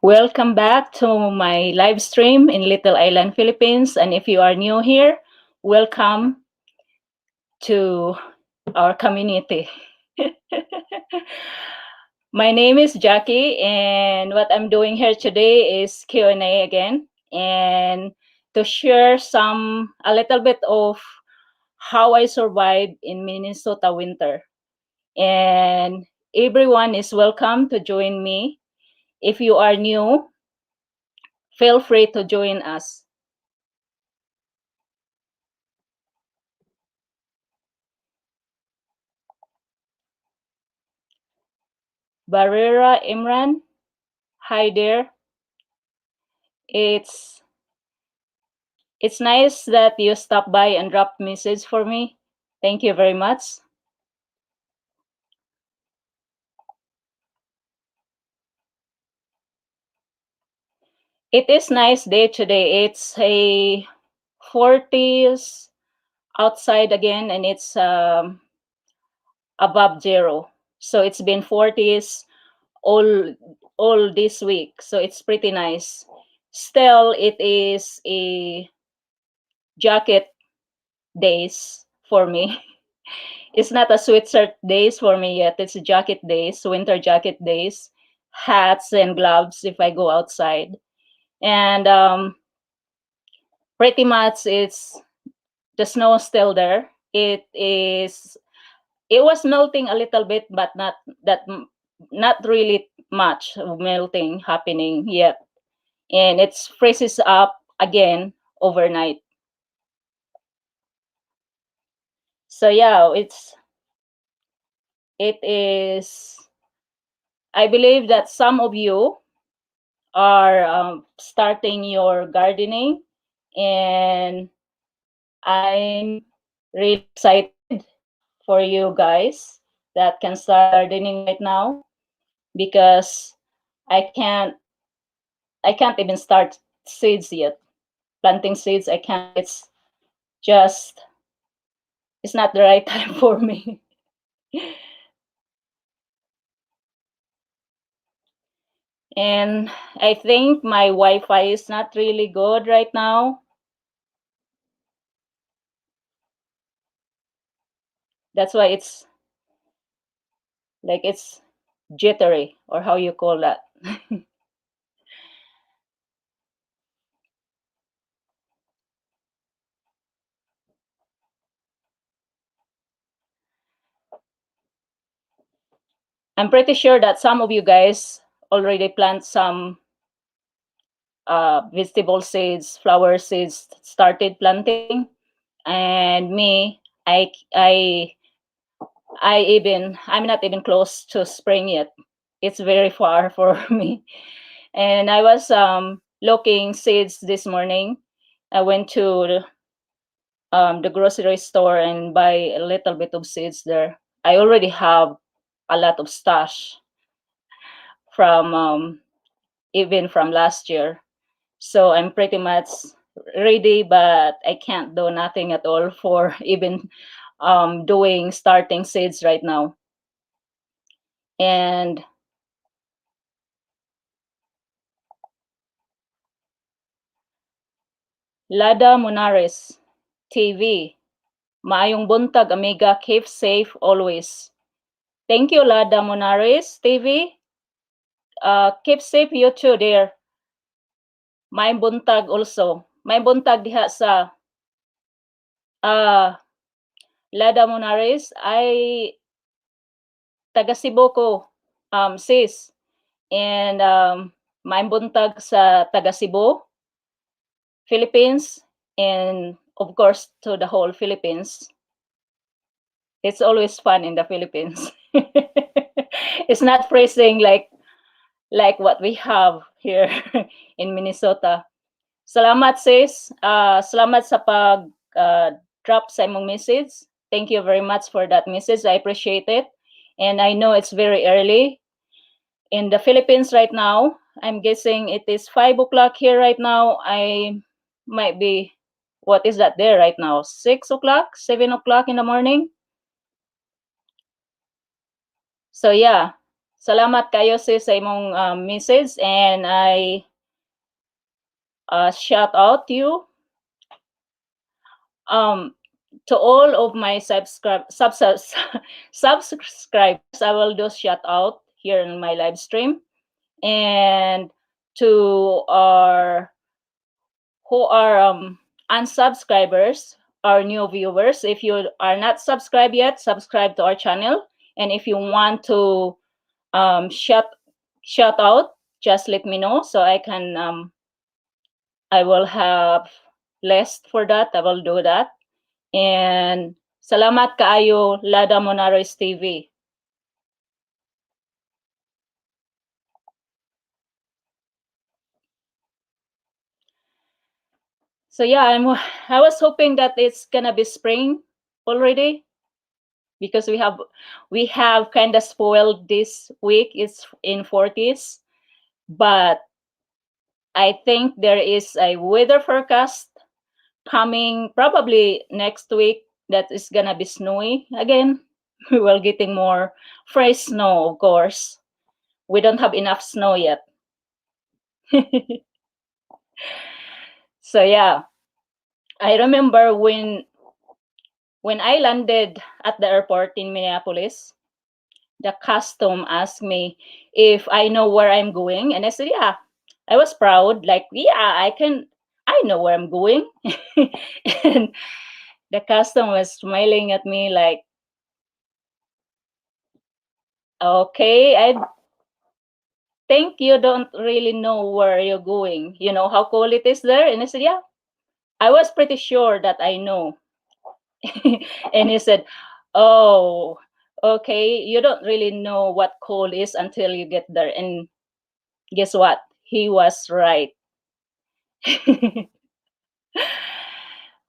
Welcome back to my live stream in Little Island, Philippines. And if you are new here, welcome to our community. My name is Jackie, and what I'm doing here today is Q&A again, and to share a little bit of how I survived in Minnesota winter. And everyone is welcome to join me. If you are new, feel free to join us. Barrera Imran, hi there. It's it's nice that you stopped by and dropped message for me. Thank you very much. It is nice day today. It's a 40s outside again, and it's above zero. So it's been 40s all all this week. So it's pretty nice. Still, it is a jacket days for me. It's not a sweatshirt days for me yet. It's jacket days, winter jacket days, hats and gloves if I go outside. And pretty much it's the snow still there. It was melting a little bit, but not really much melting happening yet. And it freezes up again overnight. So yeah, it is. I believe that some of you are starting your gardening, and I'm really excited for you guys that can start gardening right now because I can't I can't even start seeds yet. Planting seeds, I can't. Just it's not the right time for me. And I think my Wi-Fi is not really good right now. That's why it's jittery, or how you call that. I'm pretty sure that some of you guys already plant some vegetable seeds, flower seeds, started planting. And me, I'm not even close to spring yet. It's very far for me. And I was looking seeds this morning. I went to the grocery store and buy a little bit of seeds there. I already have a lot of stash from even from last year. So I'm pretty much ready, but I can't do nothing at all for even doing starting seeds right now. And Lada Munares TV, maayong buntag amiga, keep safe always. Thank you, Lada Munares TV. Keep safe you too, dear. May buntag also. May buntag diha sa Lada Munares. Ay taga Cebu ko, sis. And may buntag sa taga Cebu, Philippines, and of course to the whole Philippines. It's always fun in the Philippines. It's not freezing like what we have here in Minnesota. Salamat sis. Salamat sa pag drop sa imong message. Thank you very much for that message. I appreciate it. And I know it's very early in the Philippines right now. I'm guessing it is 5 o'clock here right now. I might be, what is that there right now? 6 o'clock, 7 o'clock in the morning. So yeah, salamat kayo sis sa imong message, and I shout out you to all of my subscribers. I will do shout out here in my live stream, and to our who are unsubscribers, our new viewers. If you are not subscribed yet, subscribe to our channel. And if you want to shout out, just let me know so I can I will have list for that. I will do that. And salamat kaayo Lada Monares TV. So yeah, I was hoping that it's gonna be spring already, because we have kind of spoiled this week. It's in 40s, but I think there is a weather forecast coming probably next week that is gonna be snowy again. We will getting more fresh snow, of course. We don't have enough snow yet. So yeah, I remember when I landed at the airport in Minneapolis, the custom asked me if I know where I'm going, and I said, yeah. I was proud, like, yeah, I know where I'm going. And the custom was smiling at me like, okay, I think you don't really know where you're going. You know how cold it is there? And I said, yeah, I was pretty sure that I know. And he said, oh, okay, you don't really know what cold is until you get there. And guess what? He was right.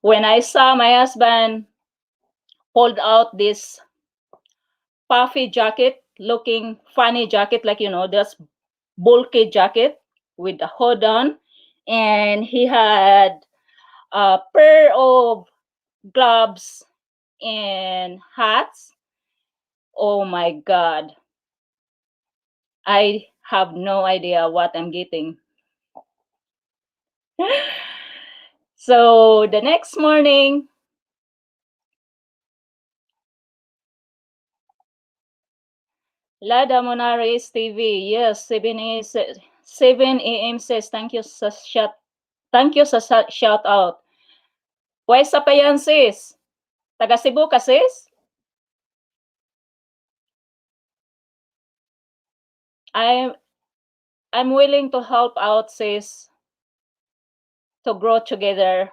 When I saw my husband pulled out this puffy jacket, looking funny jacket, like, this bulky jacket with the hood on, and he had a pair of gloves and hats. Oh my God. I have no idea what I'm getting. So the next morning, Lada Monares TV, yes, 7 a.m. says, thank you sa shout out. Why sa pa yan, sis? Taga Cebu ka, sis? I'm I'm willing to help out, sis, to grow together.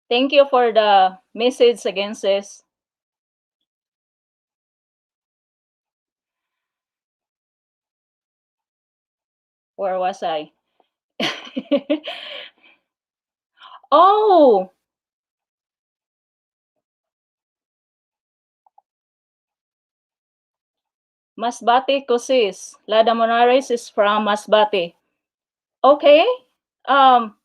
Thank you for the message again, sis. Where was I? Oh, Masbate ko, sis. Lada Monares is from Masbate. Okay. Um,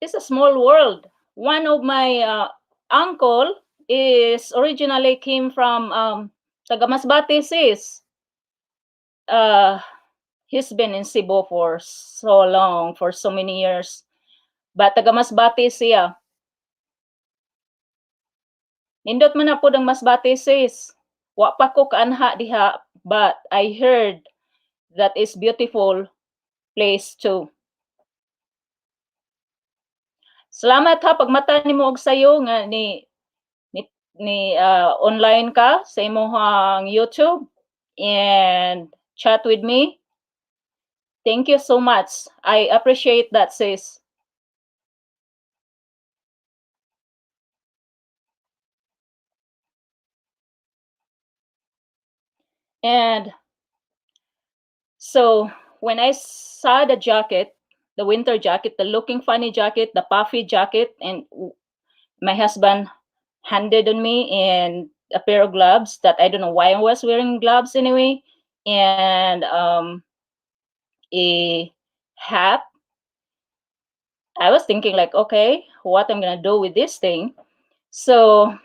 it's a small world. One of my uncle is originally came from taga Masbate, sis. Uh, he's been in Cebu for so long, for so many years. But taga Masbate siya. Nindot man na po ng Masbate, sis. Wa pa ko kaanha diha, but I heard that is beautiful place too. Salamat ha pagmata nimo og sayo nga ni online ka sa imong YouTube and chat with me. Thank you so much. I appreciate that, sis. And so when I saw the jacket, the winter jacket, the looking funny jacket, the puffy jacket, and my husband handed on me and a pair of gloves that I don't know why I was wearing gloves anyway, and a hat. I was thinking like, okay, what I'm gonna do with this thing. So,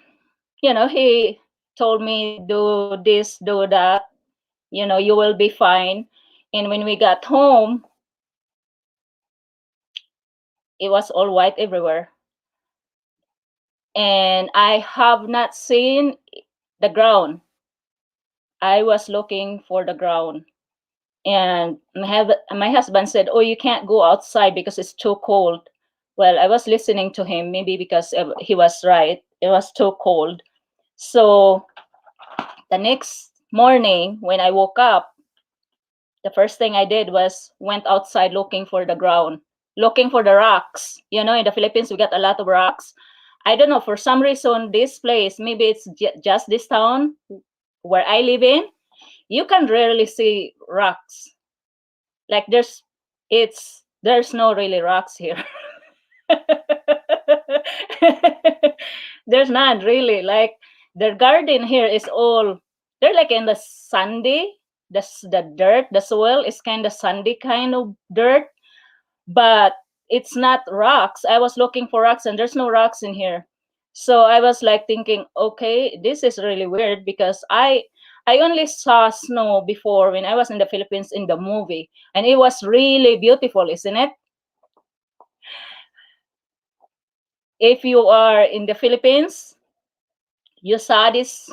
he told me, do this, do that, you will be fine. And when we got home, it was all white everywhere. And I have not seen the ground. I was looking for the ground. And my husband said, "Oh, you can't go outside because it's too cold." Well, I was listening to him, maybe because he was right. It was too cold. So the next morning when I woke up, the first thing I did was went outside looking for the ground, looking for the rocks. In the Philippines, we got a lot of rocks. I don't know, for some reason, this place, maybe it's just this town where I live in, you can rarely see rocks. Like there's no really rocks here. There's not really. Like the garden here is all, they're like in the sandy, the dirt, the soil is kind of sandy kind of dirt, but it's not rocks. I was looking for rocks and there's no rocks in here. So I was like thinking, okay, this is really weird because I only saw snow before when I was in the Philippines in the movie, and it was really beautiful, isn't it? If you are in the Philippines, you saw this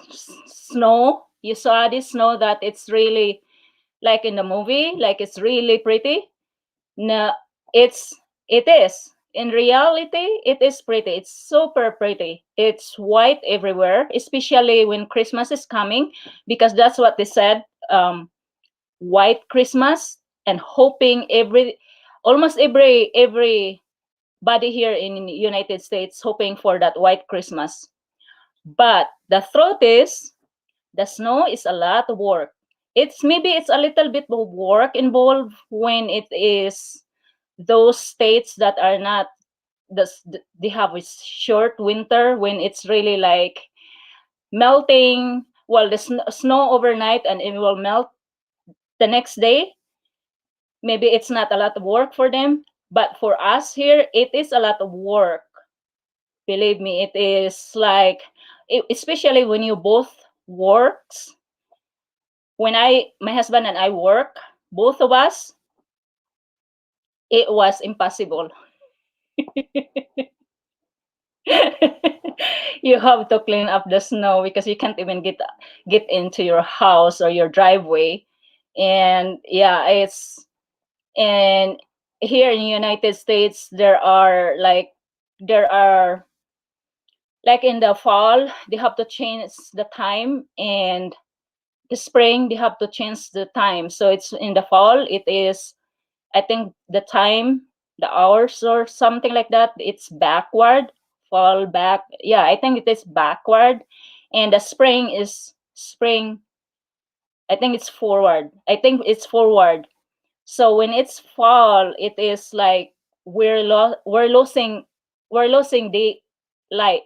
snow, you saw this snow that it's really like in the movie, like it's really pretty. No, it's it is. In reality, it is pretty. It's super pretty. It's white everywhere, especially when Christmas is coming, because that's what they said. White Christmas, and hoping almost everybody here in the United States hoping for that white Christmas. But the truth is, the snow is a lot of work. It's a little bit of work involved when it is those states that are not they have a short winter, when it's really like melting, well, the snow overnight and it will melt the next day. Maybe it's not a lot of work for them, but for us here it is a lot of work. Believe me, it is like, especially when you both works. When I my husband and I work, both of us, it was impossible. You have to clean up the snow because you can't even get into your house or your driveway. And yeah, and here in the United States, there are like in the fall they have to change the time, and the spring they have to change the time. So it's in the fall, it is, I think the time, the hours or something like that, it's backward, fall back. Yeah, I think it is backward. And the spring, I think it's forward. I think it's forward. So when it's fall, it is like we're losing daylight.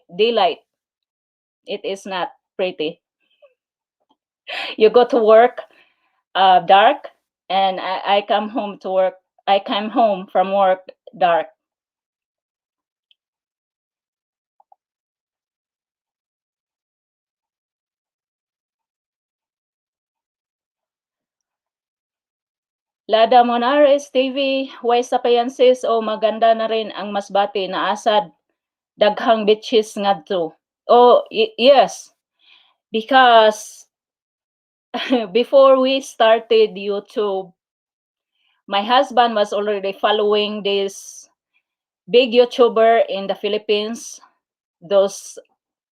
It is not pretty. You go to work dark, and I come home to work. I come home from work dark. Lada Monares TV, Wise Appliances, o maganda na rin ang Masbate na asad daghang beaches ngadto. Oh, yes, because before we started YouTube, my husband was already following this big YouTuber in the Philippines, those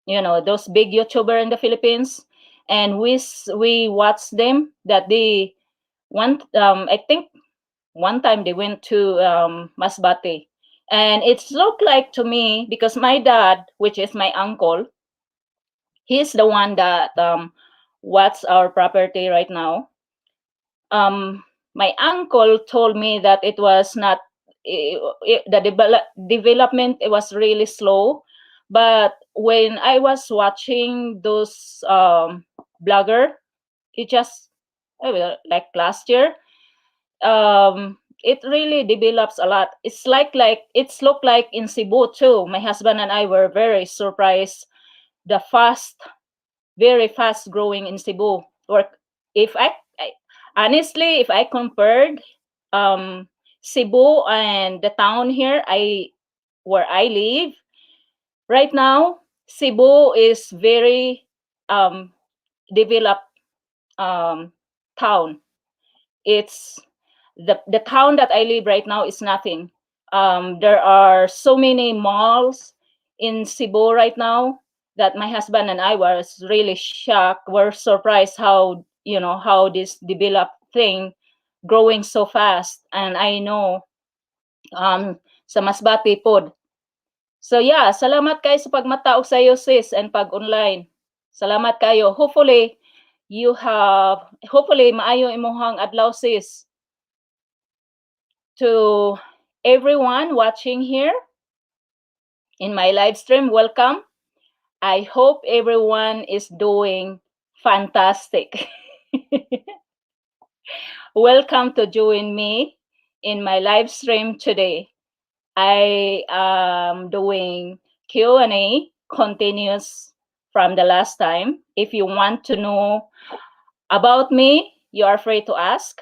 those big YouTuber in the Philippines, and we watched them that they one I think one time they went to Masbate, and it looked like to me, because my dad, which is my uncle, he's the one that what's our property right now. My uncle told me that it was not the development, it was really slow. But when I was watching those blogger, it just like last year, it really develops a lot. It's it's look like in Cebu too. My husband and I were very surprised the very fast growing in Cebu. Or if I honestly, if I compared um Cebu and the town here where I live right now, Cebu is very developed um town. It's the town that I live right now is nothing. There are so many malls in Cebu right now that my husband and I was really shocked. We're surprised how how this developed thing growing so fast. And I know sa Masbate pod. So yeah, salamat kayo sa pagmataog sa iyo sis and pag-online. Salamat kayo. Hopefully maayo imong adlaw sis. To everyone watching here in my live stream, welcome. I hope everyone is doing fantastic. Welcome to join me in my live stream today. I am doing Q&A continuous from the last time. If you want to know about me, you are free to ask.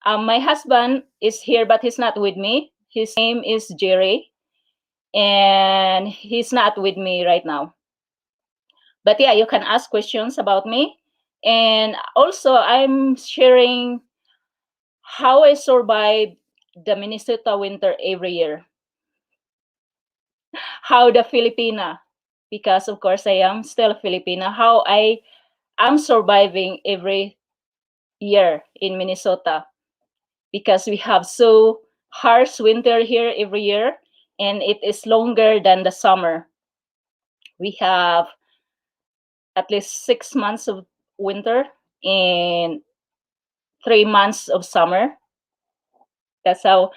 My husband is here, but he's not with me. His name is Jerry, and he's not with me right now. But yeah, you can ask questions about me. And also, I'm sharing how I survive the Minnesota winter every year. How the Filipina, because of course I am still Filipina, how I am surviving every year in Minnesota. Because we have so harsh winter here every year, and it is longer than the summer. We have at least 6 months of winter and 3 months of summer. That's how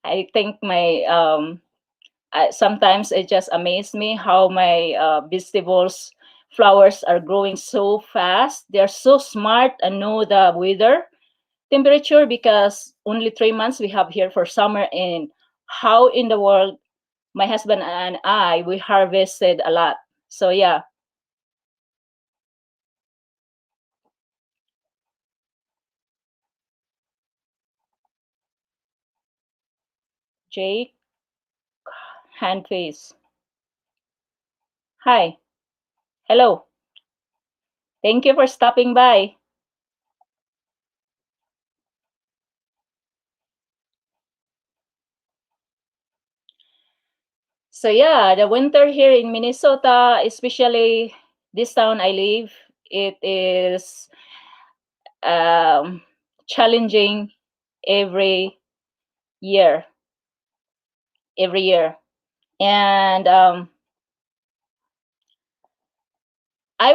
I think my sometimes it just amazes me how my vegetables, flowers are growing so fast. They're so smart and know the weather temperature, because only 3 months we have here for summer. And how in the world my husband and I, we harvested a lot. So yeah. Jake, hand face. Hi. Hello. Thank you for stopping by. So yeah, the winter here in Minnesota, especially this town I live, it is um, challenging every year, every year. And I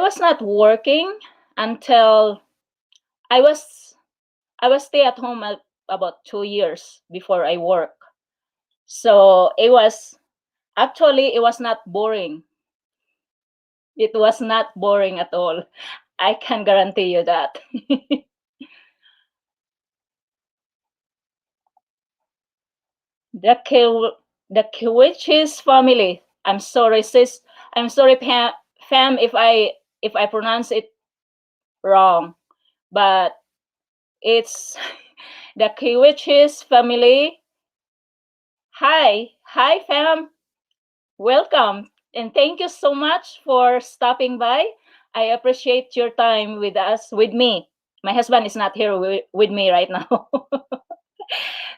was not working until I was I was stay at home about 2 years before I work. So it was not boring. It was not boring at all. I can guarantee you that. the Kiw- the Kiwichis family. I'm sorry, sis. I'm sorry, fam, if I pronounce it wrong. But it's the Kiwichis family. Hi, fam. Welcome, and thank you so much for stopping by. I appreciate your time with me. My husband is not here with me right now.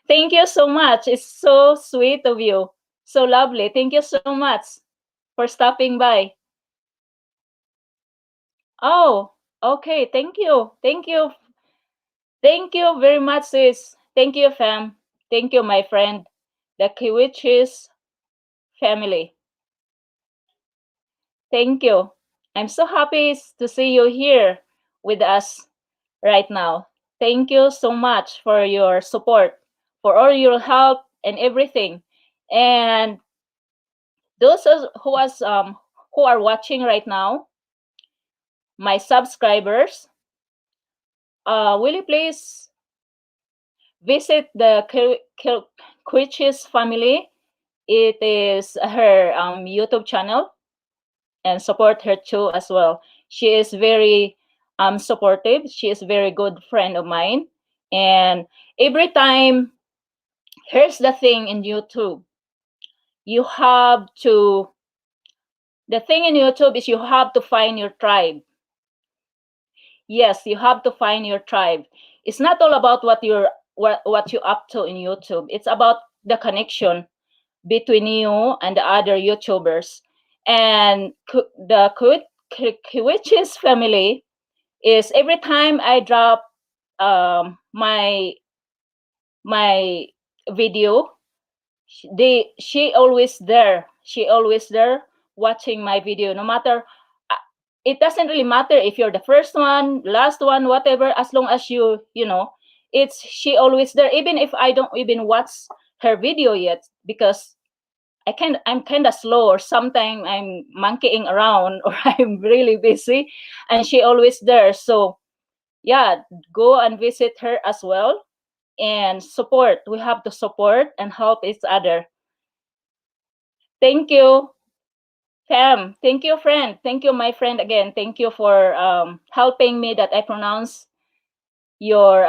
Thank you so much. It's so sweet of you. So lovely. Thank you so much for stopping by. Oh, okay. Thank you. Thank you. Thank you very much, sis. Thank you, fam. Thank you, my friend. The Kiwichis family. Thank you. I'm so happy to see you here with us right now. Thank you so much for your support, for all your help and everything. And those who are watching right now, my subscribers, will you please visit the Quiches family. It is her YouTube channel, and support her too as well. She is very supportive. She is a very good friend of mine. And every time, here's the thing in YouTube. You have to, the thing in YouTube is you have to find your tribe. Yes, you have to find your tribe. It's not all about what you up to in YouTube. It's about the connection between you and the other YouTubers. And the Kiwichis family is every time I drop my video, she always there. She always there watching my video. No matter, it doesn't really matter if you're the first one, last one, whatever. As long as you know, it's she always there. Even if I don't even watch her video yet, because I'm kind of slow, or sometimes I'm monkeying around, or I'm really busy, and she always there. So yeah, go and visit her as well, and support. We have to support and help each other. Thank you, Pam. Thank you, friend. Thank you, my friend, again. Thank you for helping me that I pronounce your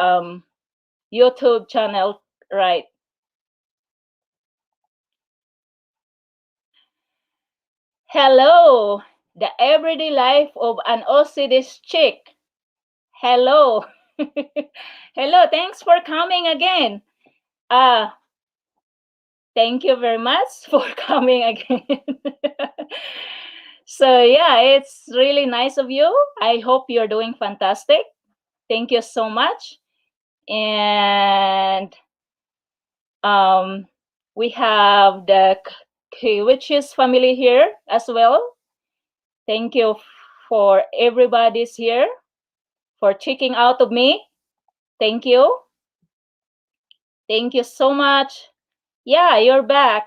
YouTube channel right. Hello, the everyday life of an Aussie chick. Hello. Hello, thanks for coming again. Uh, thank you very much for coming again. So yeah, it's really nice of you. I hope you're doing fantastic. Thank you so much. And we have the Kiwichis family here as well. Thank you for everybody's here for checking out of me. Thank you. Thank you so much. Yeah, you're back.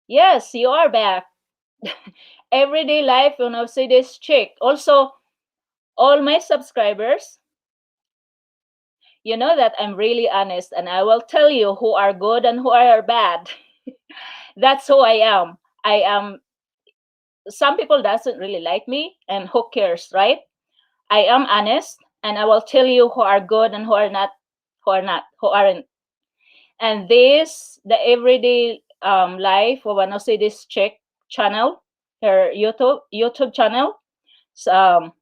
Yes, you are back. Everyday life on Obsidious Chick. Also, all my subscribers, you know that I'm really honest, and I will tell you who are good and who are bad. That's who I am. I am. Some people doesn't really like me, and who cares, right? I am honest, and I will tell you who are good and who aren't. And this, the everyday life of an Osiris Chick channel, her YouTube channel. So,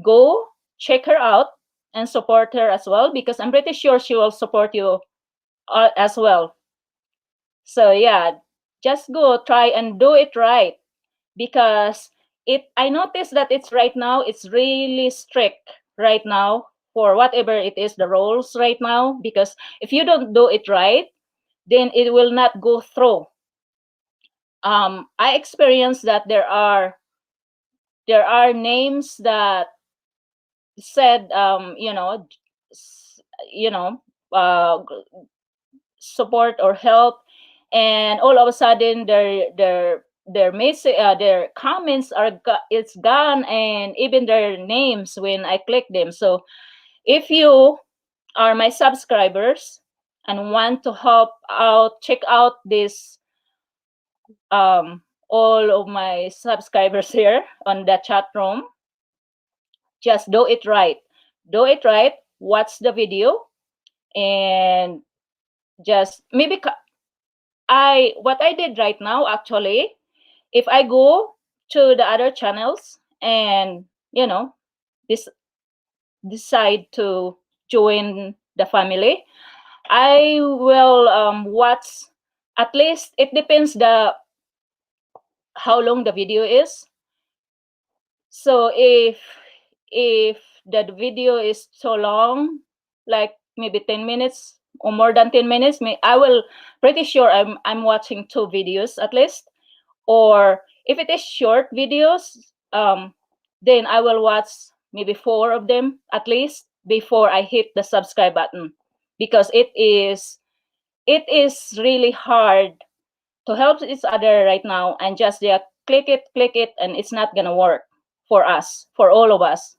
go check her out and support her as well, because I'm pretty sure she will support you as well. So yeah, just go try and do it right, because I noticed that it's right now, it's really strict right now for whatever it is, the rules right now, because if you don't do it right, then it will not go through. I experienced that there are names that said, you know uh, support or help, and all of a sudden their comments it's gone, and even their names when I click them. So if you are my subscribers and want to help out, check out this all of my subscribers here on the chat room, just do it right. Do it right. Watch the video, and just maybe what I did right now, actually, if I go to the other channels and this decide to join the family, I will watch, at least it depends the how long the video is. So if the video is so long, like maybe 10 minutes or more than 10 minutes, I will pretty sure I'm watching 2 videos at least. Or if it is short videos, then I will watch maybe 4 of them at least before I hit the subscribe button, because it is really hard to help each other right now, and just click it, and it's not gonna work for us, for all of us.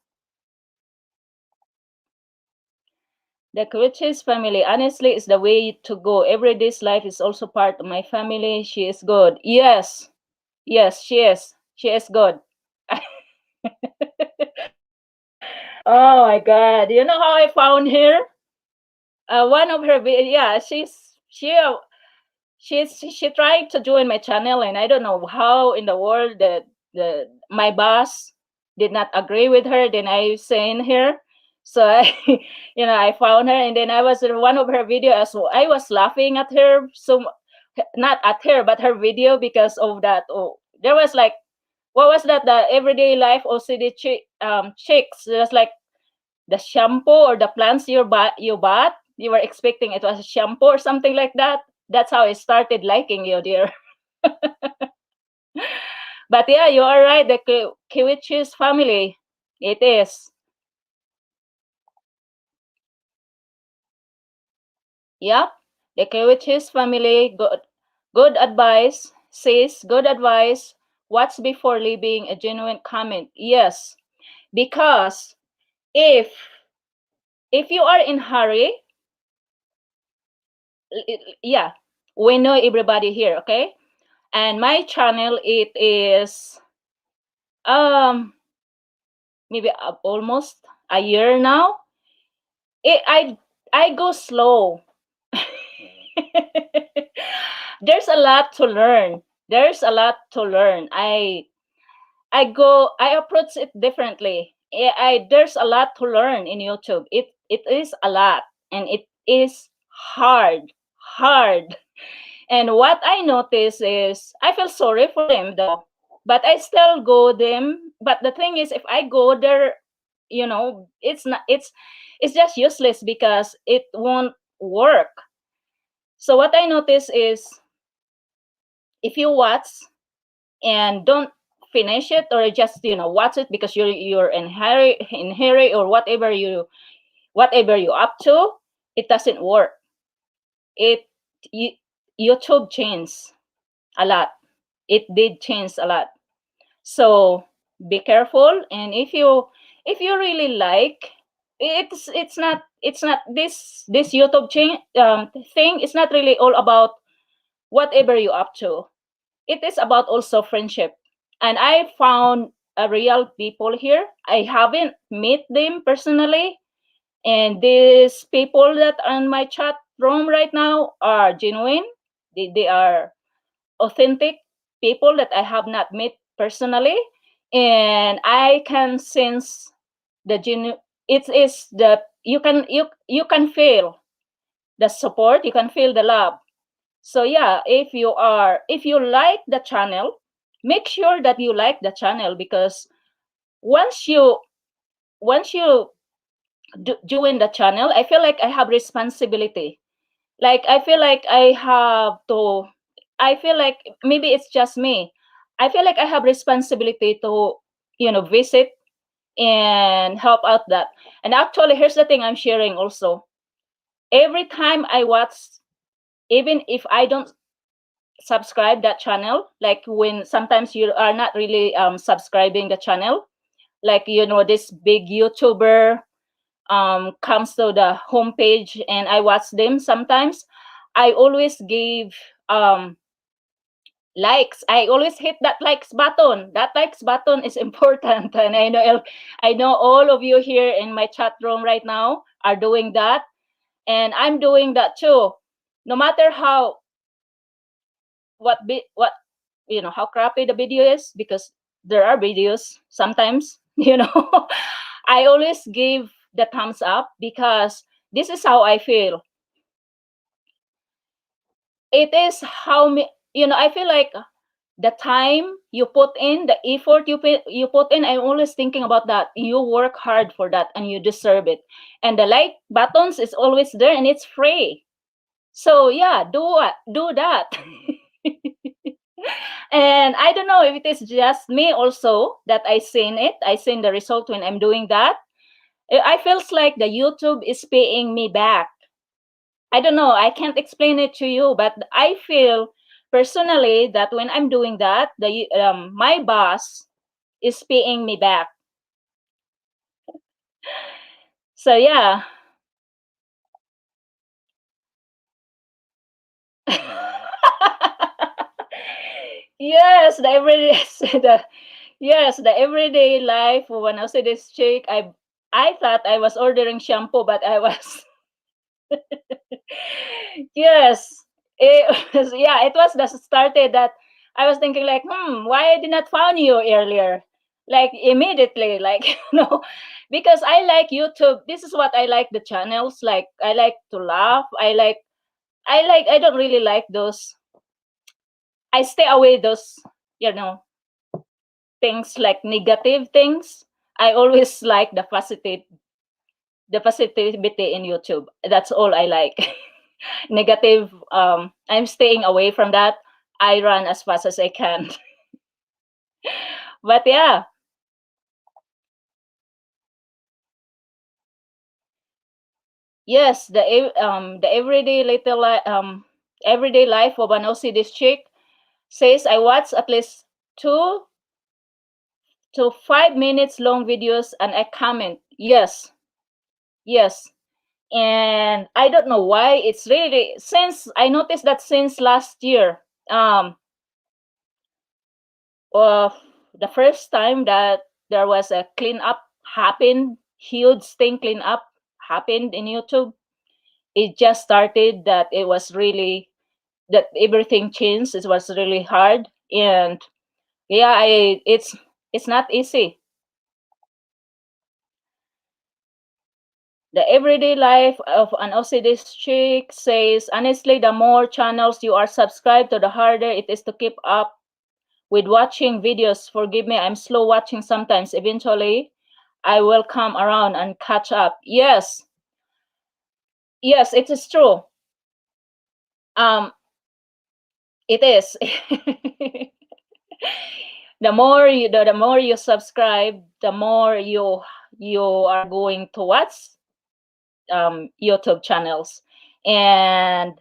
The Kwichis family, honestly, is the way to go. Every day's life is also part of my family. She is good. Yes, yes, she is. She is good. Oh my God! You know how I found her? One of her, yeah, she tried to join my channel, and I don't know how in the world that the my boss did not agree with her. Then I seen her, so I, I found her, and then I was in one of her videos. So I was laughing at her, so not at her, but her video because of that. Oh, there was like, what was that? The everyday life OCD chicks. There's like the shampoo or the plants you bought. You were expecting it was a shampoo or something like that. That's how I started liking you, dear. But yeah, you are right. The Kiwichis family, it is. Yep, the Kiwichis family. Good advice. Says good advice. What's before leaving a genuine comment? Yes, because if if you are in hurry, yeah, we know everybody here, okay? And my channel, it is maybe almost a year now. I go slow. There's a lot to learn. There's a lot to learn. I approach it differently. There's a lot to learn in YouTube. It is a lot, and it is hard. And what I notice is I feel sorry for them though, but I still go them. But the thing is, if I go there, it's not. It's just useless because it won't work. So what I notice is if you watch and don't finish it, or just watch it because you're in hurry or whatever you up to, it doesn't work. It you, YouTube changed a lot. It did change a lot. So be careful, and if you really like, it's not this YouTube thing. It's not really all about whatever you up to. It is about also friendship. And I found a real people here. I haven't met them personally, and these people that are in my chat room right now are genuine. They are authentic people that I have not met personally, and I can sense the it is the you can feel the support, you can feel the love. So yeah, if you like the channel, make sure that you like the channel, because once you join the channel, I feel like I have responsibility. Like I feel like maybe it's just me. I feel like I have responsibility to visit and help out that. And actually, here's the thing I'm sharing also. Every time I watch, even if I don't subscribe that channel, like when sometimes you are not really subscribing the channel, like this big YouTuber comes to the homepage and I watch them sometimes, I always give likes. I always hit that likes button. That likes button is important. And I know all of you here in my chat room right now are doing that. And I'm doing that too. No matter what how crappy the video is, because there are videos sometimes, I always give the thumbs up, because this is how I feel. It is how me I feel like the time you put in, the effort you put in, I'm always thinking about that. You work hard for that and you deserve it. And the like buttons is always there and it's free. So yeah, do that. And I don't know if it is just me also that I seen the result when I'm doing that. I feels like the YouTube is paying me back. I don't know, I can't explain it to you, but I feel personally that when I'm doing that, the my boss is paying me back. So yeah, Yes, the everyday the yes, the everyday life when I see this chick, I thought I was ordering shampoo, but I was yes. It was, yeah, it was that started that I was thinking like, why I did not found you earlier? Like immediately, like because I like YouTube. This is what I like the channels. Like I like to laugh. I don't really like those. I stay away those, you know, things like negative things. I always like the positivity in YouTube. That's all I like. Negative, I'm staying away from that. I run as fast as I can. But yeah, yes, the everyday life of an OCD chick says I watch at least 2 to 5 minutes long videos and I comment. Yes, yes. And I don't know why it's really since I noticed that since last year, uh, the first time that there was a cleanup happened, huge thing cleanup happened in YouTube. It just started that it was really that everything changed. It was really hard, and yeah, it's not easy. The everyday life of an OCD chick says, honestly, the more channels you are subscribed to, the harder it is to keep up with watching videos. Forgive me, I'm slow watching sometimes. Eventually, I will come around and catch up. Yes, yes, it is true. Um, it is. The more you subscribe, the more you are going to watch YouTube channels, and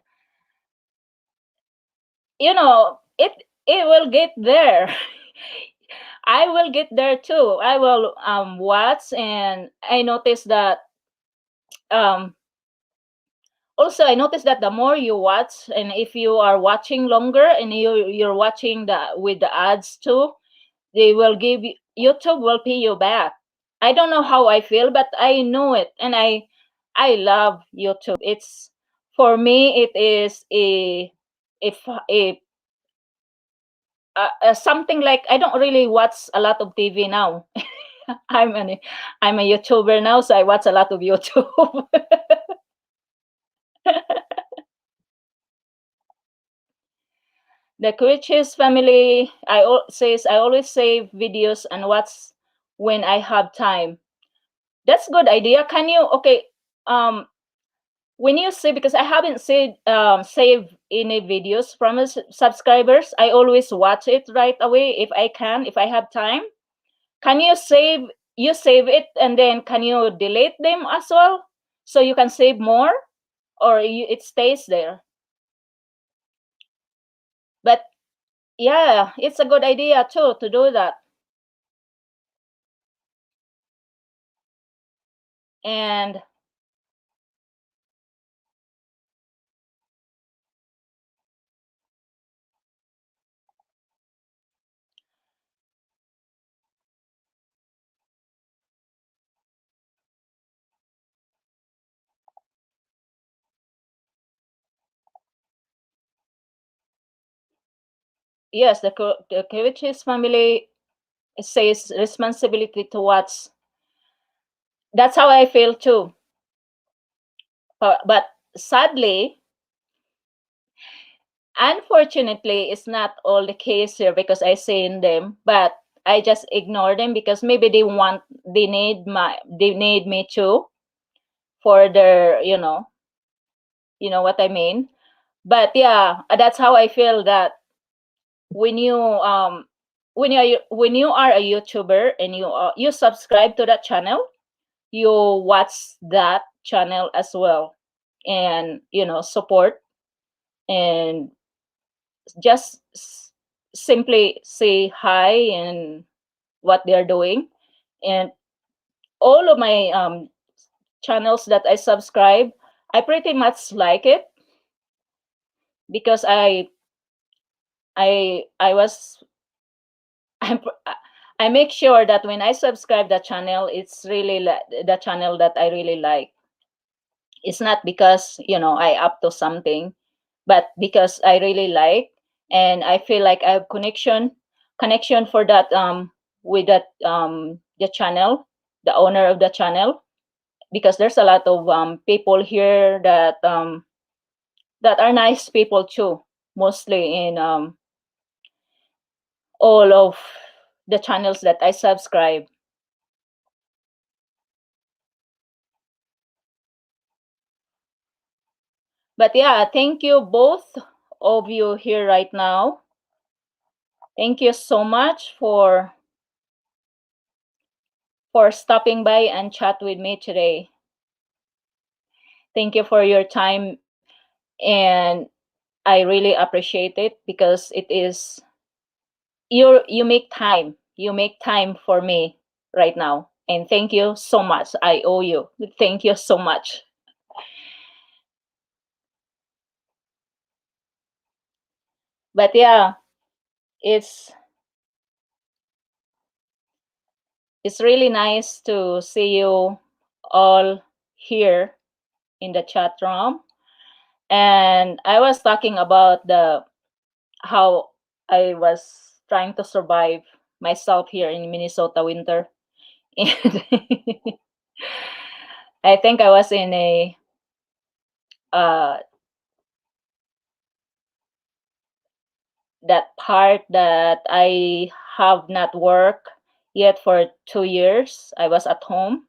it will get there. I will get there too. I will watch, and I noticed that um also I noticed that the more you watch, and if you are watching longer and you're watching the with the ads too, they will give you, YouTube will pay you back. I don't know how I feel, but I know it, and I love YouTube. It's for me it is if a something like I don't really watch a lot of TV now. I'm an I'm a YouTuber now, so I watch a lot of YouTube. The Quitches family says I always save videos and watch when I have time. That's good idea. Can you um when you say, because I haven't saved any videos from subscribers, I always watch it right away if I can, if I have time. Can you save it and then can you delete them as well so you can save more, or it stays there? But yeah, it's a good idea too to do that. And yes, the Kovich's family says responsibility to watch. That's how I feel too. But sadly, unfortunately, it's not all the case here because I seen them, but I just ignore them because maybe they need me too for their, you know what I mean. But yeah, that's how I feel that when you when you are a YouTuber and you subscribe to that channel, you watch that channel as well, and support, and just simply say hi and what they're doing. And all of my channels that I subscribe, I pretty much like it. because I was I'm, I make sure that when I subscribe the channel, it's really the channel that I really like. It's not because I up to something, but because I really like, and I feel like I have connection for that with that the channel, the owner of the channel, because there's a lot of people here that are nice people too, mostly in all of the channels that I subscribe. But yeah, thank you both of you here right now. Thank you so much for stopping by and chat with me today. Thank you for your time, and I really appreciate it because it is you make time. You make time for me right now. And thank you so much. I owe you. Thank you so much. But yeah, it's it's really nice to see you all here in the chat room. And I was talking about the how I was trying to survive myself here in Minnesota winter. And I think I was in a uh that part that I have not worked yet for 2 years. I was at home.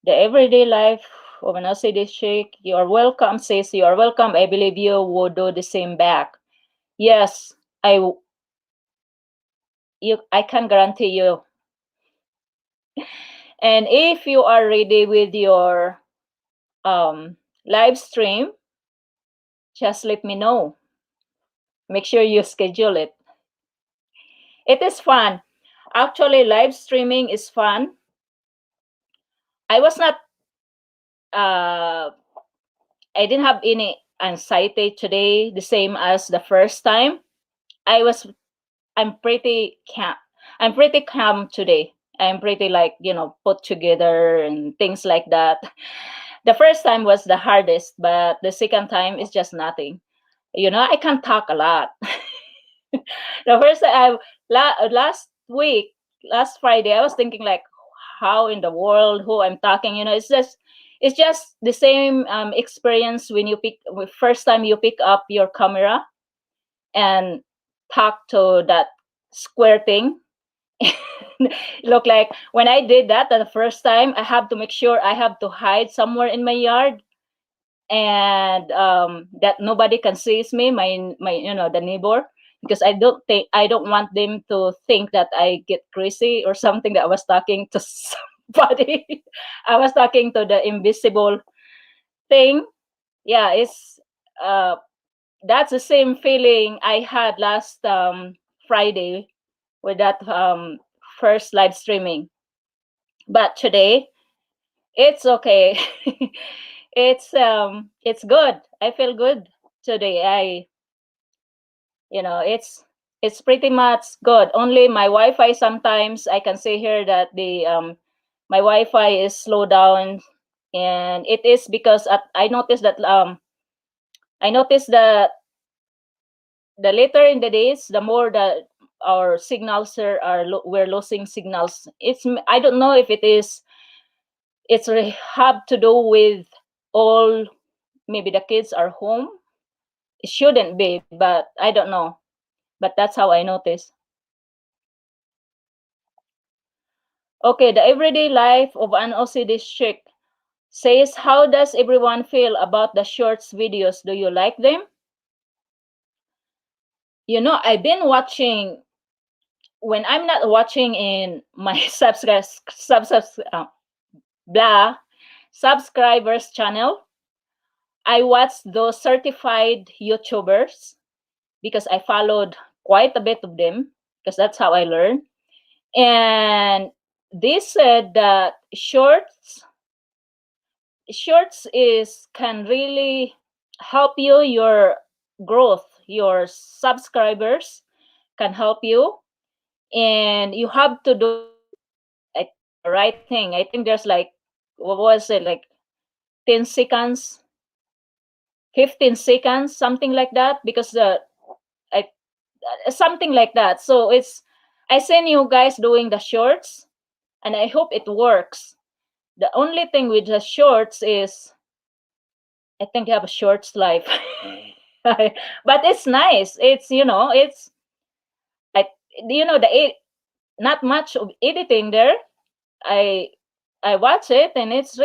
The everyday life of an LCD chick. You are welcome, sis. You are welcome. I believe you would do the same back. Yes, I can guarantee you. And if you are ready with your live stream, just let me know. Make sure you schedule it. It is fun. Actually, live streaming is fun. I was not uh I didn't have any anxiety today, the same as the first time. I was I'm pretty calm. I'm pretty calm today. I'm pretty like, put together and things like that. The first time was the hardest, but the second time is just nothing. I can talk a lot. The first time last week, last Friday, I was thinking like, how in the world who I'm talking. It's just the same experience when first time you pick up your camera and talk to that square thing. Look like when I did that the first time, I have to make sure I have to hide somewhere in my yard, and that nobody can sees me, my the neighbor, because I don't want them to think that I get crazy or something, that I was talking to somebody. I was talking to the invisible thing. Yeah, it's uh that's the same feeling I had last Friday with that first live streaming. But today it's okay. It's good. I feel good today. It's pretty much good. Only my Wi-Fi, sometimes I can say here that the my Wi-Fi is slow down, and it is because I noticed that the later in the days, the more that our signals here we're losing signals. I don't know if it's really have to do with all, maybe the kids are home. It shouldn't be, but I don't know. But that's how I notice. Okay, the everyday life of an OCD chick says, how does everyone feel about the shorts videos? Do you like them? I've been watching, when I'm not watching in my blah subscribers channel, I watch those certified YouTubers because I followed quite a bit of them, because that's how I learn. And they said that shorts shorts is can really help you your growth, your subscribers can help you, and you have to do the right thing. I think there's like, what was it, like 10 seconds, 15 seconds, something like that, because I, something like that. So it's, I seen you guys doing the shorts, and I hope it works. The only thing with the shorts is, I think you have a shorts life. But it's nice. It's, it's, I, not much of editing there. I I watch it, and it's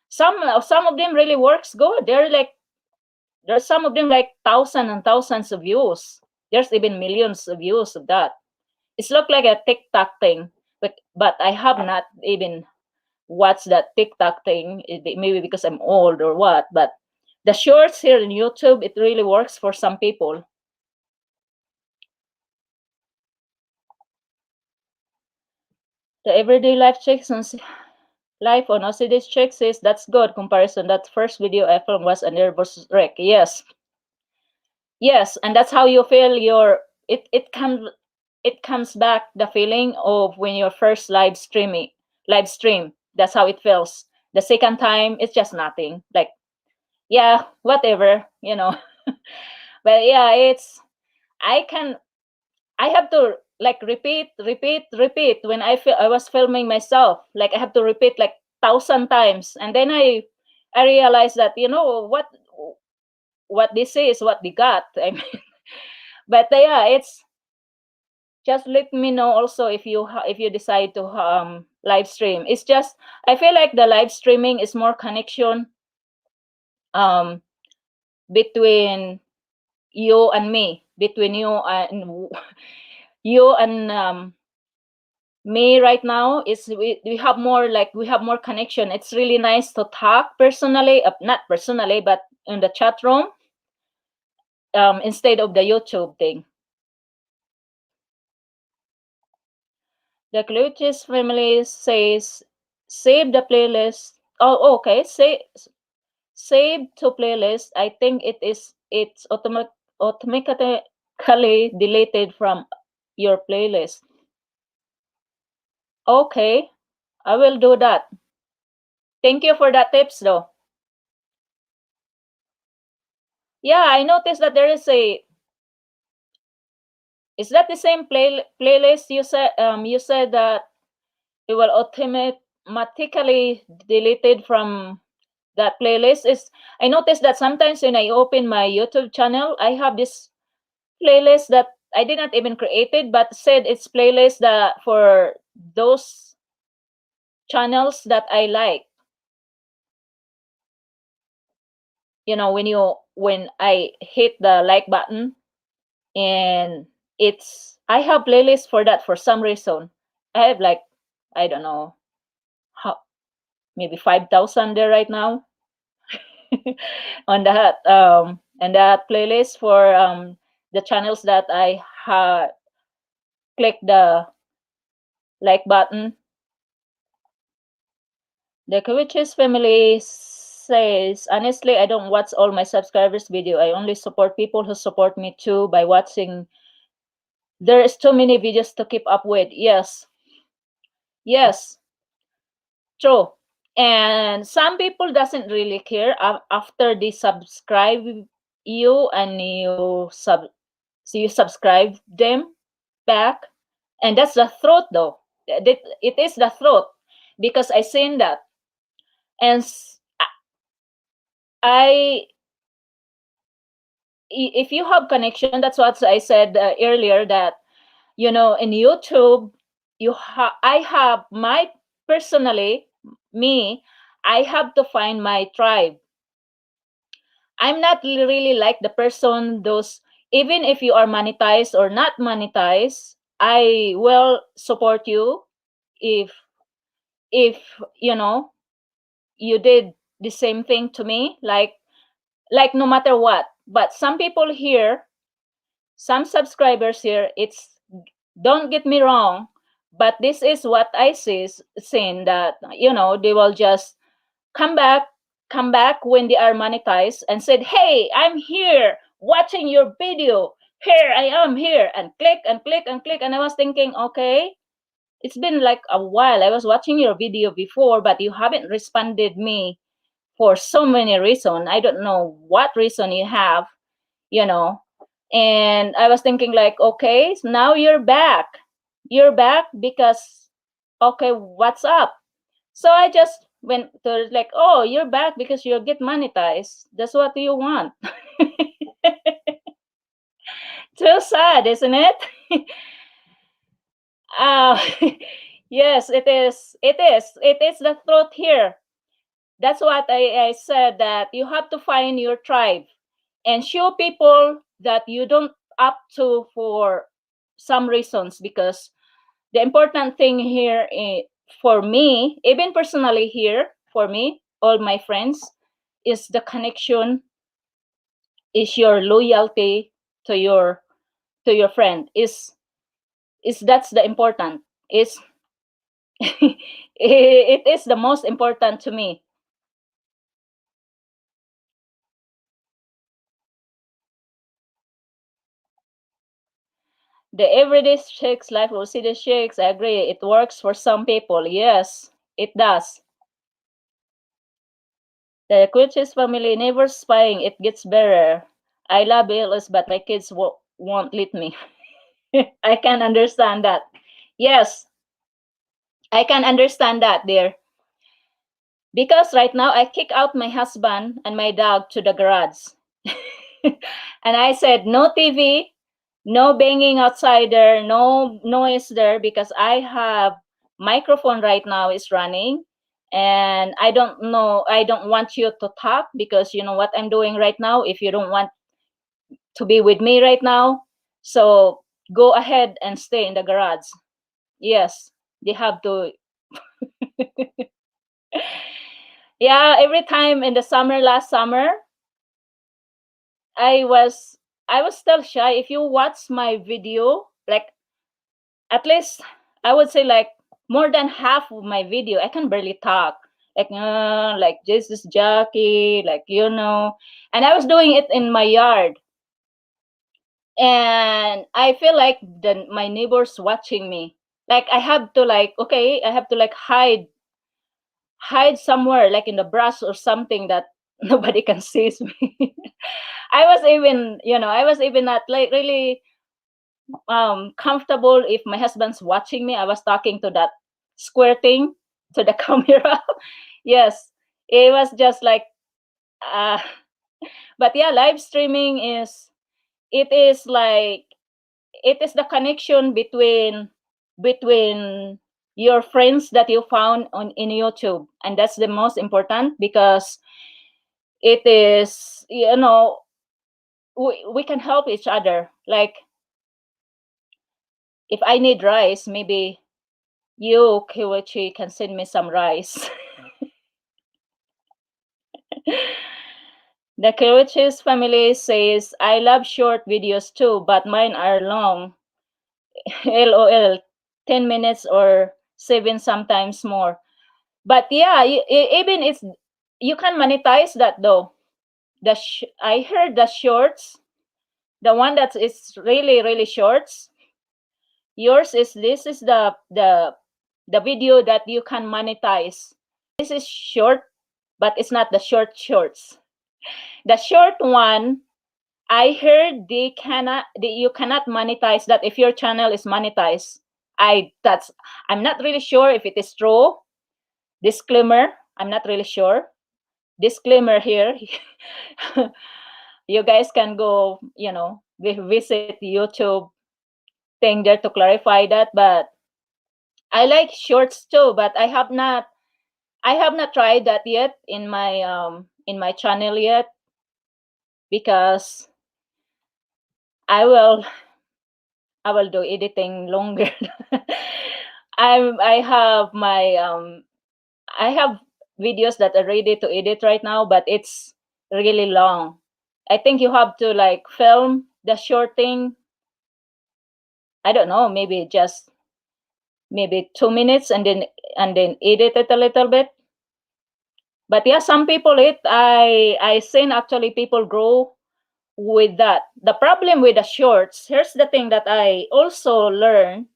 some of them really works good. There's some of them like thousands and thousands of views. There's even millions of views of that. It's look like a TikTok thing, but I have not even watched that TikTok thing. Maybe because I'm old or what. But the shorts here in YouTube, it really works for some people. The everyday life checks on life on OCD check says that's good comparison. That first video I filmed was a nervous wreck. Yes, yes, and that's how you feel your it comes back the feeling of when you're first live stream. That's how it feels. The second time it's just nothing. Like, yeah, whatever, But yeah, it's I can I have to like repeat when I was filming myself. Like I have to repeat like thousand times, and then I realized that what this is, what they got. I mean, but yeah, it's just let me know also if if you decide to live stream. It's just I feel like the live streaming is more connection um between you and me, between you and you and me right now. Is we have more like we have more connection. It's really nice to talk personally, not personally, but in the chat room, instead of the YouTube thing. The Clutches family says save the playlist. Oh, okay. Save to playlist. I think it's automatically deleted from your playlist. Okay, I will do that. Thank you for that tips though. Yeah, I noticed that there is that the same playlist you said that it will automatically deleted from that playlist. Is I noticed that sometimes when I open my YouTube channel, I have this playlist that I did not even create it, but said it's playlist that for those channels that I like. When I hit the like button, and I have playlist for that for some reason. I have like, I don't know how, maybe 5,000 there right now on that and that playlist for the channels that I click the like button. The Kawitches family says, honestly, I don't watch all my subscribers' video. I only support people who support me too by watching. There is too many videos to keep up with. Yes, yes, true. And some people doesn't really care after they subscribe you and you subscribe them back, and that's the truth though. It is the truth, because I seen that. And I if you have connection, that's what I said earlier, that in YouTube, I have my personally me I have to find my tribe. I'm not really like the person those, even if you are monetized or not monetized, I will support you if if you did the same thing to me, like no matter what. But some people here, some subscribers here, it's, don't get me wrong, but this is what I see, seen that they will just come back come back when they are monetized and said, hey, I'm here watching your video, here I am here, and click and click and click. And I was thinking, okay, it's been like a while. I was watching your video before, but you haven't responded me for so many reasons. I don't know what reason you have, you know. And I was thinking like, okay, so now you're back. You're back because, okay, what's up? So I just went to like, oh, you're back because you'll get monetized. That's what you want. Too sad, isn't it? uh, yes, it is. It is. It is the truth here. That's what I said, that you have to find your tribe and show people that you don't up to for some reasons, because the important thing here for me, even personally here, for me, all my friends, is the connection, is your loyalty to your friend, is that's the important, is it is the most important to me. The everyday shakes life will see the shakes. I agree. It works for some people. Yes, it does. The Quinches family never spying. It gets better. I love ALS, but my kids won't let me. I can understand that. Yes, I can understand that, dear. Because right now I kick out my husband and my dog to the garage. And I said, no TV, no banging outside there, no noise there, because I have microphone right now is running, and I don't want you to talk, because you know what I'm doing right now. If you don't want to be with me right now, so go ahead and stay in the garage. Yes, they have to. Yeah, every time in the summer, last summer, I was I was still shy. If you watch my video, like at least I would say like more than half of my video, I can barely talk. Like Jesus Jackie, like and I was doing it in my yard, and I feel like my neighbors watching me. Like I have to like, okay, I have to like hide somewhere, like in the brush or something, that nobody can see me. I was even not like really comfortable if my husband's watching me. I was talking to that square thing, to the camera. Yes, it was just like uh but yeah, live streaming is, it is like, it is the connection between your friends that you found on in YouTube, and that's the most important, because it is, we can help each other. Like if I need rice, maybe you, Kiwichi, can send me some rice. The Kiwichi's family says, I love short videos too, but mine are long. LOL, 10 minutes or 7, sometimes more. But yeah, even it's, you can monetize that though. I heard the shorts, the one that is really really shorts. Yours is, this is the video that you can monetize. This is short, but it's not the shorts. The short one, I heard you cannot monetize that if your channel is monetized. I'm not really sure if it is true. Disclaimer, I'm not really sure. Disclaimer here. You guys can go, visit YouTube thing there to clarify that. But I like shorts too, but I have not tried that yet in my channel yet, because I will I will do editing longer. I have my I have videos that are ready to edit right now, but it's really long. I think you have to like film the short thing. I don't know, maybe just maybe 2 minutes, and then edit it a little bit. But yeah, some people I seen actually people grow with that. The problem with the shorts, here's the thing that I also learned,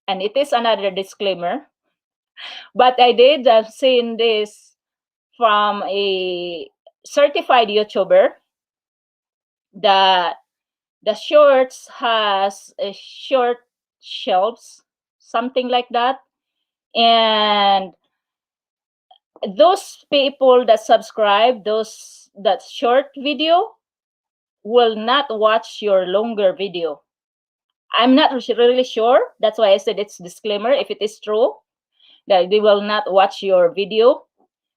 and it is another disclaimer, but I did seen this from a certified YouTuber that the shorts has a short shelves, something like that. And those people that subscribe those that short video will not watch your longer video. I'm not really sure. That's why I said it's disclaimer if it is true that they will not watch your video,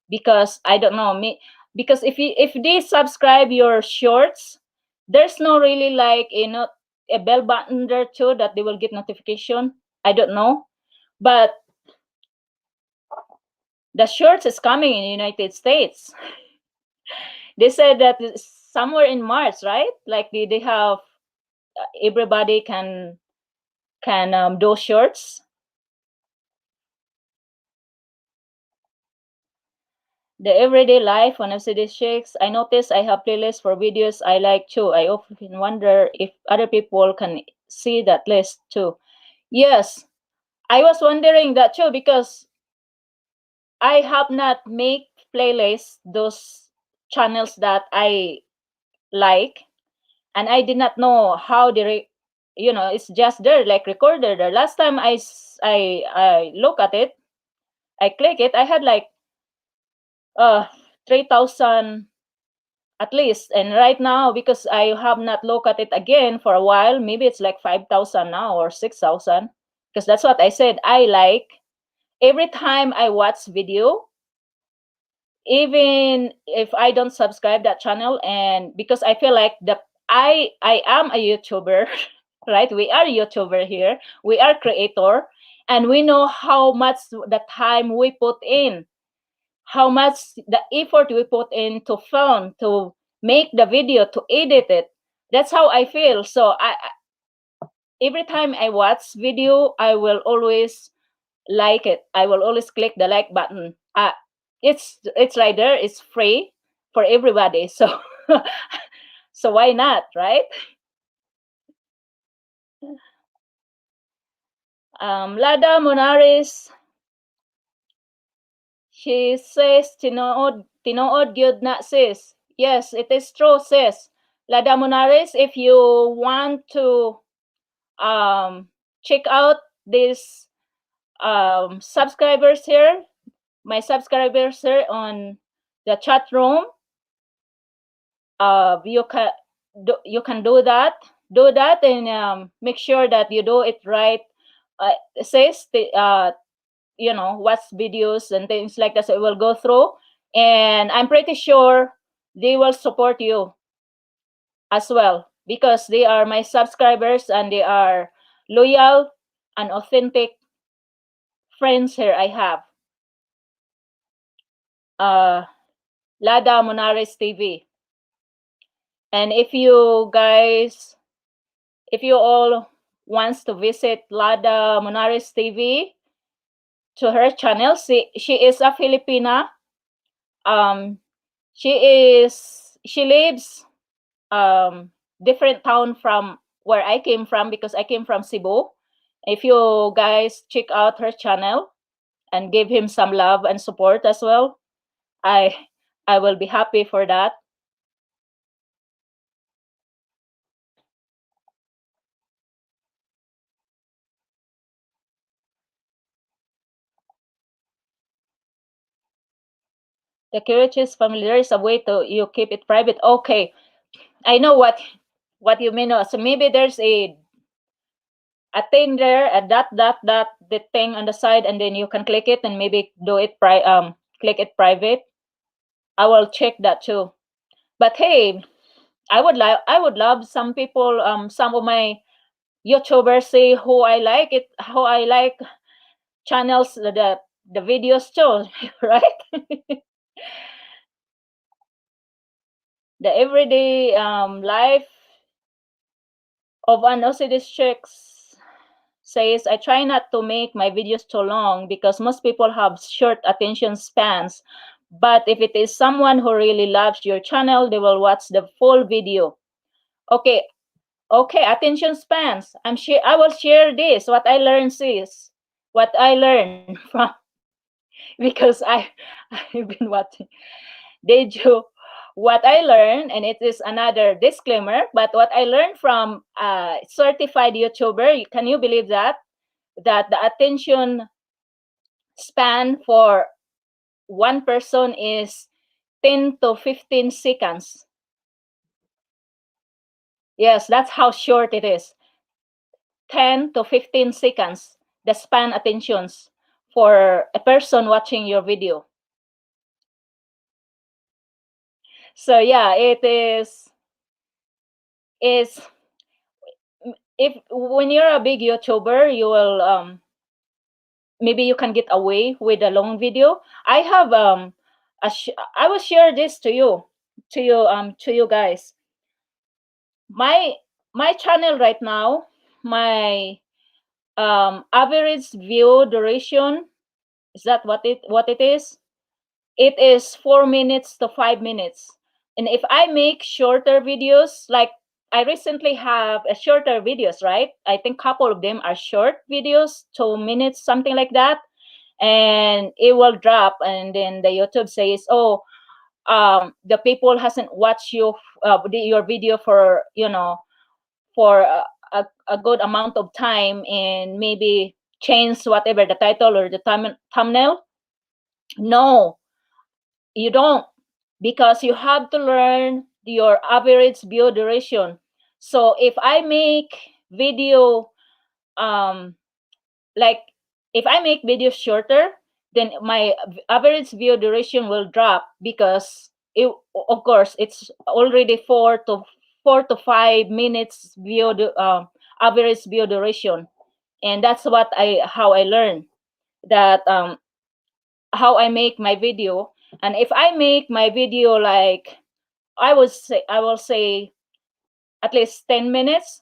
because I don't know me, because if they subscribe your shorts, there's no really like a bell button there too that they will get notification. I don't know, but the shorts is coming in the United States. They said that it's somewhere in March, right? Like they have everybody can do shorts. The everyday life on FCD6. I notice I have playlists for videos I like too. I often wonder if other people can see that list too. Yes, I was wondering that too because I have not make playlists those channels that I like, and I did not know how it's just there like recorded there. Last time I look at it, I click it, I had like 3,000 at least. And right now, because I have not looked at it again for a while, maybe it's like 5,000 now or 6,000. Because that's what I said. I like every time I watch video, even if I don't subscribe that channel, and because I feel like I am a YouTuber, right? We are YouTuber here. We are creator, and we know how much the time we put in, how much the effort we put in to film, to make the video, to edit it. That's how I feel. So every time I watch video, I will always like it. I will always click the like button. It's right there. It's free for everybody. So so why not, right? Lada Monaris, she says, tinood gyud na sis. Yes, it is true, sis. Lada Monaris, if you want to check out these subscribers here, my subscribers here on the chat room, you can do that. Do that and make sure that you do it right. It says watch videos and things like that. So it will go through, and I'm pretty sure they will support you as well because they are my subscribers and they are loyal and authentic friends here I have. Lada Monares TV. And if you all wants to visit Lada Monares TV to her channel, she is a Filipina. She lives different town from where I came from because I came from Cebu. If you guys check out her channel and give him some love and support as well, I will be happy for that. The curious family, there is a way to you keep it private. Okay, I know what you mean. So maybe there's a thing there, a dot, the thing on the side, and then you can click it and maybe do it click it private. I will check that too. But hey, I would love some people, some of my YouTubers say who I like it, how I like channels, the videos too, right? The everyday life of an OCD chicks says, I try not to make my videos too long because most people have short attention spans. But if it is someone who really loves your channel, they will watch the full video. Okay, okay, attention spans. I will share this, what I learned, sis. What I learned from, because I've been watching. Did you what I learned, and it is another disclaimer, but what I learned from a certified YouTuber, can you believe that? That the attention span for one person is 10 to 15 seconds. Yes, that's how short it is. 10 to 15 seconds, the span attentions for a person watching your video. So yeah, it is if when you're a big YouTuber, you will maybe you can get away with a long video. I have I will share this to you guys. My my channel right now, my average view duration, is that what it is? It is 4 minutes to 5 minutes. And if I make shorter videos, like I recently have a shorter videos, right? I think couple of them are short videos, 2 minutes, something like that. And it will drop, and then the YouTube says, oh, the people hasn't watched your video for, for a good amount of time, and maybe change whatever the title or the thumbnail. No, you don't, because you have to learn your average view duration. So if I make video, um like if I make videos shorter, then my average view duration will drop, because of course it's already 4 to 5 minutes average view duration. And that's how I learn that, how I make my video. And if I make my video like, I will say at least 10 minutes,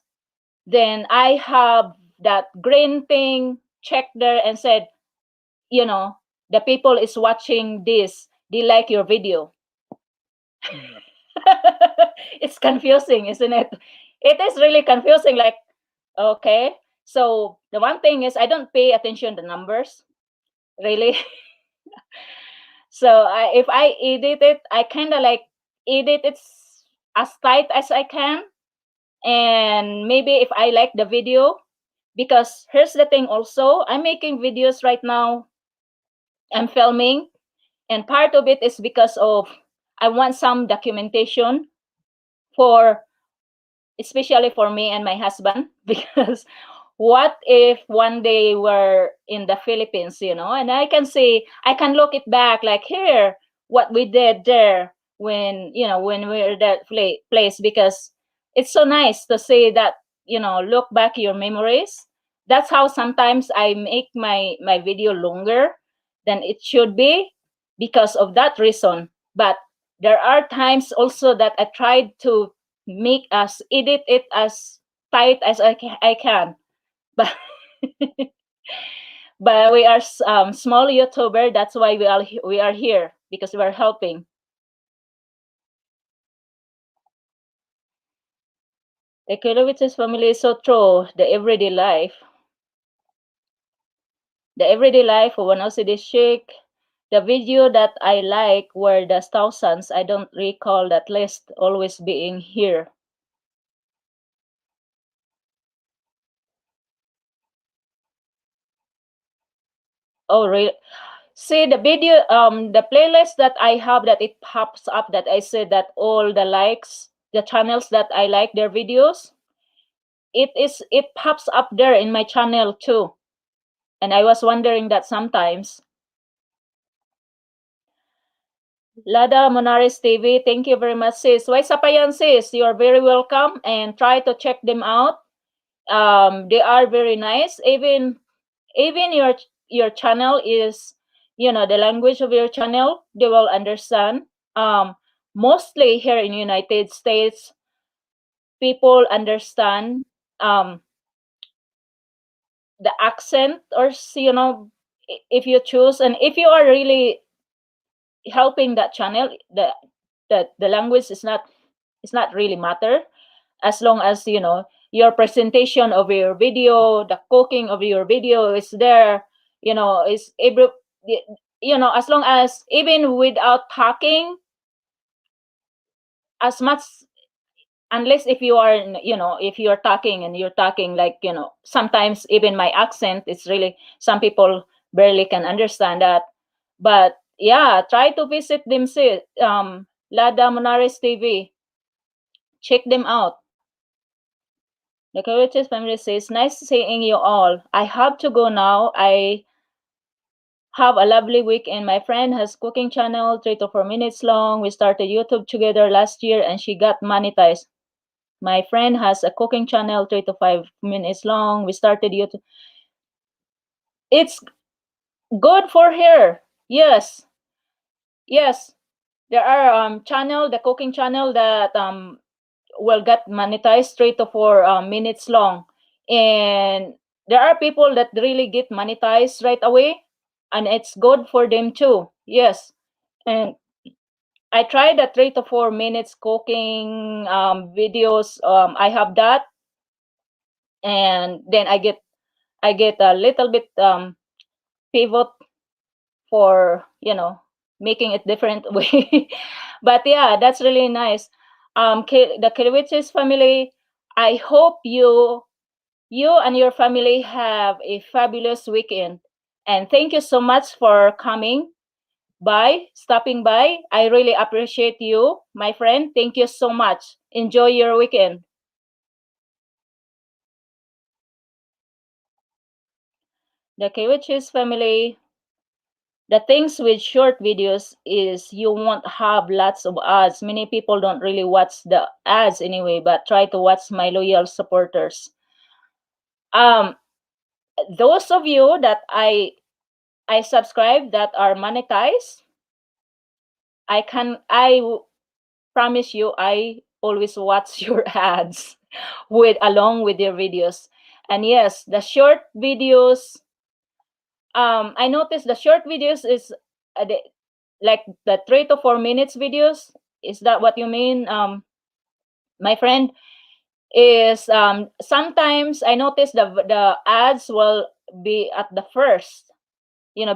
then I have that green thing checked there and said, you know, the people is watching this, they like your video. It's confusing, isn't it? It is really confusing. Like, okay, so the one thing is I don't pay attention to numbers, really. So if I edit it, I kind of like edit it as tight as I can. And maybe if I like the video, because here's the thing also, I'm making videos right now, I'm filming, and part of it is because of I want some documentation for, especially for me and my husband, because what if one day we're in the Philippines, and I can see, I can look it back, like, here, what we did there when, when we were that place, because it's so nice to say that, look back your memories. That's how sometimes I make my video longer than it should be, because of that reason. But there are times also that I tried to make us edit it as tight as I can, but but we are small YouTuber. That's why we are here, because we are helping. The Kilovitz's family is so true. The everyday life of one District. The video that I like were the thousands. I don't recall that list always being here. Oh, really? See the video, the playlist that I have, that it pops up, that I said that all the likes, the channels that I like their videos, it pops up there in my channel too. And I was wondering that sometimes. Lada Monares TV, thank you very much, sis. Why sa pa yan, sis? You are very welcome, and try to check them out. They are very nice. Even your channel is, the language of your channel, they will understand. Mostly here in United States, people understand the accent, or if you choose, and if you are really helping that channel. The language is not, it's not really matter, as long as your presentation of your video, the cooking of your video is there, is able, as long as, even without talking as much, unless if you are, if you're talking and you're talking like, sometimes even my accent is really, some people barely can understand that. But yeah, try to visit them, see, Lada Monares TV, check them out. The Courageous family says, nice seeing you all. I have to go now. I have a lovely weekend. My friend has cooking channel, 3 to 4 minutes long. We started YouTube together last year and she got monetized. My friend has a cooking channel, 3 to 5 minutes long. We started YouTube. It's good for her. Yes. Yes. There are channel, the cooking channel that will get monetized 3 to 4 minutes long. And there are people that really get monetized right away, and it's good for them too. Yes. And I tried the 3 to 4 minutes cooking videos. I have that, and then I get a little bit pivot for making it different way. But yeah, that's really nice. The Kiriwichis family, I hope you and your family have a fabulous weekend. And thank you so much for coming by, stopping by. I really appreciate you, my friend. Thank you so much. Enjoy your weekend. The Kiriwichis family, the things with short videos is you won't have lots of ads. Many people don't really watch the ads anyway, but try to watch my loyal supporters. Um, those of you that I subscribe that are monetized, I promise you I always watch your ads along with your videos. And yes, the short videos, I noticed the short videos is like the 3 to 4 minutes videos. Is that what you mean, my friend? Is sometimes I notice the ads will be at the first,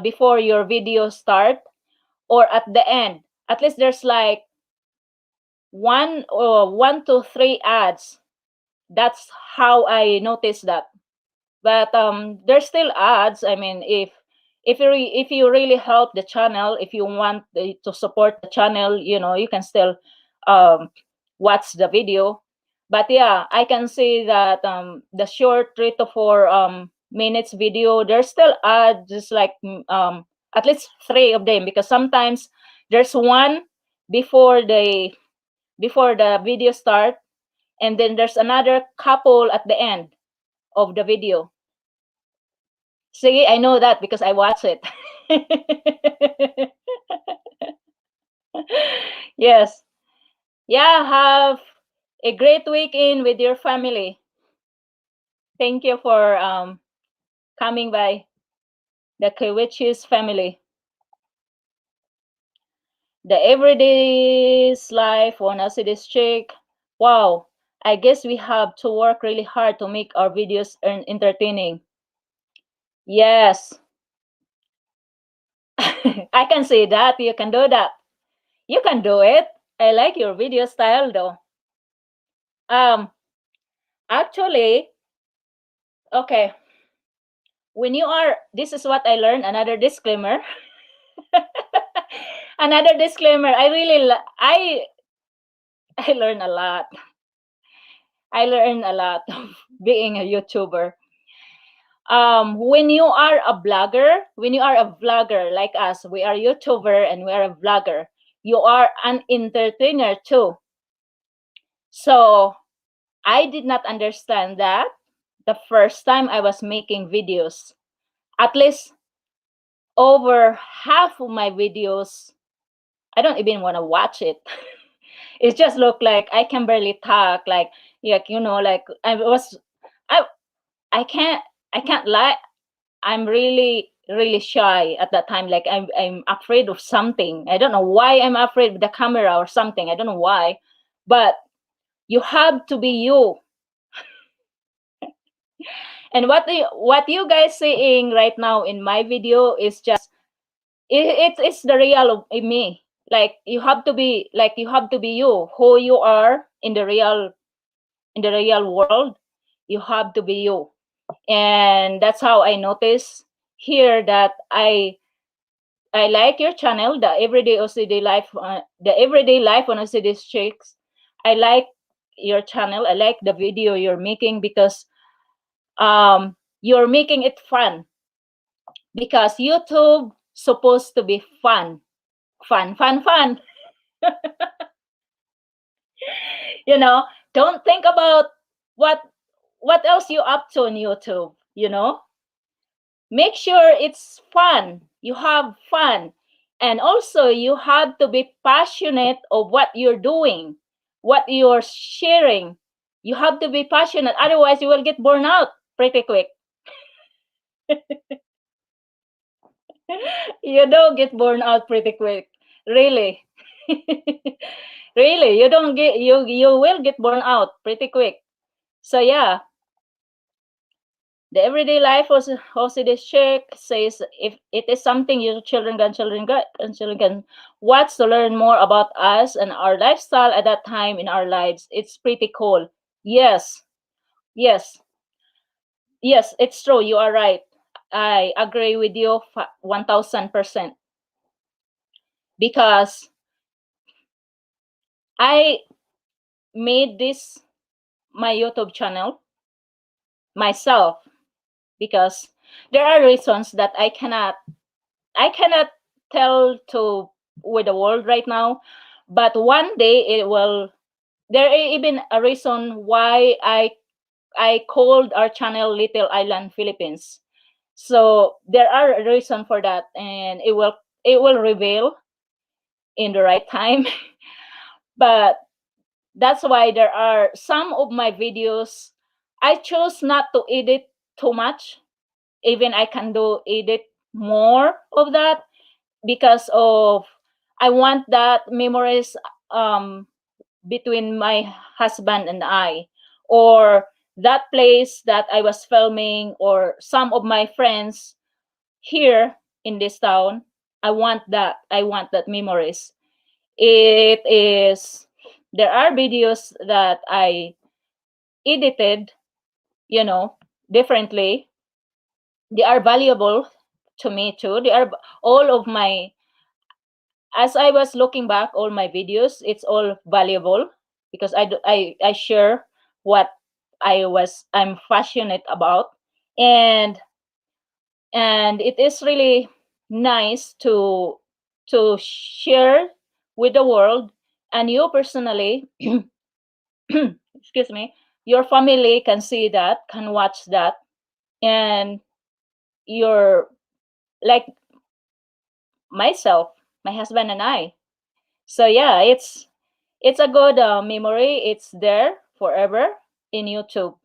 before your video start, or at the end. At least there's like 1 to 3 ads. That's how I noticed that. But there's still ads. I mean, if you really help the channel, if you want to support the channel, you can still um watch the video. But yeah, I can see that the short 3 to 4 minutes video, there's still ads, just like at least 3 of them, because sometimes there's one before the video start, and then there's another couple at the end of the video. See, I know that because I watch it. Yes. Yeah, have a great weekend with your family. Thank you for coming by the Kiriwichis family. The everyday's life, wanna see this chick. Wow, I guess we have to work really hard to make our videos entertaining. Yes. I can say that. You can do that. You can do it. I like your video style though. Um, Actually, okay. When you are, this is what I learned. Another disclaimer. Another disclaimer. I learn a lot. I learn a lot of being a YouTuber. When you are a blogger, when you are a vlogger like us, we are YouTuber and we are a vlogger. You are an entertainer too. So I did not understand that the first time I was making videos. At least over half of my videos, I don't even want to watch it. It just looked like I can barely talk. Like like I was, I I can't I can't lie. I'm really really shy at that time. Like I'm afraid of something. I don't know why I'm afraid of the camera or something. I don't know why. But you have to be you. And what you guys seeing right now in my video is just it's the real of me. Like you have to be you, who you are in the real world. You have to be you. And that's how I notice here that I like your channel, the everyday OCD life, the everyday life on OCD chicks. I like your channel. I like the video you're making because you're making it fun, because YouTube supposed to be fun, fun, fun, fun. You know, don't think about what what else you up to on YouTube. You know, make sure it's fun. You have fun, and also you have to be passionate of what you're doing, what you're sharing. You have to be passionate, otherwise you will get burned out pretty quick. You don't get burned out pretty quick, really. Really, you will get burned out pretty quick. So yeah, the everyday life also this check says if it is something your children can watch to learn more about us and our lifestyle at that time in our lives. It's pretty cool. Yes, yes, yes, it's true. You are right. I agree with you 1000%, because I made this my YouTube channel myself, because there are reasons that I cannot tell to with the world right now, but one day it will. There is even a reason why I called our channel Little Island Philippines. So there are a reason for that, and it will reveal in the right time. But that's why there are some of my videos I chose not to edit too much. Even I can do edit more of that, because of I want that memories um between my husband and I, or that place that I was filming, or some of my friends here in this town. I want that memories. It is There are videos that I edited, you know, differently. They are valuable to me too. They are all of my As I was looking back all my videos, it's all valuable, because I share what I'm passionate about. and and it is really nice to share with the world, and you personally, excuse me, your family can see that, can watch that, and you're like myself, my husband and I. So yeah, it's a good memory. It's there forever in YouTube.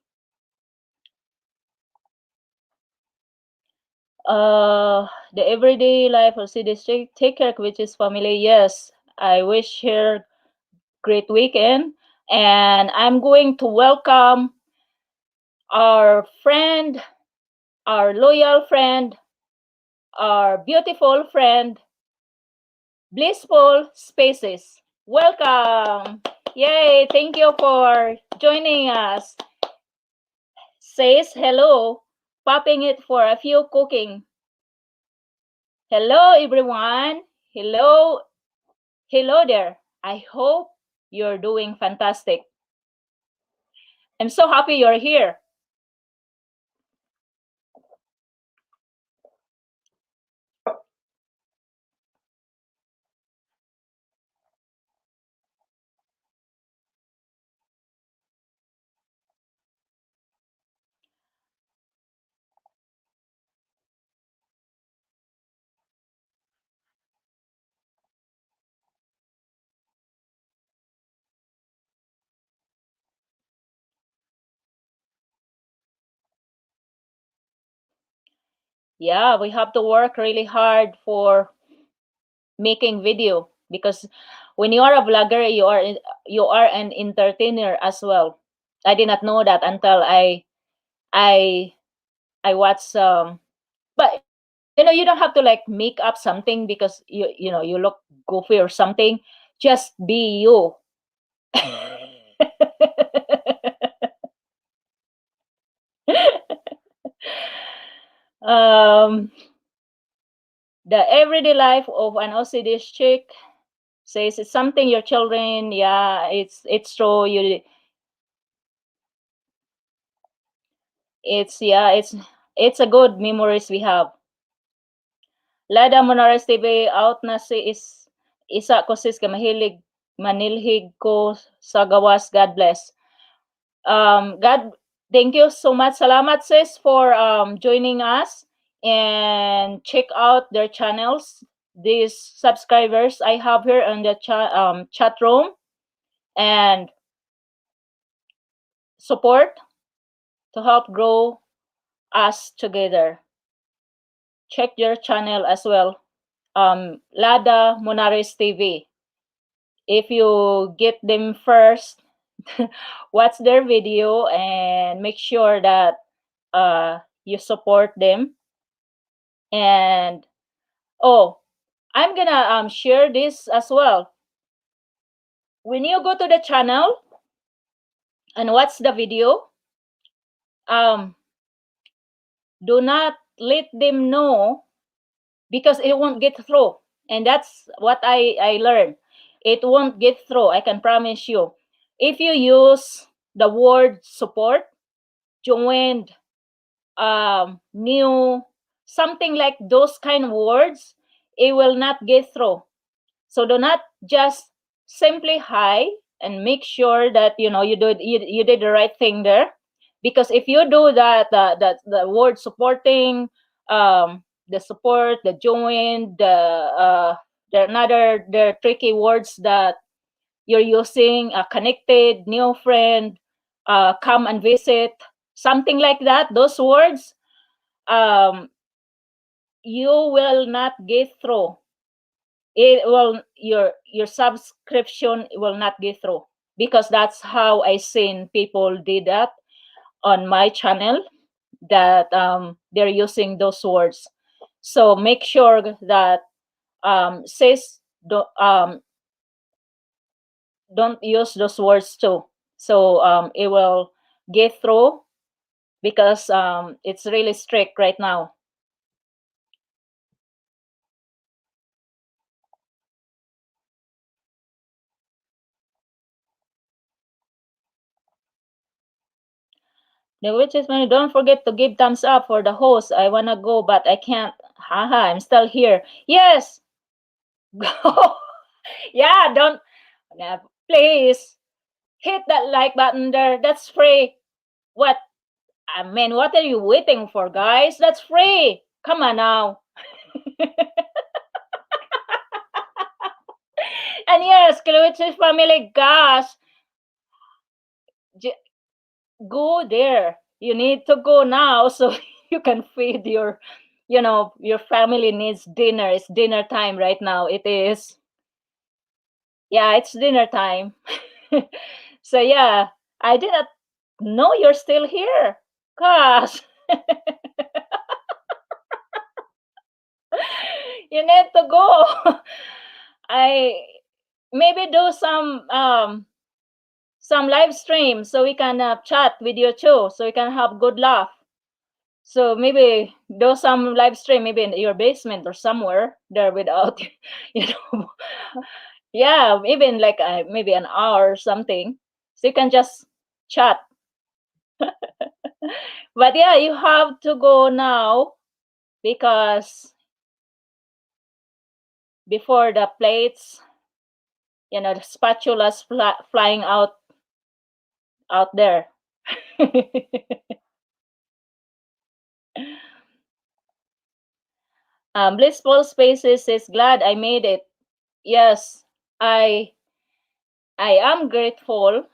The everyday life of C District. Take care, which is family. Yes, I wish her great weekend, and I'm going to welcome our friend, our loyal friend, our beautiful friend, Blissful Spaces. Welcome! Yay! Thank you for joining us. Says hello, popping it for a few cooking. Hello, everyone. Hello, hello there. I hope you're doing fantastic. I'm so happy you're here. Yeah, we have to work really hard for making video, because when you are a vlogger, you are an entertainer as well. I did not know that until I I watched but you don't have to like make up something because you look goofy or something. Just be you. um the everyday life of an OCD chick says it's something your children, yeah, it's true. It's yeah, it's a good memories we have. Lada Monares TV out na si isa ko sis ka mahilig manilhig ko sa gawas. God bless. God, thank you so much. Salamat sis for joining us, and check out their channels. These subscribers I have here on the chat room, and support to help grow us together. Check their channel as well. Lada Monares TV. If you get them first, watch their video and make sure that you support them. And oh, I'm gonna share this as well. When you go to the channel and watch the video, um, do not let them know, because it won't get through. And that's what I learned. It won't get through. I can promise you. If you use the word support, joined, new, something like those kind of words, it will not get through. So do not just simply hi, and make sure that you did the right thing there. Because if you do that, the word supporting, the support, the join, the tricky words that you're using, connected, new friend, come and visit, something like that, those words, um, you will not get through. It will your subscription will not get through, because that's how I seen people did that on my channel, that they're using those words. So make sure that says don't use those words too, so it will get through, because it's really strict right now. The witches money, don't forget to give thumbs up for the host. I wanna go, but I can't. Haha, I'm still here. Yes, go. Yeah, don't. Please hit that like button there. That's free. What? I mean, what are you waiting for, guys? That's free. Come on now. And yes, Kluich's family, gosh, go there. You need to go now so you can feed your family needs dinner. It's dinner time right now. It is. Yeah, it's dinner time. So yeah, I didn't know you're still here. Gosh, you need to go. I maybe do some live stream so we can chat with you too, so we can have good laugh. So maybe do some live stream, maybe in your basement or somewhere there without, you know, yeah, even like maybe an hour or something. So you can just chat. But yeah, you have to go now, because before the plates, the spatulas flying out there. Blissful Spaces is glad I made it. Yes, I I am grateful.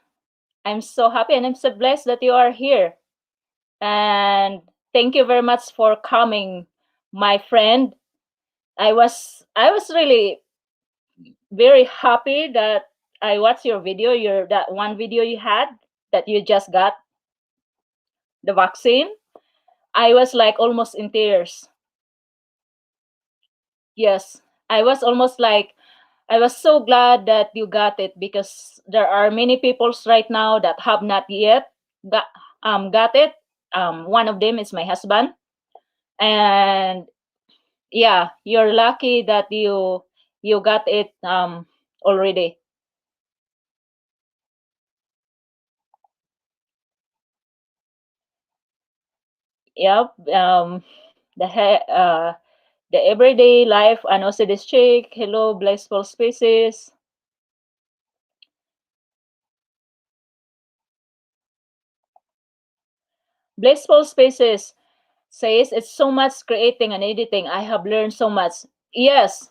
I'm so happy and I'm so blessed that you are here. And thank you very much for coming my friend. I was really very happy that I watched your video, your that one video you had that you just got the vaccine. I was like almost in tears. Yes, I was almost like I was so glad that you got it because there are many peoples right now that have not yet got got it. One of them is my husband, and yeah, you're lucky that you got it already. Yep. The the everyday life and also this chick. Hello, blissful species. Blissful spaces says it's so much creating and editing. I have learned so much. Yes.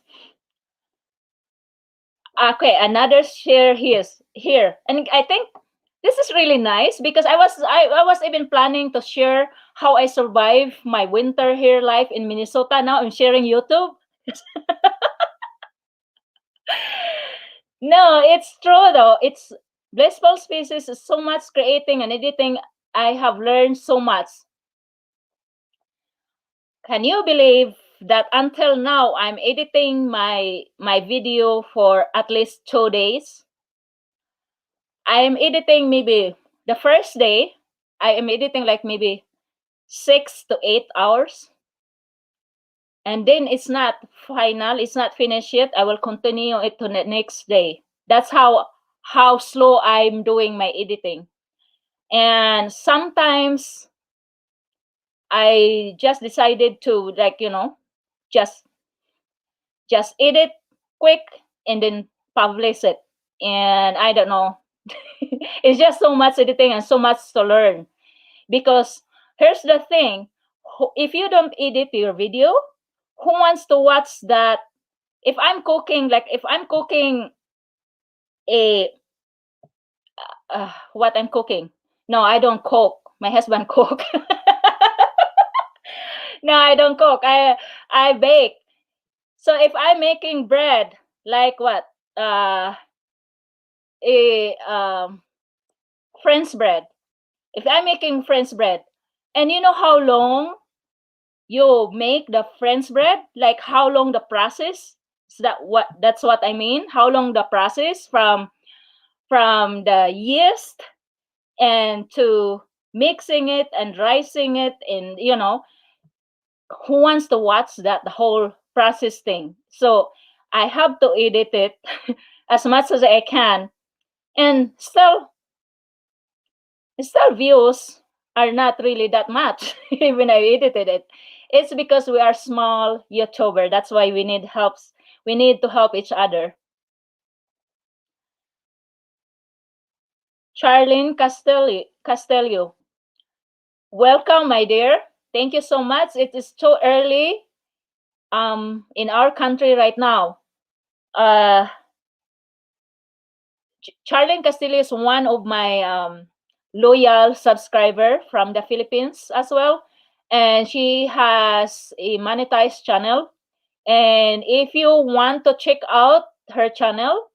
Okay, another share here. And I think this is really nice because I was even planning to share how I survive my winter here life in Minnesota. Now I'm sharing YouTube. No, it's true though. It's blissful species is so much creating and editing. I have learned so much. Can you believe that until now I'm editing my video for at least 2 days? I am editing maybe the first day, I am editing like maybe 6 to 8 hours. And then it's not final, it's not finished yet. I will continue it to the next day. That's how slow I'm doing my editing. And sometimes I just decided to like, just just edit quick and then publish it. And I don't know. It's just so much editing and so much to learn. Because here's the thing, if you don't edit your video, who wants to watch that? If I'm cooking, like if I'm cooking a what I'm cooking. No, I don't cook. My husband cook. No, I don't cook. I bake. So if I'm making bread, like what? A French bread. If I'm making French bread, and you know how long you make the French bread, like how long the process? That's what I mean. How long the process from the yeast and to mixing it and rising it, and who wants to watch that the whole process thing? So I have to edit it as much as I can, and still views are not really that much even I edited it. It's because we are small YouTuber. That's why we need to help each other. Charlene Castelio, welcome, my dear. Thank you so much. It is too early in our country right now. Uh, Charlene Castillo is one of my loyal subscriber from the Philippines as well, and she has a monetized channel. And if you want to check out her channel,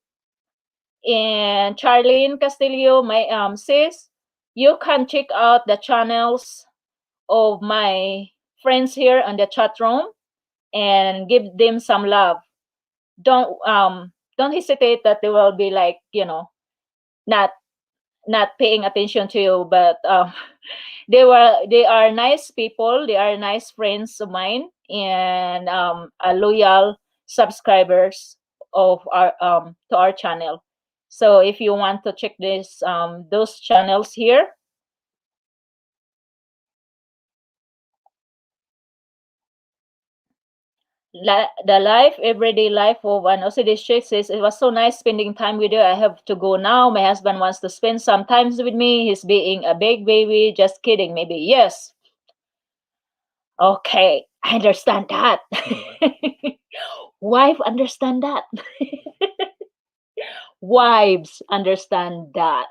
and Charlene Castillo, my sis, you can check out the channels of my friends here on the chat room and give them some love. Don't hesitate that they will be like, not paying attention to you, but they are nice people, they are nice friends of mine, and loyal subscribers of our to our channel. So if you want to check this those channels here, the life, everyday life of an OCD chick says, it was so nice spending time with you. I have to go now. My husband wants to spend some time with me. He's being a big baby. Just kidding, maybe. Yes. Okay, I understand that. Wife understand that. Wives understand that.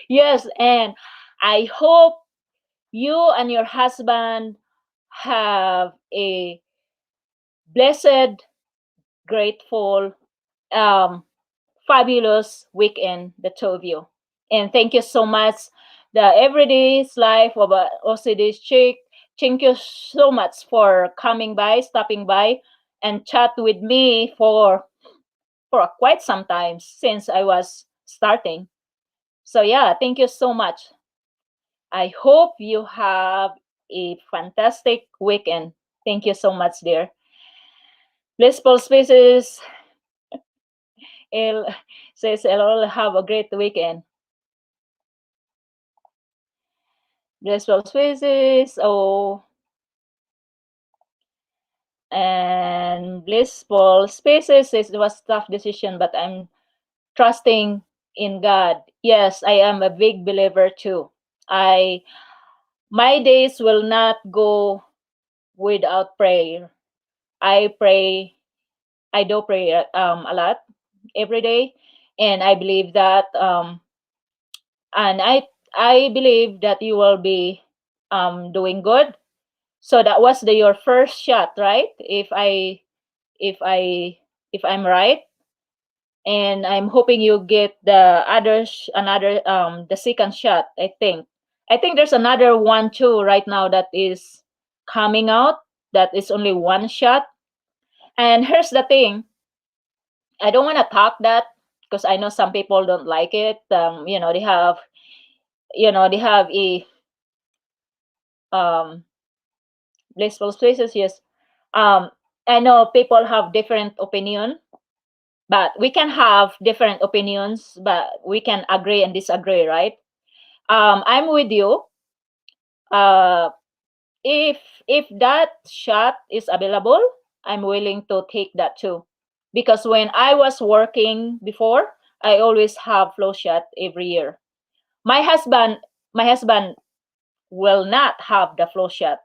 Yes, and I hope you and your husband have a blessed, grateful, um, fabulous weekend, the two of you. And thank you so much. The Everyday's Life of OCD Chick. Thank you so much for coming by, stopping by, and chat with me for quite some time since I was starting. So yeah, thank you so much. I hope you have a fantastic weekend. Thank you so much, dear. Blissful Spaces El says, "Hello, have a great weekend." Blissful Spaces, oh, and Blissful Spaces says it was tough decision, but I'm trusting in God. Yes, I am a big believer too. I My days will not go without prayer. I pray. I do pray a lot every day, and I believe that and I believe that you will be doing good. So that was your first shot, right? If I if I'm right, and I'm hoping you get the another the second shot. I think there's another one too right now that is coming out. That is only one shot. And here's the thing: I don't want to talk that because I know some people don't like it. They have a um blissful spaces. Yes, um, I know people have different opinion, but we can have different opinions, but we can agree and disagree, right? I'm with you. Uh, if if that shot is available, I'm willing to take that too, because when I was working before, I always have flow shot every year. My husband, my husband will not have the flow shot.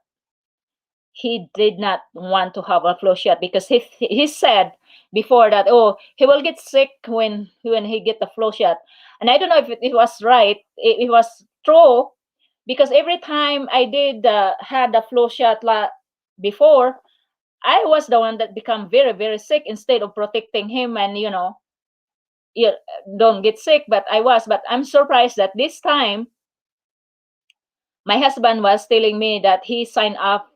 He did not want to have a flow shot because he said before that, oh, he will get sick when he get the flow shot. And I don't know if it was right, it was true, because every time I did had the flow shot before, I was the one that become very very sick instead of protecting him, and you don't get sick. But I'm surprised that this time my husband was telling me that he signed up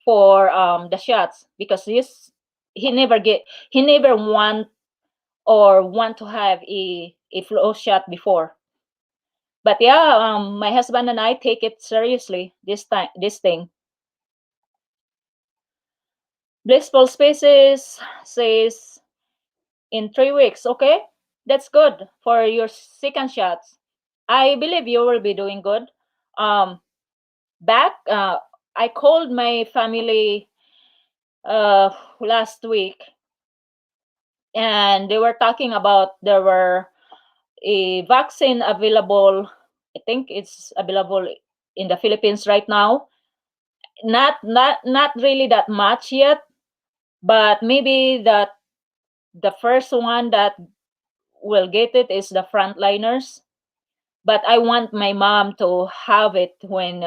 for the shots because he never want to have a flow shot before. But yeah, my husband and I take it seriously this thing. Blissful Spaces says in 3 weeks. Okay, that's good for your second shots. I believe you will be doing good. um Back, I called my family last week, and they were talking about there were a vaccine available. I think it's available in the Philippines right now. Not really that much yet, but maybe that the first one that will get it is the frontliners. But I want my mom to have it when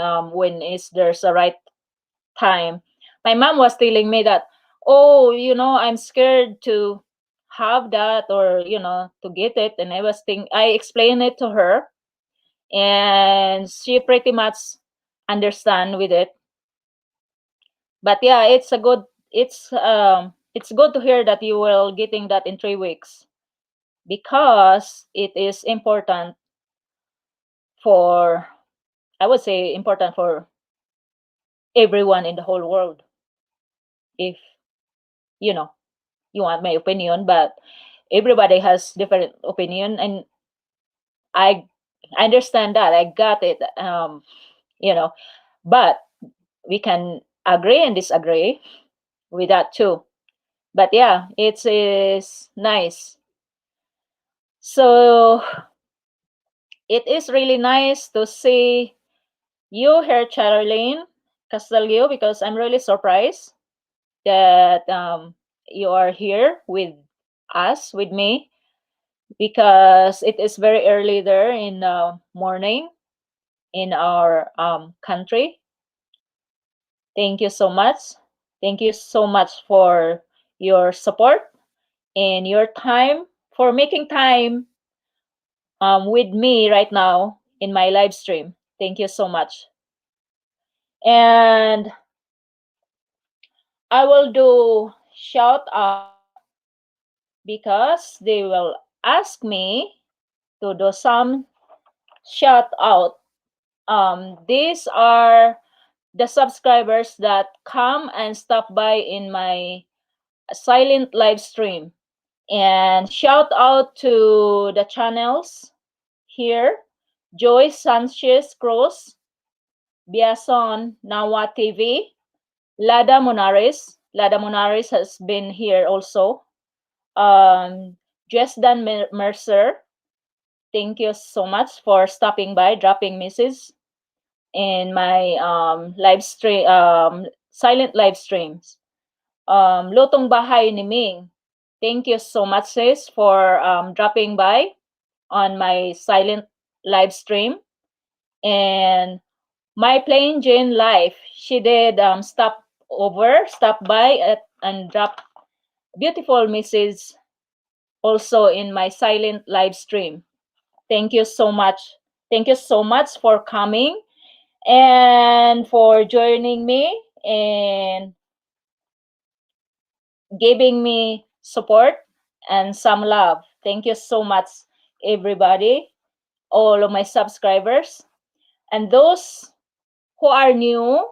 is there's a right time. My mom was telling me that, oh, I'm scared to have that, or to get it. And I explained it to her, and she pretty much understand with it. But yeah, it's good to hear that you will getting that in 3 weeks, because it is important for, I would say, important for everyone in the whole world. If you know you want my opinion, but everybody has different opinion, and I understand that. I got it. You know, but we can agree and disagree with that too. But yeah, it is nice. So it is really nice to see you here, Charlene Castelio, because I'm really surprised that you are here with us, with me, because it is very early there in the morning in our country. Thank you so much. Thank you so much for your support and your time, for making time with me right now in my live stream. Thank you so much. And I will do shout out because they will ask me to do some shout out. These are the subscribers that come and stop by in my silent live stream. And shout out to the channels here: Joy Sanchez Cruz, Biason Nawa TV, Lada Monares. Lada Monares has been here also. Jesdan Mercer, thank you so much for stopping by, dropping messages in my live stream, silent live streams. Lutong Bahay ni Ming, thank you so much, sis, for dropping by on my silent live stream. And my plain Jane life, she did stop by and drop beautiful message also in my silent live stream. Thank you so much. Thank you so much for coming and for joining me and giving me support and some love. Thank you so much, everybody, all of my subscribers, and those who are new,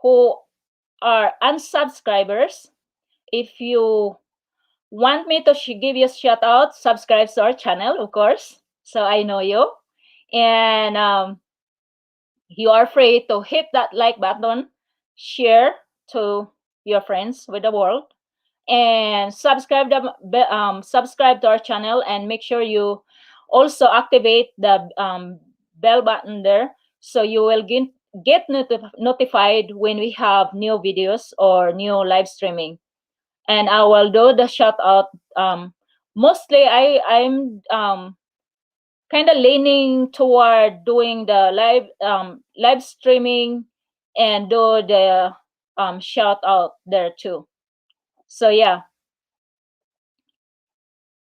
who are unsubscribers. If you want me to give you a shout out, subscribe to our channel, of course, so I know you. And you are free to hit that like button, share to your friends with the world, and subscribe to our channel, and make sure you also activate the bell button there, so you will get notified when we have new videos or new live streaming. And I will do the shout out. Mostly I'm kind of leaning toward doing the live streaming and do the shout out there too. So yeah,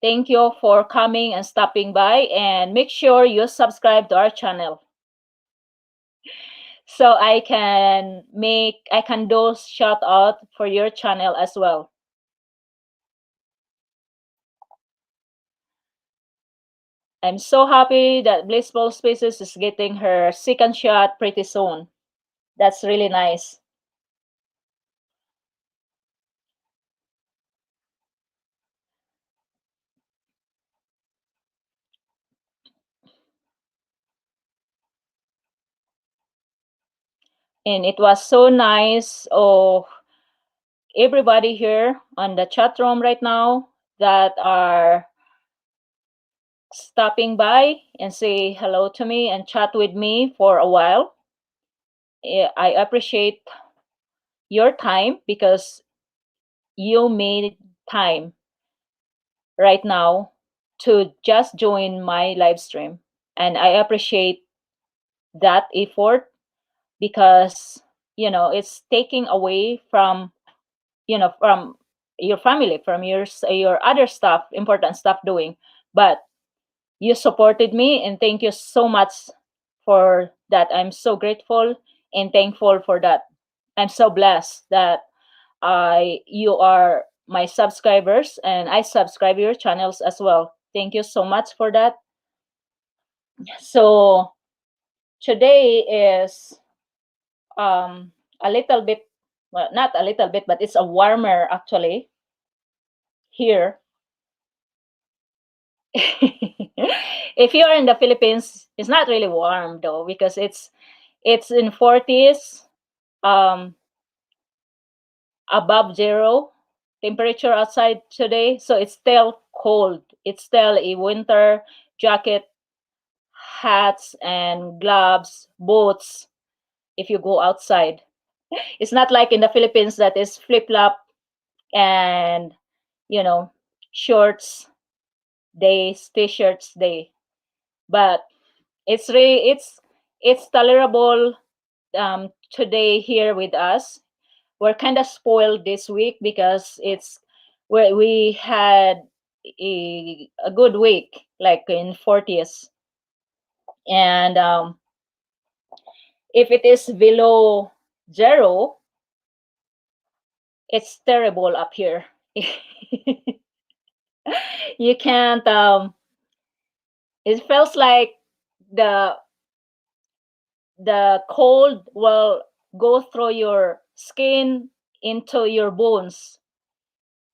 thank you for coming and stopping by, and make sure you subscribe to our channel so I can do shout out for your channel as well. I'm so happy that Blissful Spaces is getting her second shot pretty soon. That's really nice. And it was so nice of everybody here on the chat room right now that are stopping by and say hello to me and chat with me for a while. I appreciate your time because you made time right now to just join my live stream. And I appreciate that effort because, it's taking away from, from your family, from your other stuff, important stuff doing. But you supported me, and thank you so much for that. I'm so grateful and thankful for that. I'm so blessed that you are my subscribers, and I subscribe your channels as well. Thank you so much for that. So today is a little bit, well, not a little bit, but it's a warmer actually here. If you're in the Philippines, it's not really warm though, because it's in 40s, um, above zero temperature outside today. So it's still cold. It's still a winter jacket, hats, and gloves, boots if you go outside. It's not like in the Philippines that is flip flop and, you know, shorts days, t-shirts day. But it's tolerable today here with us. we're kind of spoiled this week because it's where we had a good week, like in 40s. And if it is below zero, it's terrible up here. You can't it feels like the the cold will go through your skin into your bones,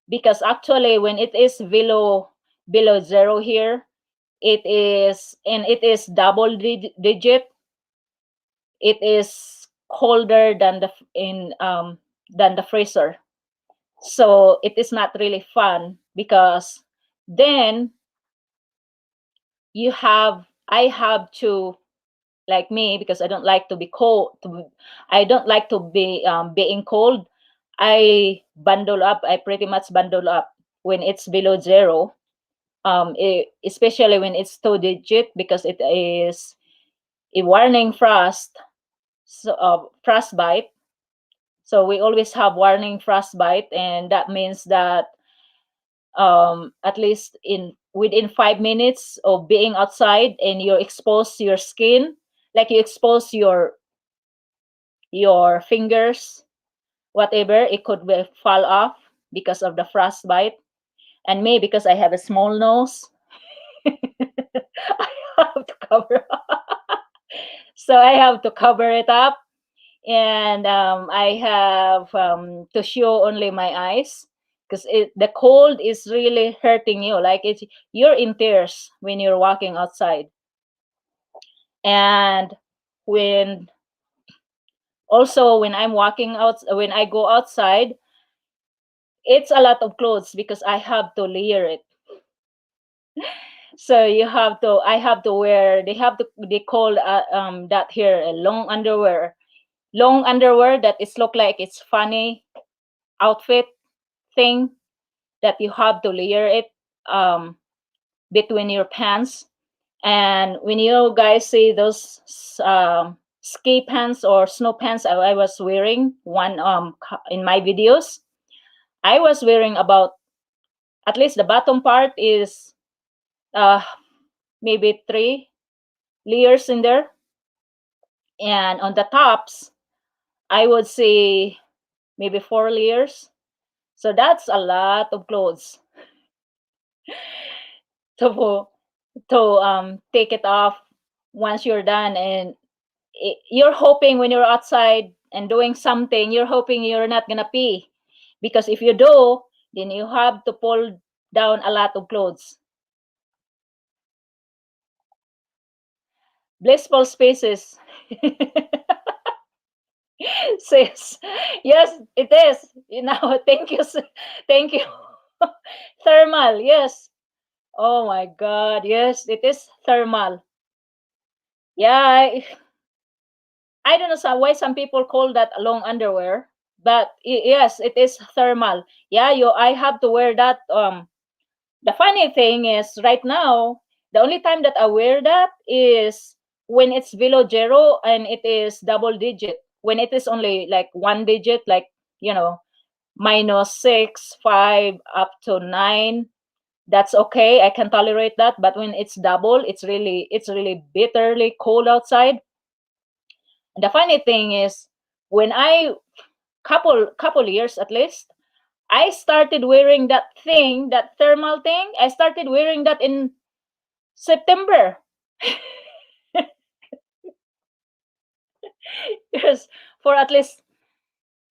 because actually when it is below zero here, it is, and it is double digit, it is colder than the freezer. So it is not really fun, because then I have to, like me, because I don't like to be cold, I don't like to be being cold. I bundle up, I pretty much bundle up when it's below zero, especially when it's two digit, because it is a warning frost, so frostbite. So we always have warning frostbite, and that means that at least in within 5 minutes of being outside and you expose your skin, like you expose your fingers, whatever, it could be fall off because of the frostbite. And me, because I have a small nose, I have to cover so I have to cover it up, and I have to show only my eyes, because the cold is really hurting you. Like you're in tears when you're walking outside. And when also when I'm walking out, when I go outside, it's a lot of clothes because I have to layer it. So I have to wear, they call that here a long underwear that is look like it's funny outfit thing, that you have to layer it um between your pants. And when you guys see those ski pants or snow pants, I was wearing one in my videos, I was wearing about, at least the bottom part is uh maybe 3 layers in there, and on the tops I would say maybe 4 layers. So that's a lot of clothes to take it off once you're done. And you're hoping when you're outside and doing something, you're hoping you're not gonna pee, because if you do, then you have to pull down a lot of clothes. Blissful spaces. Sis, yes, it is. Thank you, thank you. Thermal, yes. Oh my God, yes, it is thermal. Yeah, I don't know why some people call that a long underwear, but yes, it is thermal. Yeah, I have to wear that. The funny thing is, right now, the only time that I wear that is when it's below zero and it is double digit. When it is only like one digit, like you know, -6, 5, up to 9, that's okay. I can tolerate that. But when it's double, it's really bitterly cold outside. And the funny thing is, when I couple years at least, I started wearing that thing, that thermal thing. I started wearing that in September. Yes, for at least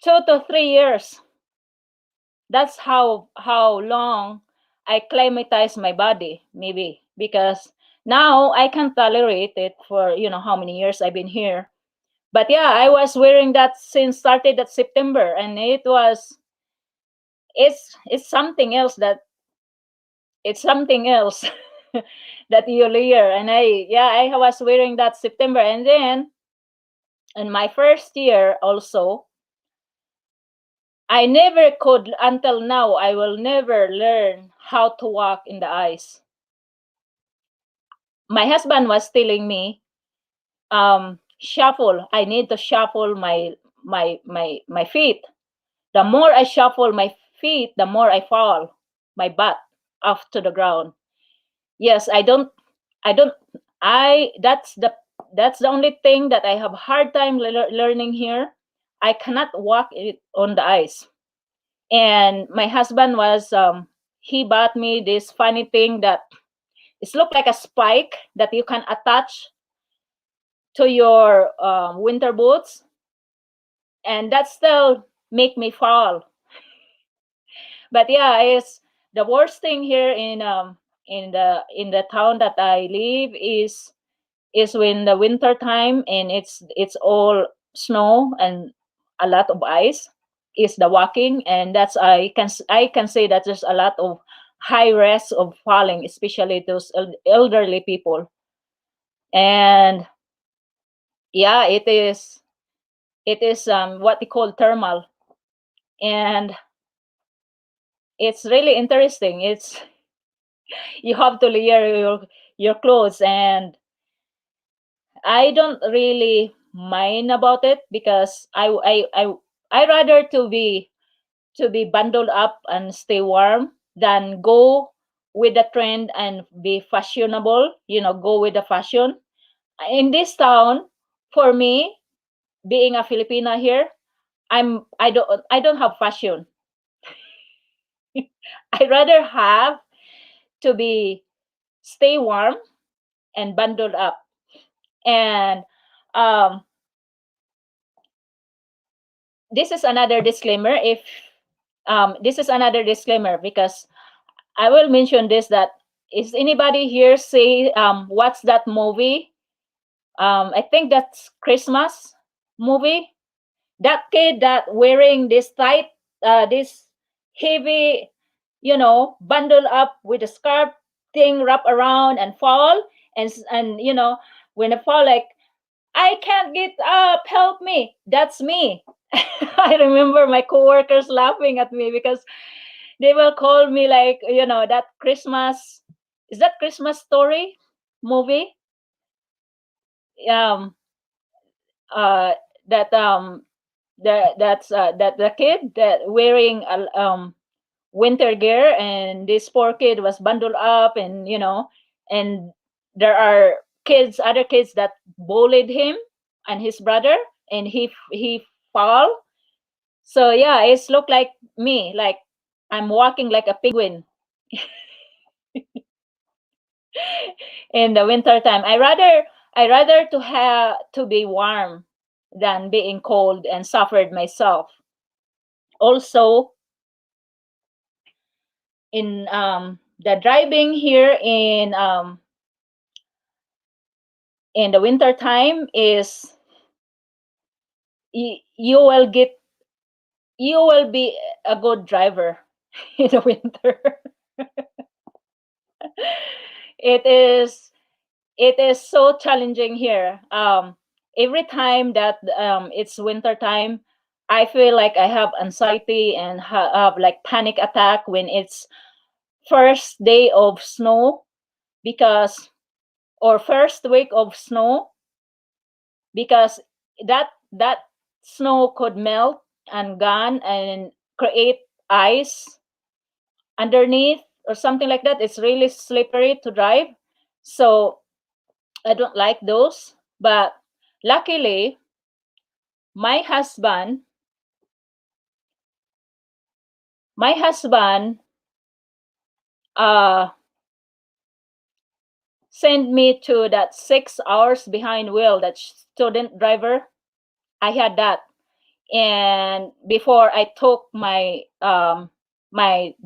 2 to 3 years. That's how long I acclimatize my body, maybe, because now I can tolerate it for how many years I've been here. But yeah, I was wearing that since started that September, and it's something else that you layer. And I was wearing that September, and then in my first year also, I never could, until now I will never learn how to walk in the ice. My husband was telling me, shuffle, I need to shuffle my feet. the more I shuffle my feet, the more I fall, my butt off to the ground. Yes, I don't, that's the only thing that I have hard time learning here. I cannot walk it on the ice. And my husband was, he bought me this funny thing that it looked like a spike that you can attach to your winter boots, and that still make me fall. But yeah, it's the worst thing here in the town that I live is when the winter time and it's all snow and a lot of ice is the walking, and that's I can say that there's a lot of high risk of falling, especially those elderly people. And yeah, it is what they call thermal, and it's really interesting. It's you have to layer your clothes, and I don't really mind about it because I rather to be bundled up and stay warm than go with the trend and be fashionable, go with the fashion. In this town, for me, being a Filipina here, I don't have fashion. I rather have to be stay warm and bundled up. And um this is another disclaimer if this is another disclaimer because I will mention this, that is anybody here say what's that movie? I think that's Christmas movie. That kid that wearing this tight this heavy, bundle up with a scarf thing wrap around and fall, and when I fall, like, I can't get up, help me. That's me. I remember my coworkers laughing at me because they will call me like, that Christmas, is that Christmas story movie? Um uh that that the kid that wearing a winter gear, and this poor kid was bundled up, and and there are other kids that bullied him and his brother, and he fall. So yeah, it's look like me, like I'm walking like a penguin in the winter time. I rather to have to be warm than being cold and suffered myself. Also, in the driving here in the winter time is, you will be a good driver in the winter. it is it is so challenging here. Every time that it's winter time, I feel like I have anxiety and have like panic attack when it's first day of snow, because or first week of snow, because that snow could melt and gone and create ice underneath or something like that. It's really slippery to drive. So I don't like those. But luckily, my husband, my husband uh sent me to that 6 hours behind wheel, that student driver. I had that. And before I took my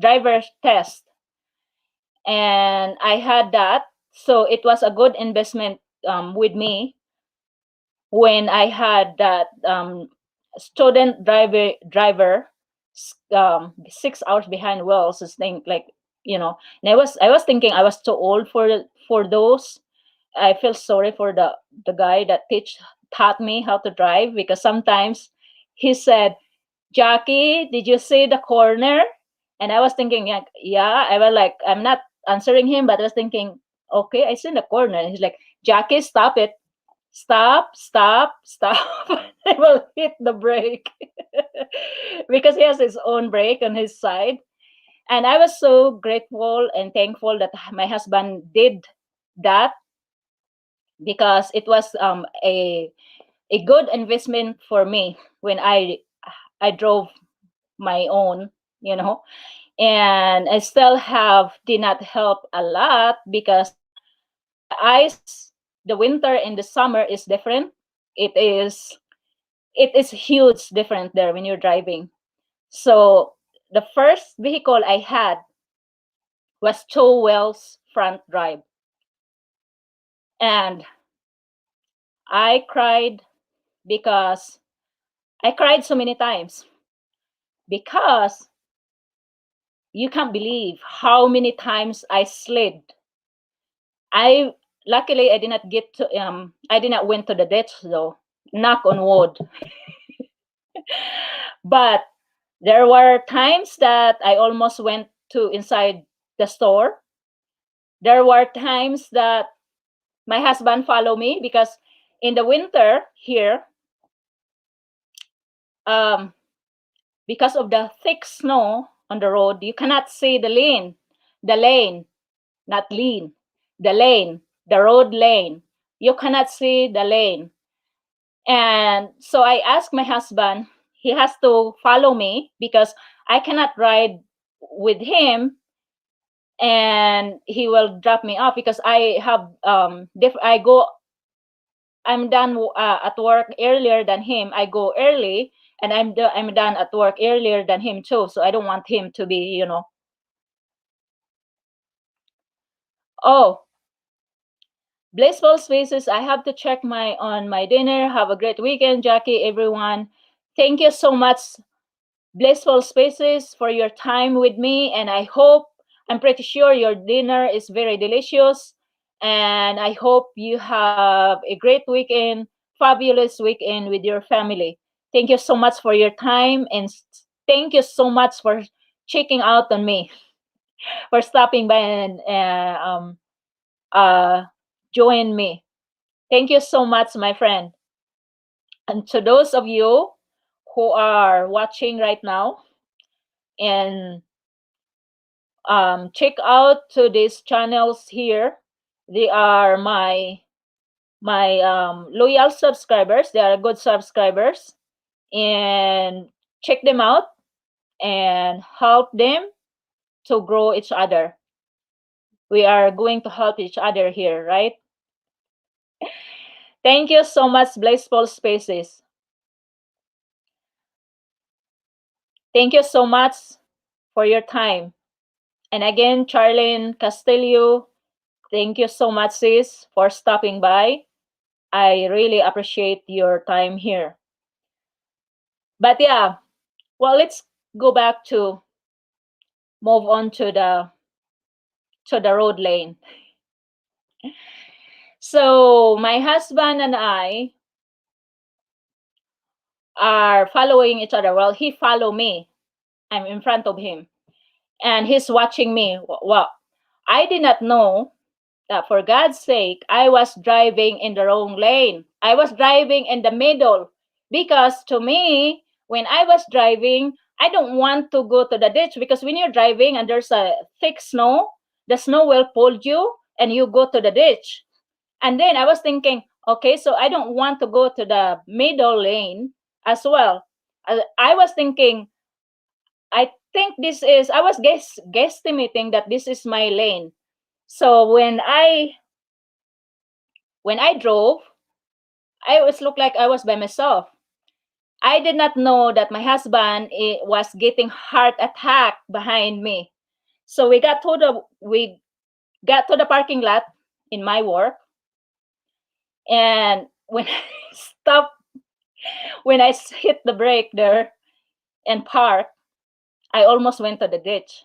driver's test, and I had that. So it was a good investment with me when I had that student driver 6 hours behind wheels. Is think like, and I was thinking I was too old for those. I feel sorry for the guy that taught me how to drive, because sometimes he said, Jackie, did you see the corner? And I was thinking, yeah, yeah. I was like, I'm not answering him, but I was thinking, okay, I see the corner. And he's like, Jackie, stop it. stop, stop, stop. I will hit the brake because he has his own brake on his side. And I was so grateful and thankful that my husband did that, because it was a good investment for me when I drove my own, you know. And I still have did not help a lot because the ice, the winter and the summer is different. It is it is huge different there when you're driving. So the first vehicle I had was Chowell's front drive, and I cried because I cried so many times because you can't believe how many times I slid. I luckily I did not get to I did not went to the ditch though. Knock on wood. But there were times that I almost went to inside the store. There were times that my husband followed me because in the winter here, um, because of the thick snow on the road, you cannot see the lane, not lean, the lane, the road lane. You cannot see the lane. And so I asked my husband, he has to follow me because I cannot ride with him and he will drop me off because I have I go I'm done at work earlier than him. I go early and I'm done at work earlier than him too. So I don't want him to be, oh, blissful spaces. I have to check my on my dinner. Have a great weekend, Jackie, everyone. Thank you so much, blissful spaces, for your time with me, and I'm pretty sure your dinner is very delicious, and I hope you have a great weekend, fabulous weekend with your family. Thank you so much for your time, and thank you so much for checking out on me, for stopping by and uh join me. Thank you so much, my friend. And to those of you who are watching right now, and check out to these channels here. They are my loyal subscribers. They are good subscribers, and check them out and help them to grow each other. We are going to help each other here, right? Thank you so much, Blissful Spaces. Thank you so much for your time. And again, Charlene Castillo, thank you so much, sis, for stopping by. I really appreciate your time here. But yeah, well, let's go back to move on to the road lane. So my husband and I are following each other. Well, he follow me. I'm in front of him, and he's watching me. Well, I did not know that, for God's sake, I was driving in the wrong lane. I was driving in the middle because to me, when I was driving, I don't want to go to the ditch because when you're driving and there's a thick snow, the snow will pull you and you go to the ditch. And then I was thinking, okay, so I don't want to go to the middle lane as well. I was thinking, I was guesstimating that this is my lane. So when I drove, I always looked like I was by myself. I did not know that my husband was getting heart attack behind me. So we got to the parking lot in my work, and when I stopped, when I hit the brake there and parked, I almost went to the ditch.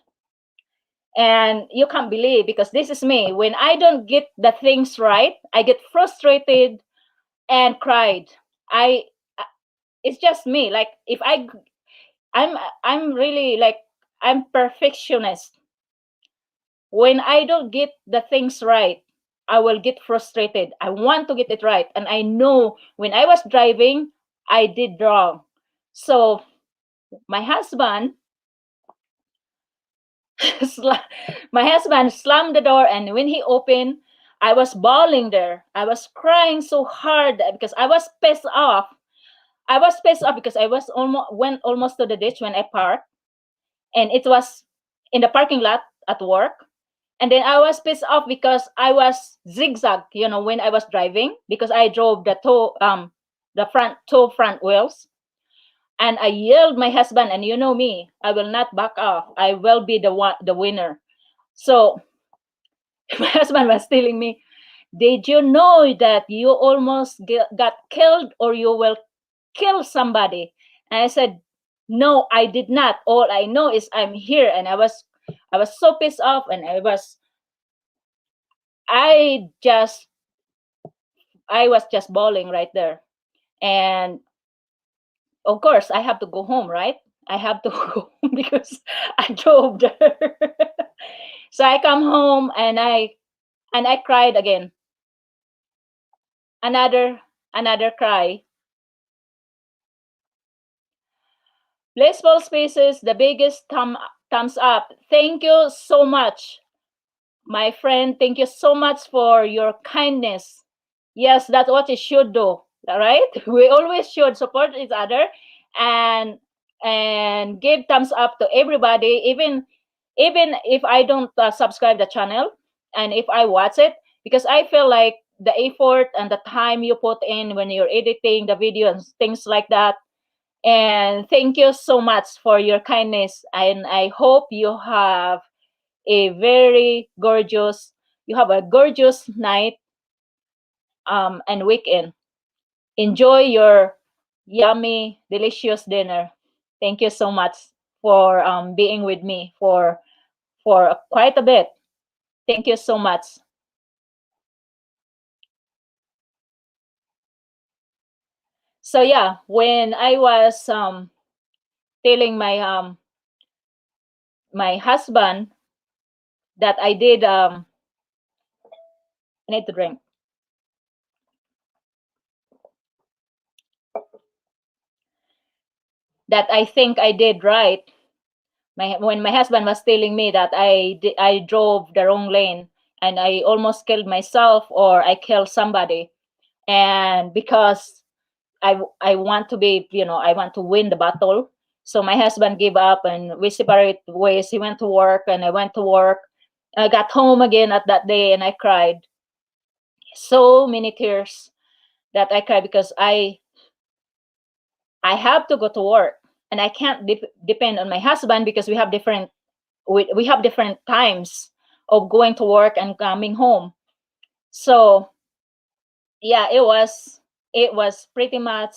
And you can't believe, because this is me. When I don't get the things right, I get frustrated and cried. I it's just me. Like if I'm really like I'm perfectionist. When I don't get the things right, I will get frustrated. I want to get it right. And I know when I was driving, I did wrong. So my husband, my husband slammed the door, and when he opened, I was bawling there. I was crying so hard because I was pissed off. I was pissed off because I was almost to the ditch when I parked, and it was in the parking lot at work. And then I was pissed off because I was zigzag, when I was driving, because I drove the front two front wheels. And I yelled my husband, and you know me, I will not back off. I will be the winner. So my husband was telling me, did you know that you almost got killed, or you will kill somebody? And I said, no, I did not. All I know is I'm here. And I was so pissed off, and I just I was just bawling right there. And of course, I have to go home, right? I have to go home because I drove there. So I come home, and I cried again. Another cry. Blissful Spaces, the biggest thumbs up. Thank you so much, my friend. Thank you so much for your kindness. Yes, that's what you should do. All right, we always should support each other, and give thumbs up to everybody, even if I don't subscribe the channel, and if I watch it, because I feel like the effort and the time you put in when you're editing the video and things like that. And thank you so much for your kindness, and I hope a very gorgeous you have a gorgeous night, and weekend. Enjoy your yummy, delicious dinner. Thank you so much for being with me for quite a bit. Thank you so much. So yeah, when I was telling my husband that I did I need to drink, that I think I did right. When my husband was telling me that I drove the wrong lane, and I almost killed myself, or I killed somebody, and because I want to be, I want to win the battle. So my husband gave up, and we separate ways. He went to work, and I went to work. I got home again at that day, and I cried so many tears, that I cried because I have to go to work, and I can't depend on my husband, because we have different times of going to work and coming home. So yeah, it was pretty much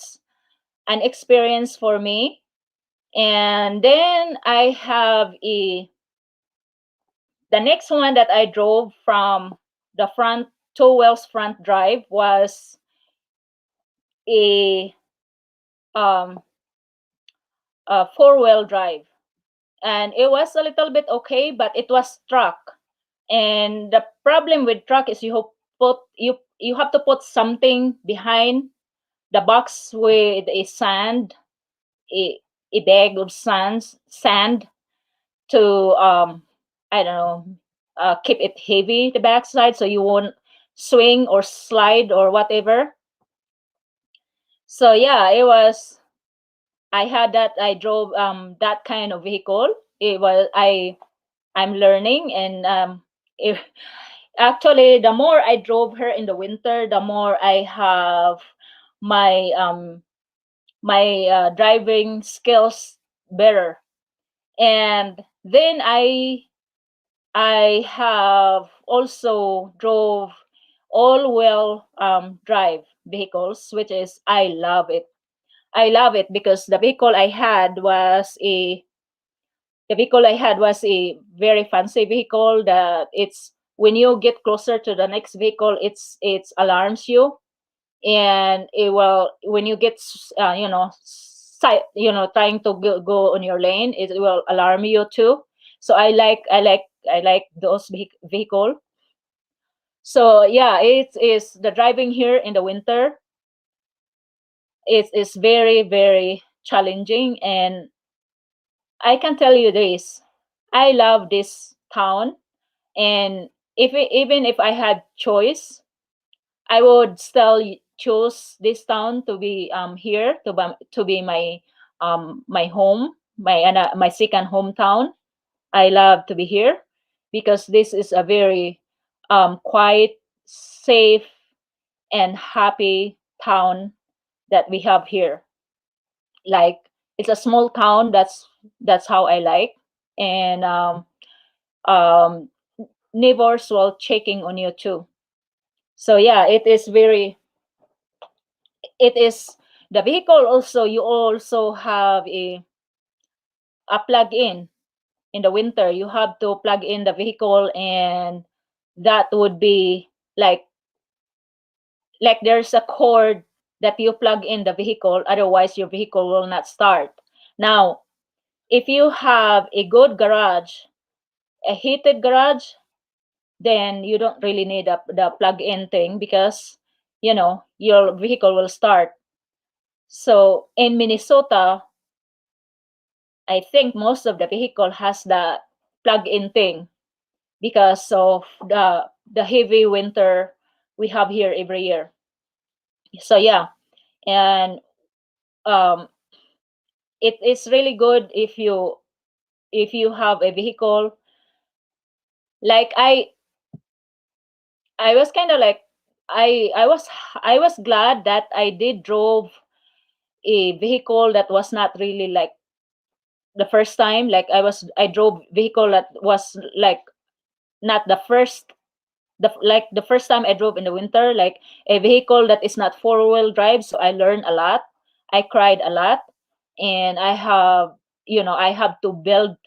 an experience for me. And then I have the next one that I drove from the front two wheels front drive was a um a four-wheel drive, and it was a little bit okay, but it was truck. And the problem with truck is you have to put something behind the box with a a, a bag of sand to I don't know, keep it heavy the backside, so you won't swing or slide or whatever. So yeah, I drove that kind of vehicle. I'm learning, and it, actually, the more I drove her in the winter, the more I have my driving skills better. And then I have also drove all-wheel drive vehicles, which is I love it. I love it because the vehicle I had was a very fancy vehicle, that it's when you get closer to the next vehicle, it's alarms you, and it will, when you get trying to go on your lane, it will alarm you too. So I like those vehicle. So yeah, it is the driving here in the winter is very very challenging, and I can tell you this, I love this town, and even if I had choice, I would still choose this town to be here to be my my home, my second hometown. I love to be here because this is a very quiet, safe, and happy town that we have here. Like, it's a small town. That's how I like, and um, neighbors will checking on you too. So yeah, it is very. It is the vehicle also. You also have a plug in the winter. You have to plug in the vehicle, and that would be like there's a cord that you plug in the vehicle, otherwise your vehicle will not start. Now, if you have a good garage, a heated garage, then you don't really need the plug in thing, because your vehicle will start. So in Minnesota, I think most of the vehicle has the plug in thing, because of the heavy winter we have here every year. So yeah, and um it is really good if you have a vehicle. Like, I was kind of like, I was glad that I did drove a vehicle that was not really like the first time. Like, I drove vehicle that was like not the first, the first time I drove in the winter, like a vehicle that is not four-wheel drive. So I learned a lot, I cried a lot, and I have to build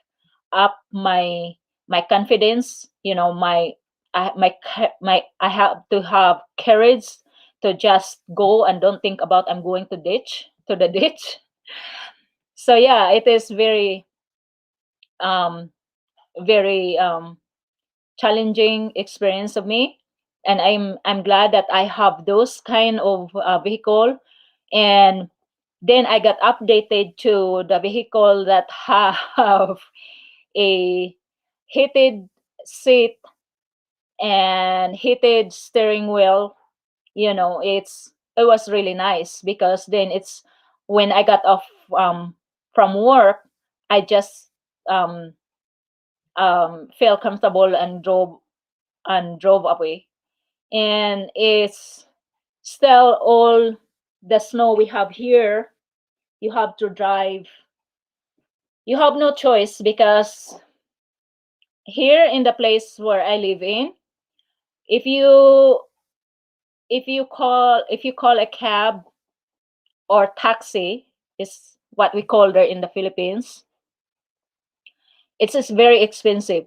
up my confidence. I have to have courage to just go and don't think about I'm going to the ditch. So yeah, it is um very challenging experience of me, and I'm glad that I have those kind of vehicle. And then I got updated to the vehicle that have a heated seat and heated steering wheel. It was really nice, because then it's when I got off from work, I just um felt comfortable and drove away. And it's still all the snow we have here. You have to drive. You have no choice, because here in the place where I live in, if you if you call a cab or taxi, is what we call there in the Philippines, it's just very expensive.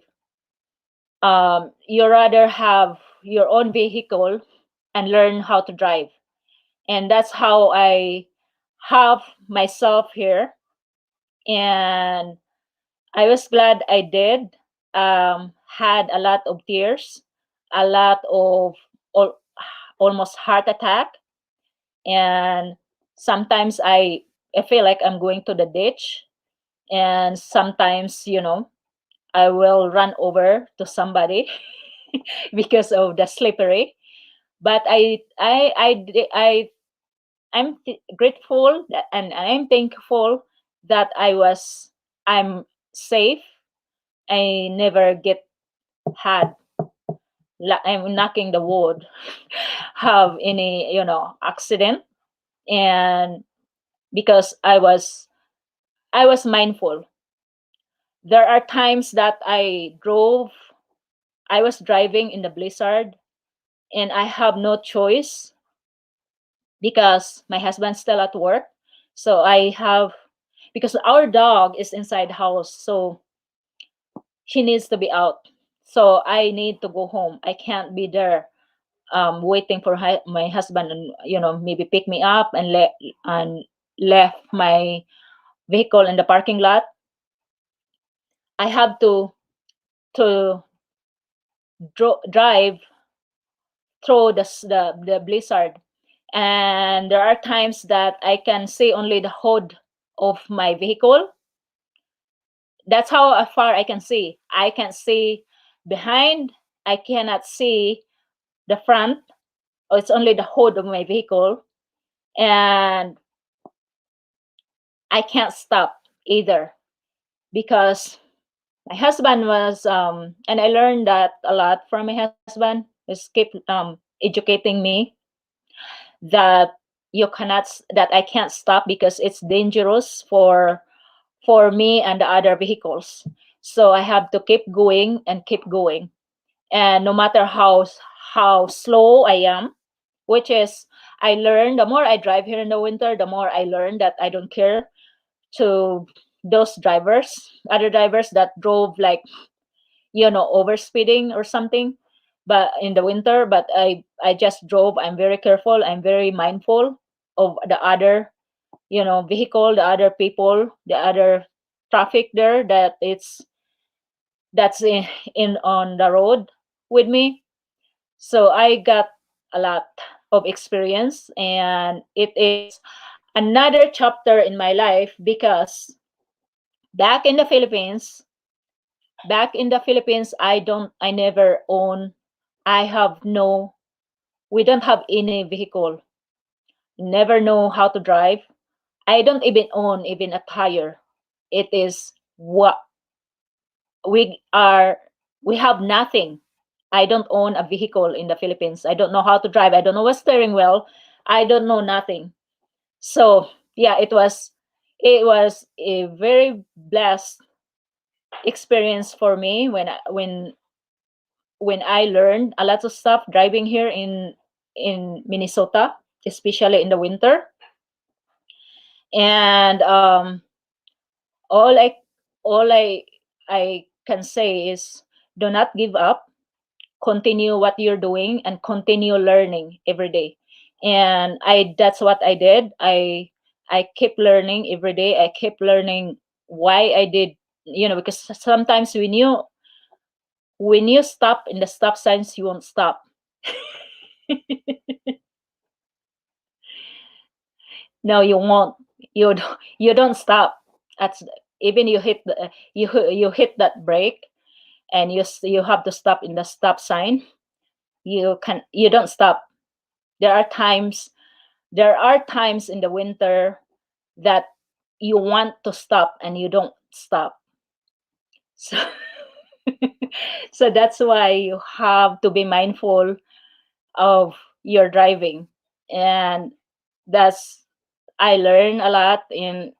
You rather have your own vehicle and learn how to drive. And that's how I have myself here. And I was glad I did. Had a lot of tears, a lot of al- almost heart attack, and sometimes I feel like I'm going to the ditch, and sometimes I will run over to somebody because of the slippery. But grateful and I'm thankful that I'm safe. I never get had I'm knocking the wood have any accident. And because I was mindful. There are times that I was driving in the blizzard, and I have no choice because my husband's still at work. So because our dog is inside the house, so she needs to be out. So I need to go home. I can't be there waiting for my husband, and maybe pick me up and left my vehicle in the parking lot. I have to drive through the blizzard. And there are times that I can see only the hood of my vehicle. That's how far I can see. I can see behind. I cannot see the front. Oh, it's only the hood of my vehicle, and I can't stop either because my husband was and I learned that a lot from my husband. Is keep educating me that that I can't stop because it's dangerous for me and the other vehicles. So I have to keep going and keep going. And no matter how slow I am, which is I learn the more I drive here in the winter, the more I learn that I don't care to those drivers, other drivers that drove like overspeeding or something. But in the winter, but I just drove. I'm very careful. I'm very mindful of the other vehicle, the other people, the other traffic there that's in on the road with me. So I got a lot of experience, and it is another chapter in my life because back in the philippines I never own. I have no We don't have any vehicle. Never know how to drive. I don't even own even a tire. It is what we are. We have nothing. I don't own a vehicle in the Philippines. I don't know how to drive. I don't know a steering wheel. I don't know nothing. So yeah, it was a very blessed experience for me when I learned a lot of stuff driving here in Minnesota, especially in the winter. And all I all I can say is do not give up. Continue what you're doing and continue learning every day. And I that's what I did. I keep learning every day. I keep learning why I did, because sometimes when you stop in the stop signs, you won't stop. No, you won't. You don't stop. That's even you hit that brake, and you have to stop in the stop sign. You don't stop. There are times there are times in the winter that you want to stop and you don't stop. So so that's why you have to be mindful of your driving. And that's I learn a lot in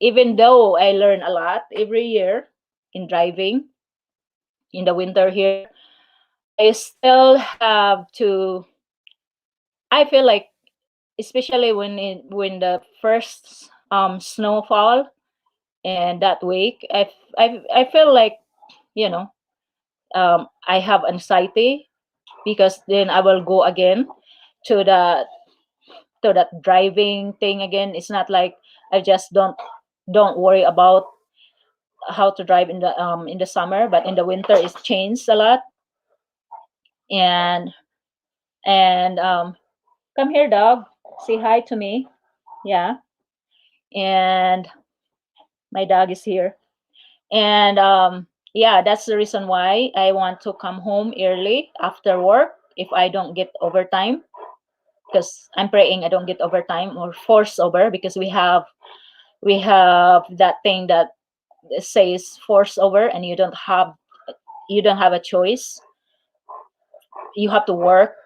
even though I learn a lot every year in driving in the winter here, I still have to. I feel like, especially when the first snowfall and that week, I feel like, you know I have anxiety because then I will go again to that driving thing again. It's not like I just don't worry about how to drive in the summer, but in the winter it's changed a lot. And and come here, dog. Say hi to me. Yeah. And my dog is here. And yeah, that's the reason why I want to come home early after work if I don't get overtime, because I'm praying I don't get overtime or force over, because we have that thing that says force over, and you don't have a choice. You have to work.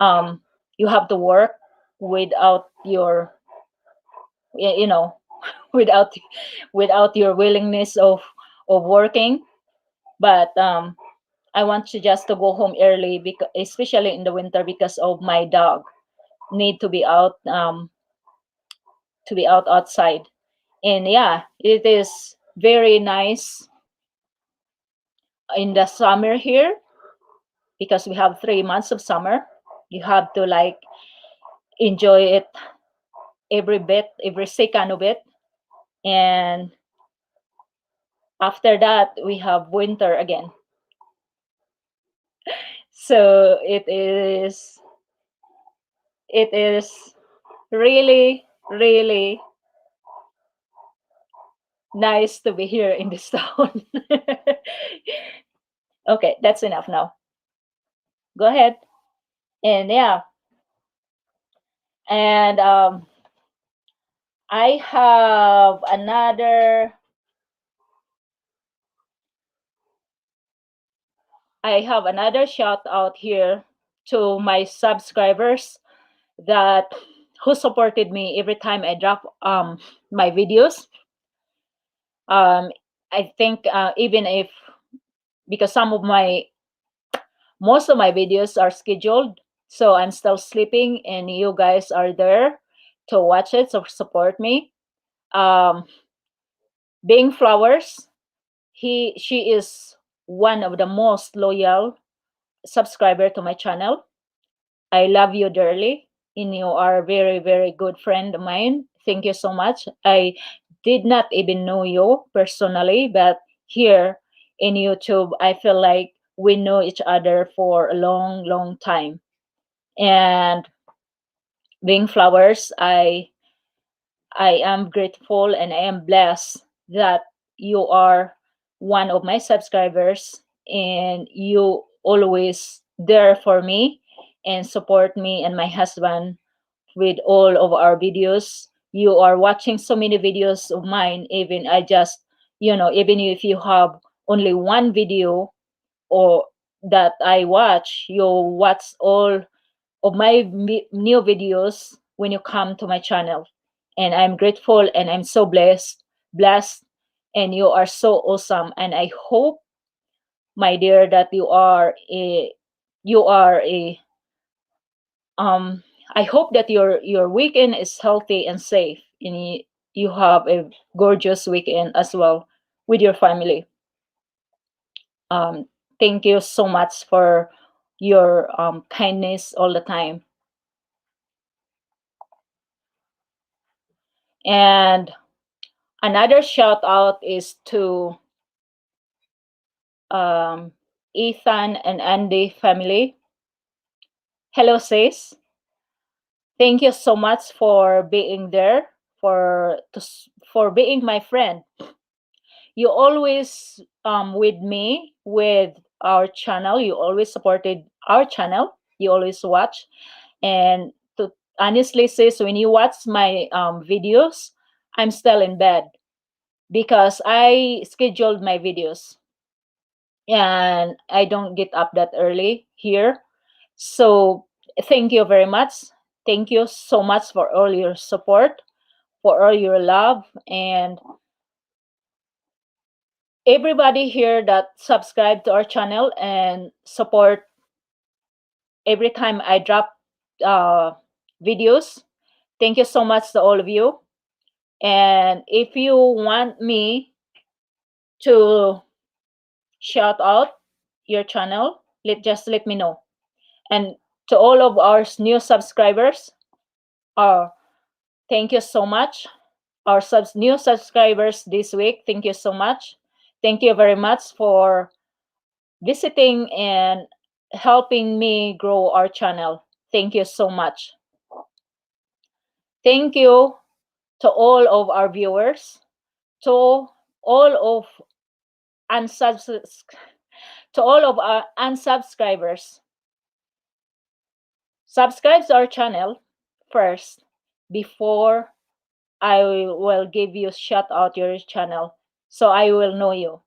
um you have to work without your you know without without your willingness of working. But I want to just to go home early, because especially in the winter, because of my dog need to be out outside. And yeah, it is very nice in the summer here, because we have 3 months of summer. You have to like enjoy it every bit, every second of it. And after that we have winter again. So it is really, really nice to be here in this town. Okay, that's enough now. Go ahead. And yeah, and I have another shout out here to my subscribers that who supported me every time I drop my videos. Um, I think even if because most of my videos are scheduled, so I'm still sleeping, and you guys are there to watch it, so support me. Um, Being Flowers, she is one of the most loyal subscriber to my channel. I love you dearly, and you are a very, very good friend of mine. Thank you so much. I did not even know you personally, but here in YouTube, I feel like we know each other for a long, long time. And Being Flowers, I am grateful and I am blessed that you are one of my subscribers, and you always there for me and support me and my husband with all of our videos. You are watching so many videos of mine, even I just, even if you have only one video or that I watch, you watch all of my new videos when you come to my channel. And I'm grateful and I'm so blessed, and you are so awesome. And I hope, my dear, that you are a um I hope that your weekend is healthy and safe, and you have a gorgeous weekend as well with your family. Thank you so much for your kindness all the time. And another shout out is to um, Ethan and Andy family. Hello, sis. Thank you so much for being there, for being my friend. You always with me with our channel. You always supported our channel. You always watch, and to honestly, sis, when you watch my videos, I'm still in bed because I scheduled my videos and I don't get up that early here. So thank you very much. Thank you so much for all your support, for all your love, and everybody here that subscribe to our channel and support every time I drop uh, videos. Thank you so much to all of you. And if you want me to shout out your channel, let me know. And to all of our new subscribers, uh, thank you so much. Our new subscribers this week, thank you so much. Thank you very much for visiting and helping me grow our channel. Thank you so much. Thank you to all of our viewers, to all of unsubs to all of our unsubscribers. Subscribe to our channel first before I will give you shout out your channel, so I will know you.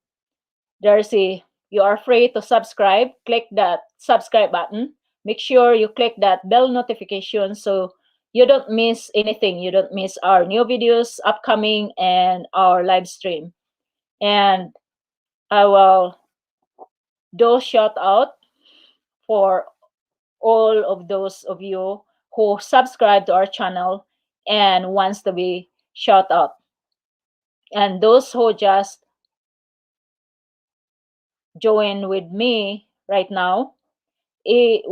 You are free to subscribe. Click that subscribe button. Make sure you click that bell notification so you don't miss anything. You don't miss our new videos upcoming and our live stream. And I will do shout out for all of those of you who subscribe to our channel and wants to be shout out. And those who just join with me right now, it,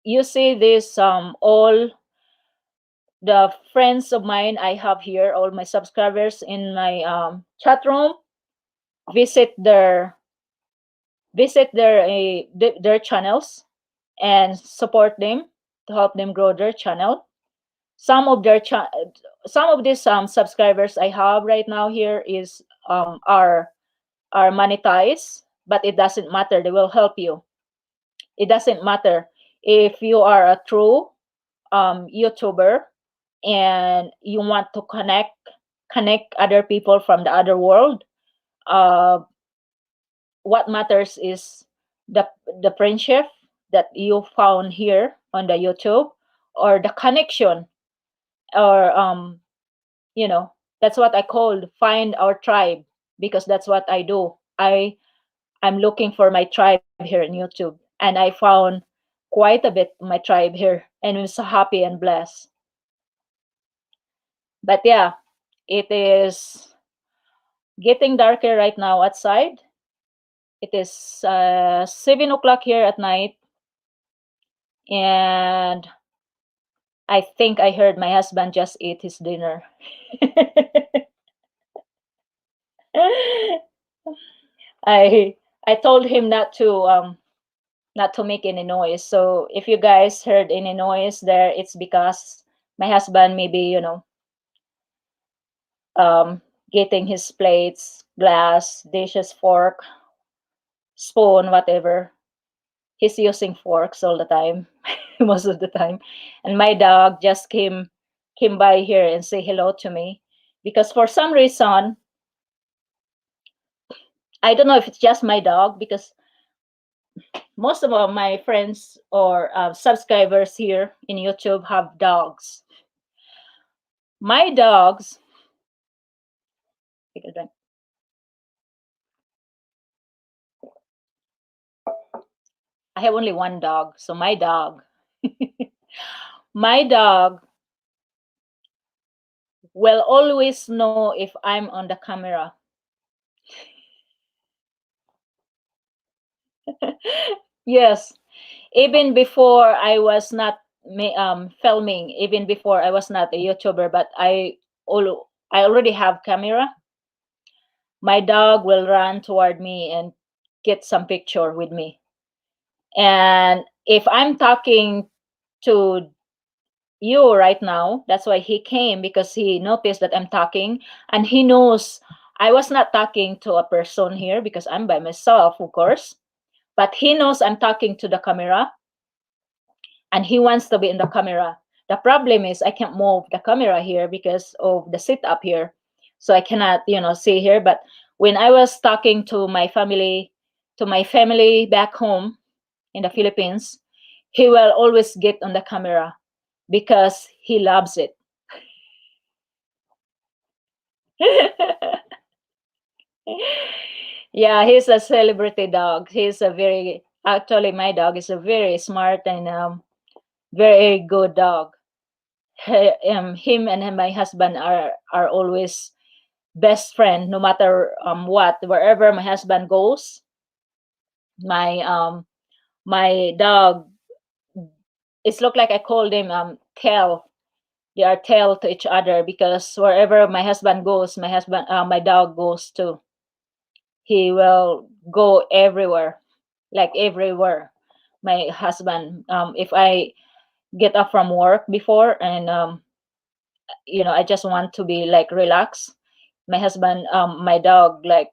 you see this all the friends of mine I have here, all my subscribers in my chat room, visit visit their channels and support them to help them grow their channel. Some of their some of these subscribers I have right now here is are monetized, but it doesn't matter. They will help you. It doesn't matter if you are a true YouTuber and you want to connect other people from the other world. Uh, what matters is the friendship that you found here on the YouTube, or the connection, or you know, that's what I call find our tribe, because that's what I do. I'm looking for my tribe here in YouTube, and I found quite a bit my tribe here, and I'm so happy and blessed. But yeah, it is getting darker right now outside. It is 7 o'clock here at night, and I think I heard my husband just ate his dinner. I I told him not to make any noise. So if you guys heard any noise there, it's because my husband maybe, getting his plates, glass, dishes, fork, spoon, whatever. He's using forks all the time, most of the time. And my dog just came by here and say hello to me, because for some reason, I don't know if it's just my dog, because most of all my friends or subscribers here in YouTube have dogs. My dogs, take a drink. I have only one dog, so my dog, my dog will always know if I'm on the camera. Yes, even before I was not filming, even before I was not a YouTuber, but I already have camera. My dog will run toward me and get some picture with me. And if I'm talking to you right now, that's why he came, because he noticed that I'm talking, and he knows I was not talking to a person here because I'm by myself, of course. But he knows I'm talking to the camera, and he wants to be in the camera. The problem is I can't move the camera here because of the setup here. So I cannot, see here. But when I was talking to my family back home in the Philippines, he will always get on the camera because he loves it. Yeah, he's a celebrity dog. Actually, my dog is a very smart and very good dog. Him and my husband are always best friend, no matter what. Wherever my husband goes, my dog, it's look like I call them tail. They are tail to each other, because wherever my husband goes, my dog goes too. He will go everywhere, like everywhere. My husband, if I get up from work before, and I just want to be like relaxed, my husband, my dog, like,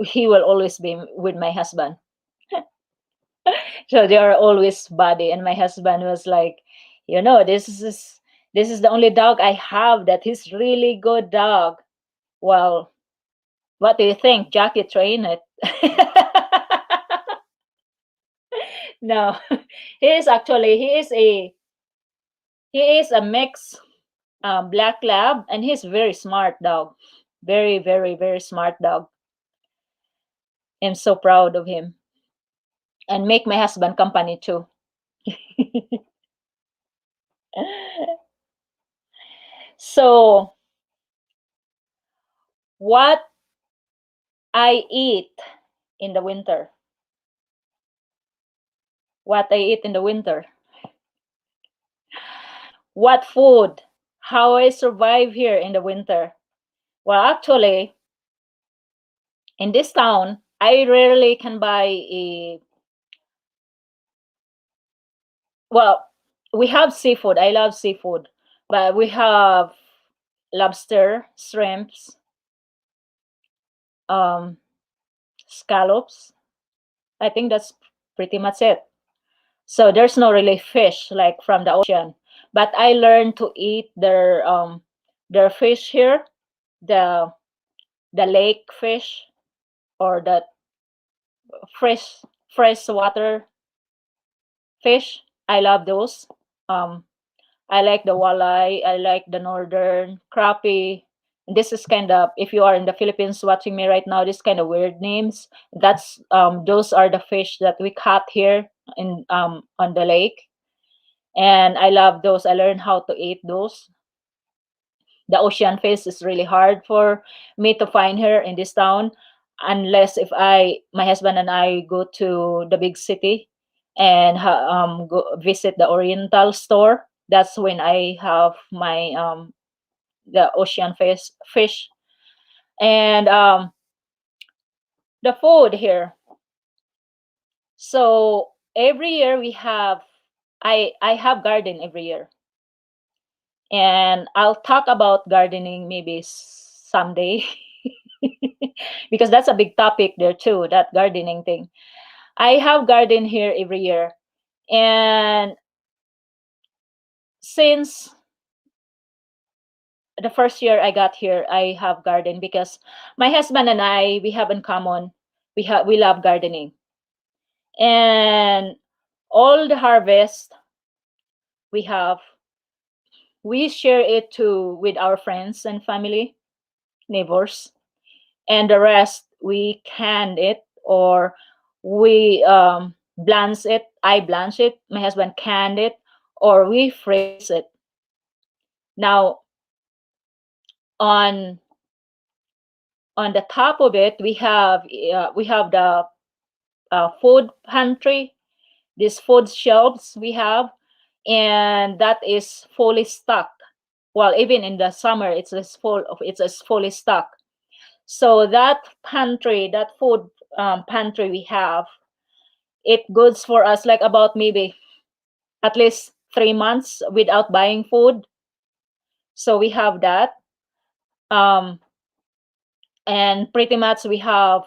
he will always be with my husband. So they are always buddy, and my husband was like, this is the only dog I have that is really good dog. Well, what do you think? Jackie trained it. No, he is a mix black lab, and he's very smart dog, very very very smart dog. I'm so proud of him, and make my husband company too. So what I eat in the winter, what I eat in the winter, what food, how I survive here in the winter. Well, actually, in this town, I rarely can buy a, well, we have seafood. I love seafood, but we have lobster, shrimps, um, scallops. I think that's pretty much it. So there's no really fish like from the ocean. But I learned to eat their fish here, the the lake fish or the fresh freshwater fish. I love those. Um, I like the walleye. I like the northern crappie. This is kind of, if you are in the Philippines watching me right now, this kind of weird names. That's those are the fish that we caught here in on the lake, and I love those. I learned how to eat those. The ocean fish is really hard for me to find here in this town, unless if my husband and I go to the big city and go visit the Oriental store. That's when I have my the ocean fish. And the food here. So every year we have, I have garden every year, and I'll talk about gardening maybe someday because that's a big topic there too, that gardening thing. I have garden here every year, and since the first year I got here, I have garden because my husband and I, we have in common, we love gardening. And all the harvest we have, we share it to with our friends and family, neighbors, and the rest we canned it, or we blanch it. I blanch it, my husband canned it, or we freeze it. Now on on the top of it we have the food pantry, these food shelves we have, and that is fully stocked. Well, even in the summer it's as fully stocked. So that pantry, that food pantry we have, it goods for us like about maybe at least 3 months without buying food. So we have that. Um, and pretty much we have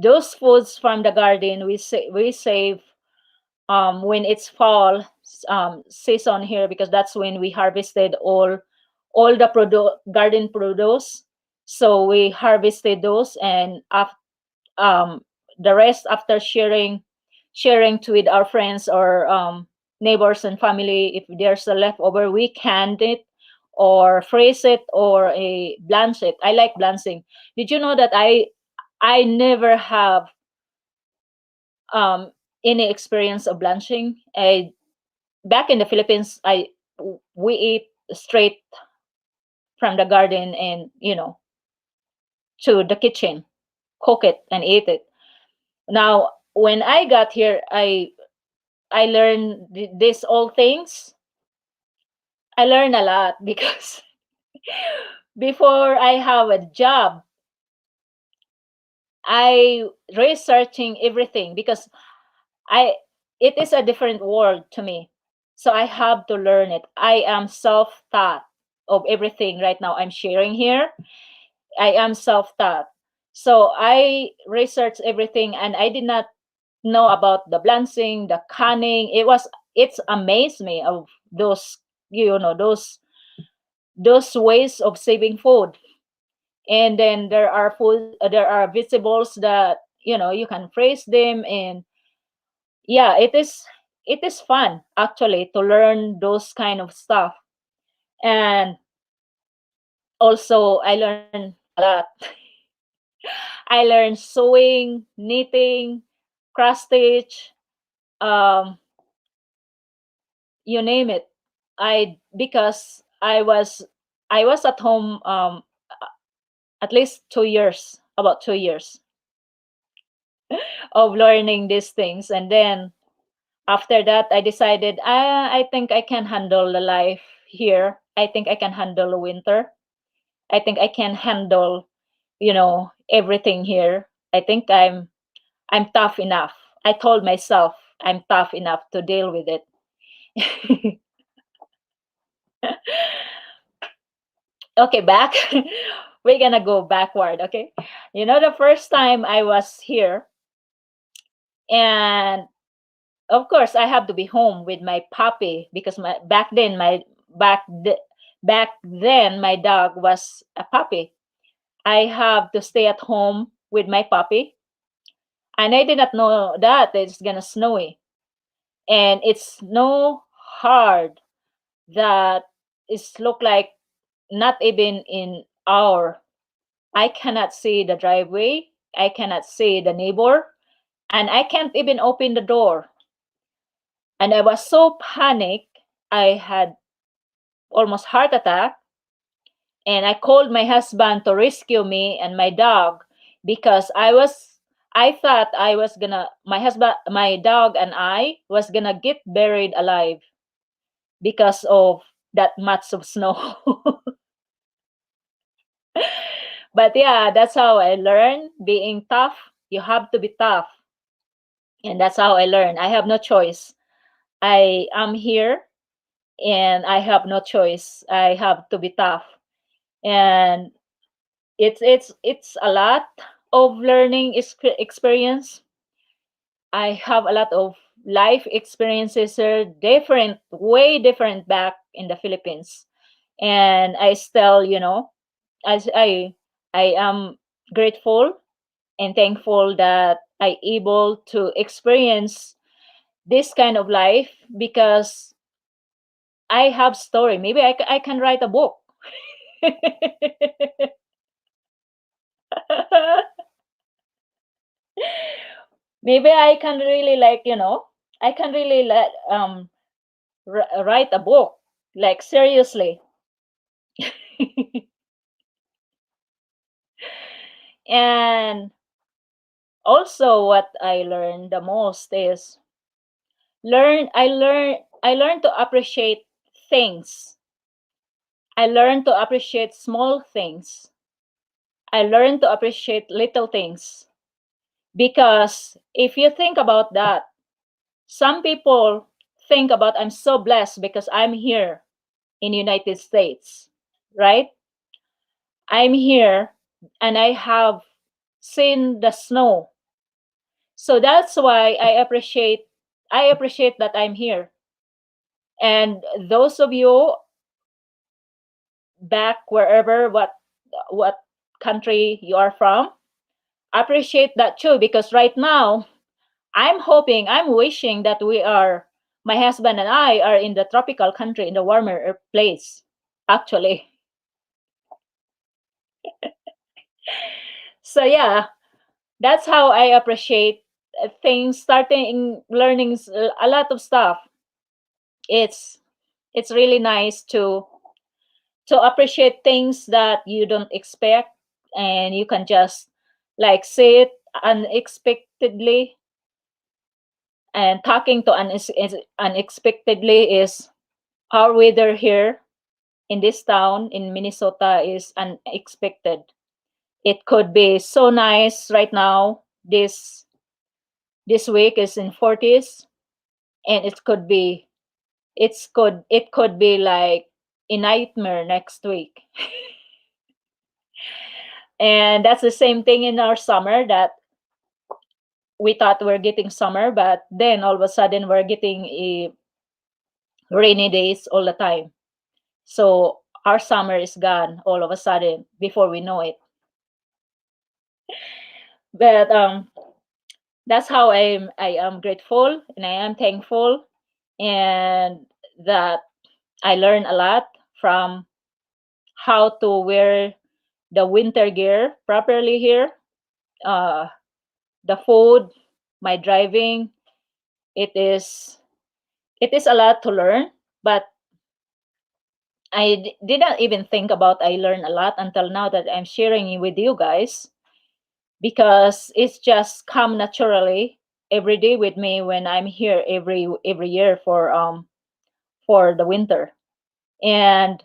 those foods from the garden. We save when it's fall season here, because that's when we harvested all the garden produce. So we harvested those, and um, the rest after sharing to with our friends or neighbors and family. If there's a leftover, we canned it or freeze it or a blanch it. I like blanching. Did you know that I never have um any experience of blanching? I Back in the Philippines, I we eat straight from the garden, and to the kitchen, cook it and eat it. Now when I got here, I learned these all things. I learned a lot because before I have a job, I researching everything because I it is a different world to me. So I have to learn it. I am self-taught of everything right now I'm sharing here. I am self-taught. So I researched everything, and I did not know about the blanching, the canning. It's amazed me of those, those ways of saving food. And then there are vegetables that you can freeze them. And yeah, it is fun actually to learn those kind of stuff. And also I learned a lot. I learned sewing, knitting, cross stitch, um you name it. I Because I was at home at least 2 years, about 2 years of learning these things. And then after that I decided, I think I can handle the life here. I think I can handle the winter. I think I can handle everything here. I think I'm tough enough. I told myself I'm tough enough to deal with it. Okay, back. We're gonna go backward, okay? The first time I was here, and of course I have to be home with my puppy because back th- back then my dog was a puppy. I have to stay at home with my puppy, and I did not know that it's gonna snowy, and it's snow hard that it's look like not even in our. I cannot see the driveway. I cannot see the neighbor, and I can't even open the door. And I was so panicked. I had almost heart attack, and I called my husband to rescue me and my dog because I thought I was gonna my husband my dog and I was gonna get buried alive because of that much of snow. But yeah, that's how I learned being tough. You have to be tough. And that's how I learned. I have no choice. I am here and I have no choice. I have to be tough. And it's a lot of learning experience. I have a lot of life experiences are different, way different back in the Philippines. And I still, as I am grateful and thankful that I able to experience this kind of life because I have story. Maybe I can write a book. Maybe I can really I can really write a book like seriously. And also what I learned the most is I learned to appreciate things. I learned to appreciate small things. I learned to appreciate little things. Because if you think about that, some people think about I'm so blessed because I'm here in United States, right? I'm here and I have seen the snow. So that's why I appreciate that I'm here. And those of you back wherever what country you are from, appreciate that too because right now I'm wishing that my husband and I are in the tropical country in the warmer place, actually. So yeah, that's how I appreciate things, starting learning a lot of stuff. It's it's really nice to appreciate things that you don't expect, and you can just like say it unexpectedly. And talking to unexpectedly is our weather here in this town in Minnesota is unexpected. It could be so nice right now. This week is in 40s, and it could be like a nightmare next week. And that's the same thing in our summer, that we thought we're getting summer, but then all of a sudden we're getting a rainy days all the time. So our summer is gone all of a sudden before we know it. But that's how I am grateful and I am thankful, and that I learn a lot from how to wear the winter gear properly here. Uh, the food, my driving, it is it is a lot to learn, but didn't even think about I learned a lot until now that I'm sharing it with you guys, because it's just come naturally every day with me when I'm here every year for the winter. And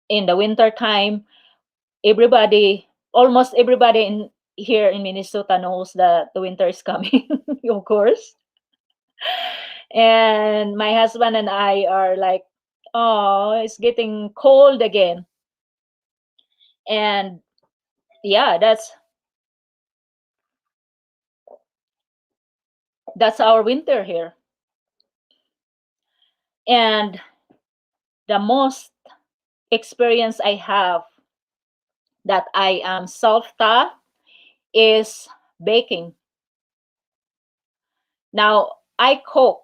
in the winter time, almost everybody here in Minnesota knows that the winter is coming, of course. And my husband and I are like, oh, it's getting cold again. And yeah, that's our winter here. And the most experience I have that I am self-taught is baking. Now I cook,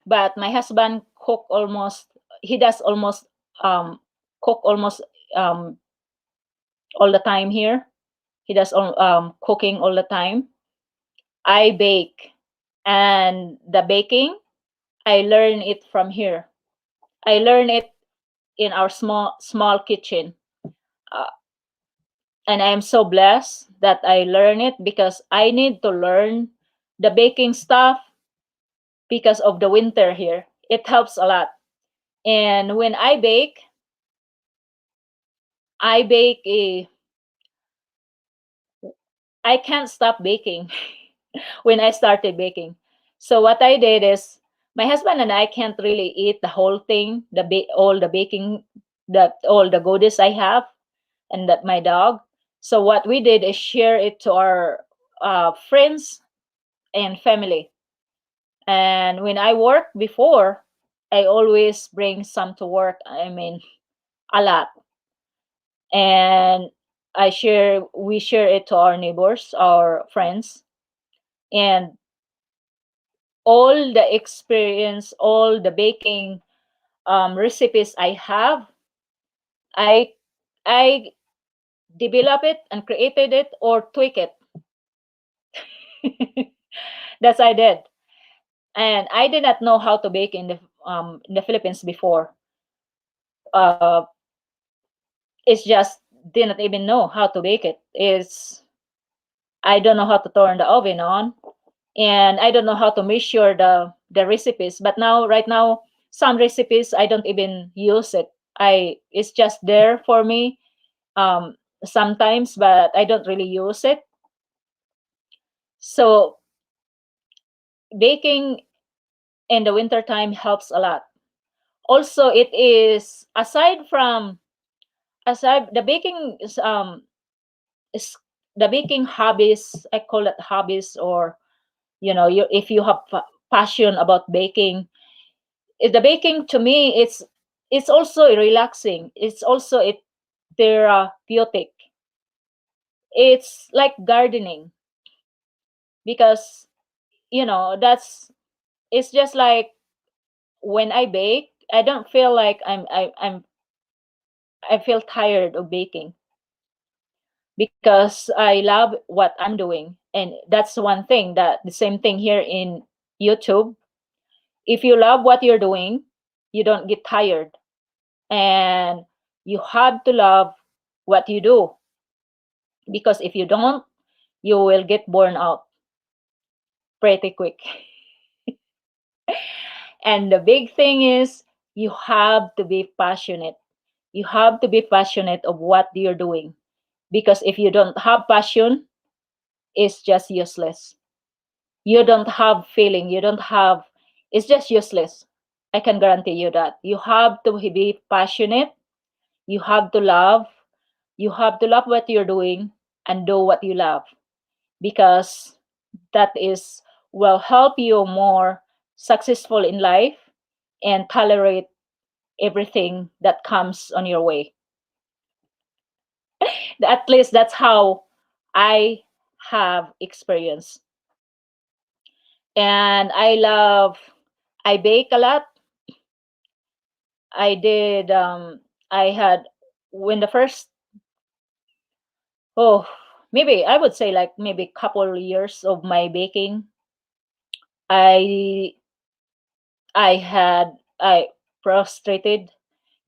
but my husband cook almost. He does almost cook almost um, all the time here. He does all, cooking all the time. I bake, and the baking I learn it from here. I learn it in our small kitchen, uh, and I am so blessed that I learn it because I need to learn the baking stuff because of the winter here. It helps a lot. And when I bake a I can't stop baking when I started baking. So what I did is my husband and I can't really eat the whole thing, all the baking, that all the goodies I have, and that my dog. So what we did is share it to our friends and family. And when I worked before, I always bring some to work. I mean, a lot. And we share it to our neighbors, our friends, and all the experience, all the baking recipes I have, I I develop it and created it or tweak it. That's I did, and I did not know how to bake in the Philippines before. Uh, it's just didn't even know how to bake it. Is I don't know how to turn the oven on, and I don't know how to measure the recipes. But now, right now, some recipes I don't even use it. I It's just there for me sometimes, but I don't really use it. So baking in the winter time helps a lot. Also, it is aside the baking is the baking hobbies. I call it hobbies, or if you have passion about baking, the baking to me it's also relaxing. It's also therapeutic. It's like gardening because that's it's just like when I bake, I don't feel like I feel tired of baking because I love what I'm doing. And that's one thing, that the same thing here in YouTube. If you love what you're doing, you don't get tired. And you have to love what you do, because if you don't, you will get burned out pretty quick. And the big thing is you have to be passionate. You have to be passionate of what you're doing, because if you don't have passion, it's just useless. You don't have feeling, you don't have it's just useless. I can guarantee you that. You have to be passionate, you have to love, what you're doing, and do what you love, because that is will help you more successful in life and tolerate everything that comes on your way. At least that's how I have experience. And I bake a lot. I did I had when the first oh maybe I would say like maybe couple years of my baking, I I frustrated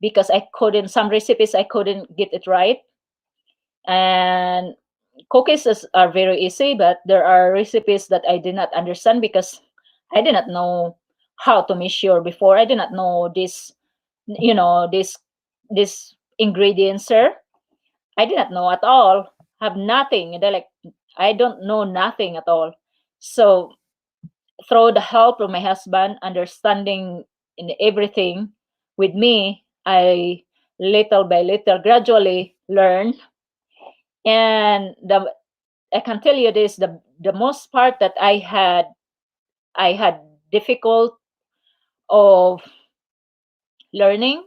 because I couldn't some recipes I couldn't get it right. And are very easy, but there are recipes that I did not understand because I did not know how to measure before. I did not know this ingredients, sir. I did not know at all. Have nothing. They're like I don't know nothing at all. So through the help of my husband, understanding in everything with me, I little by little gradually learn. And I can tell you this, the most part that I had difficult of learning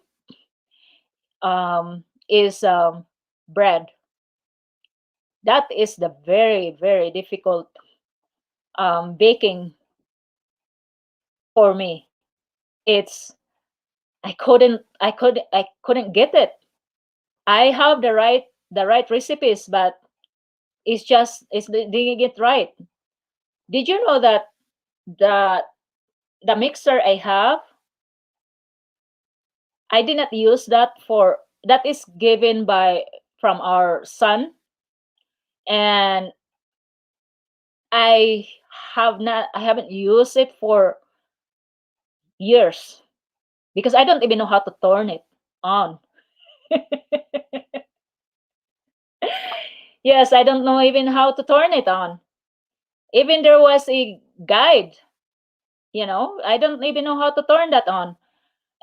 is bread. That is the very, very difficult baking for me. It's I couldn't get it. I have the right recipes, but it's doing it right. Did you know that the the mixer I have, I did not use that for that is given by from our son, and I I haven't used it for years because I don't even know how to turn it on. Yes, I don't know even how to turn it on. Even there was a guide, I don't even know how to turn that on.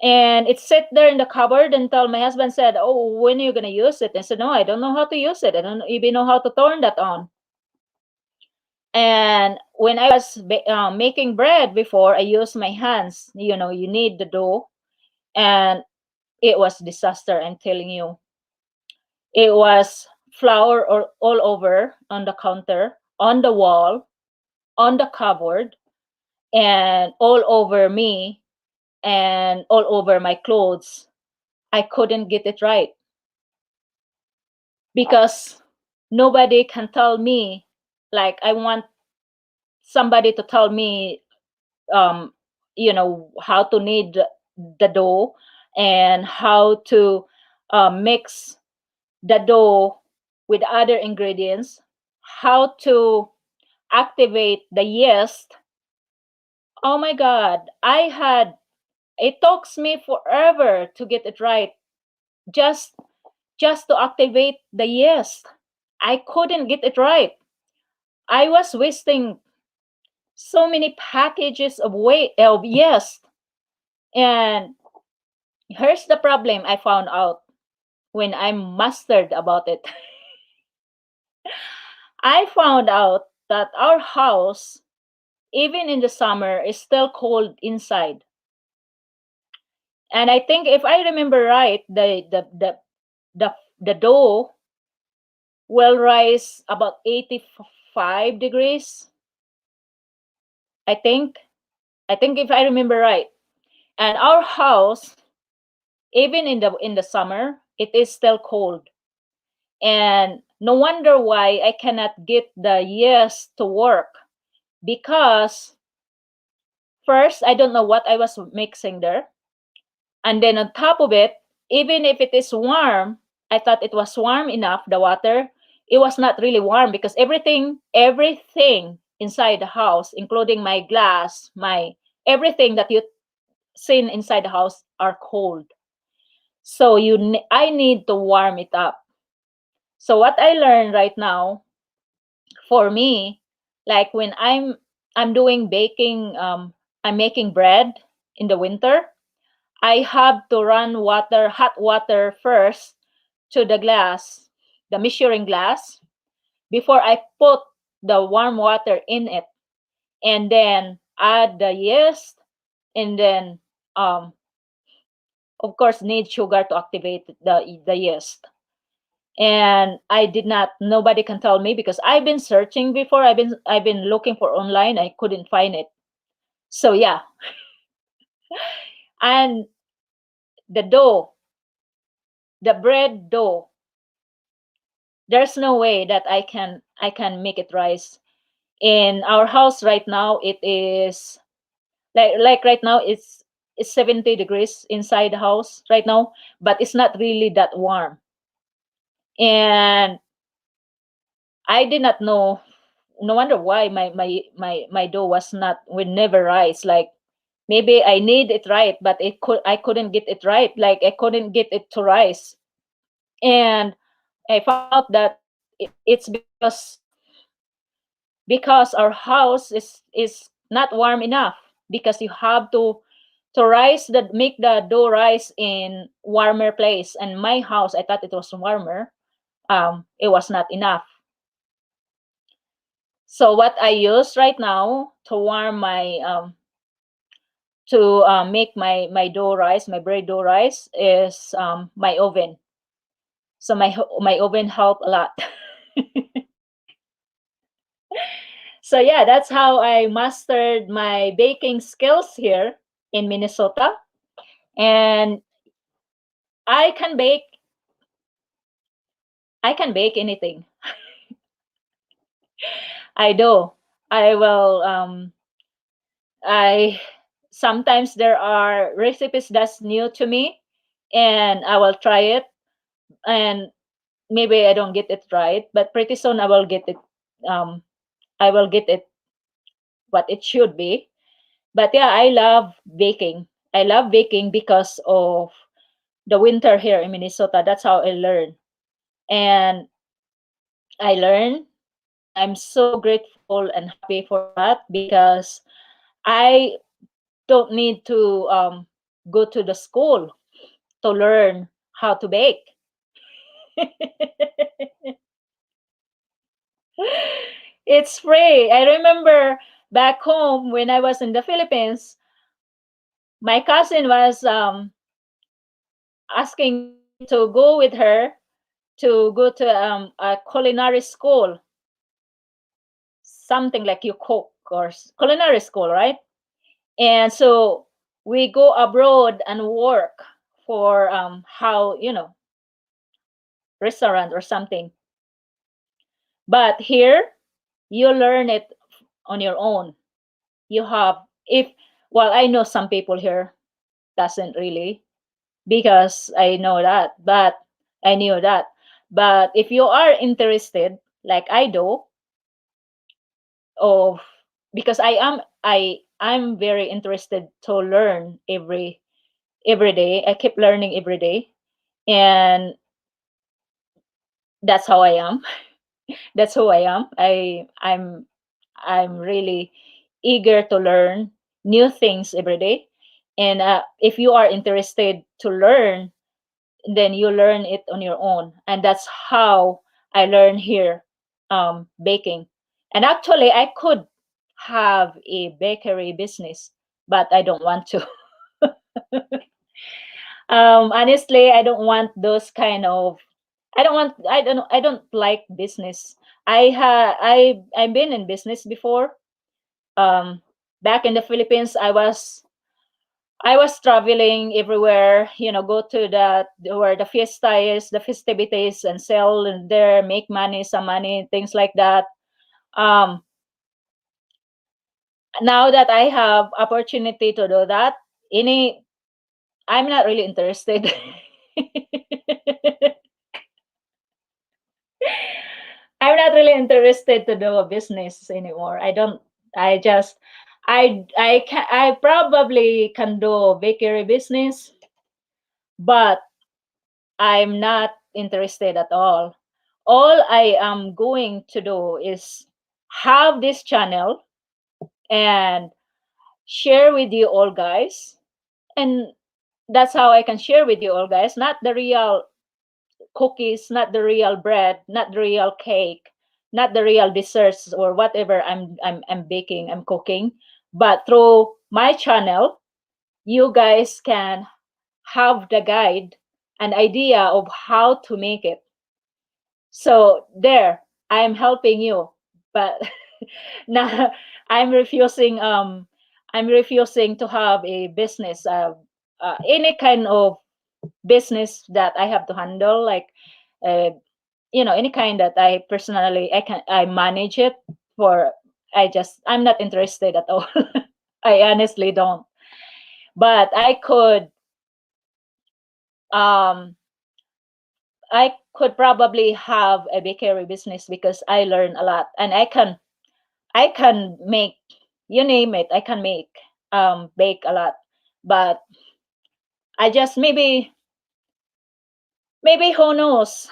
And it sat there in the cupboard until my husband said, "Oh, when are you gonna use it?" I said, "No, I don't know how to use it. I don't even know how to turn that on." And when I was making bread before, I used my hands. You need the dough, and it was disaster. I'm telling you, it was flour all over on the counter, on the wall, on the cupboard, and all over me, and all over my clothes. I couldn't get it right because nobody can tell me, like, I want somebody to tell me um how to knead the dough, and how to mix the dough with other ingredients, how to activate the yeast. Oh my god, it takes me forever to get it right, just just to activate the yeast. I couldn't get it right. I was wasting so many packages of yeast. And here's the problem I found out when I mastered about it. I found out that our house, even in the summer, is still cold inside. And I think if I remember right, the dough will rise about 85 degrees. I think. I think if I remember right. And our house, even in the summer, it is still cold. And no wonder why I cannot get the yes to work, because first I don't know what I was mixing there. And then on top of it, even if it is warm, I thought it was warm enough, the water. It was not really warm because everything inside the house, including my glass, my everything that you seen inside the house are cold. So I need to warm it up. So what I learned right now, for me, like when I'm doing baking, I'm making bread in the winter, I have to run hot water first to the glass, the measuring glass, before I put the warm water in it, and then add the yeast, and then of course need sugar to activate the yeast. And I did not nobody can tell me because I've been searching before. I've been looking for online. I couldn't find it. So yeah, and the dough, the bread dough, there's no way that I can make it rise. In our house right now, it is like right now it's 70 degrees inside the house right now, but it's not really that warm. And I did not know. No wonder why my dough would never rise. Like maybe I need it right, but I couldn't get it right. Like I couldn't get it to rise. And I found out that it's because because our house is not warm enough, because you have to rise the make the dough rise in warmer place, and my house, I thought it was warmer. It was not enough. So what I use right now to warm my to make my dough rise, my bread dough rise, is my oven. So my oven help a lot. So yeah, that's how I mastered my baking skills here in Minnesota. And I can bake I can bake anything. I do. I will I sometimes there are recipes that's new to me, and I will try it, and maybe I don't get it right, but pretty soon um I will get it what it should be. But yeah, I love baking. I love baking because of the winter here in Minnesota. That's how I learn. And I learn. I'm so grateful and happy for that, because I don't need to go to the school to learn how to bake. It's free. I remember back home when I was in the Philippines, my cousin was asking me to go with her to go to a culinary school, something like you cook or culinary school, right? And so we go abroad and work for how restaurant or something. But here you learn it on your own. You have if well, I know some people here doesn't really, because I know that, but I knew that. But if you are interested, like I do, of because I'm very interested to learn every day. I keep learning every day, and that's how I am. That's who I am. I'm really eager to learn new things every day. And if you are interested to learn, then you learn it on your own. And that's how I learn here baking. And actually, I could have a bakery business, but I don't want to. Honestly, I don't want those kind of. I don't like business. I've been in business before. Um, Back in the Philippines, I was traveling everywhere, go to where the fiesta is, the festivities, and sell and there, make money, some money, things like that. Um, Now that I have opportunity to do that, any, I'm not really interested. I'm not really interested to do a business anymore. I don't. I just. I probably can do a bakery business, but I'm not interested at all. All I am going to do is have this channel and share with you all guys. And that's how I can share with you all guys, not the real cookies, not the real bread, not the real cake, not the real desserts or whatever I'm baking, I'm cooking. But through my channel, you guys can have the guide, an idea of how to make it. So there, I'm helping you, but now I'm refusing. I'm refusing to have a business, any kind of business that I have to handle, like, uh, any kind that I manage it for. I'm not interested at all. I honestly don't. But um I could probably have a bakery business because I learn a lot, and I can make, you name it, I can make bake a lot. But I just maybe who knows,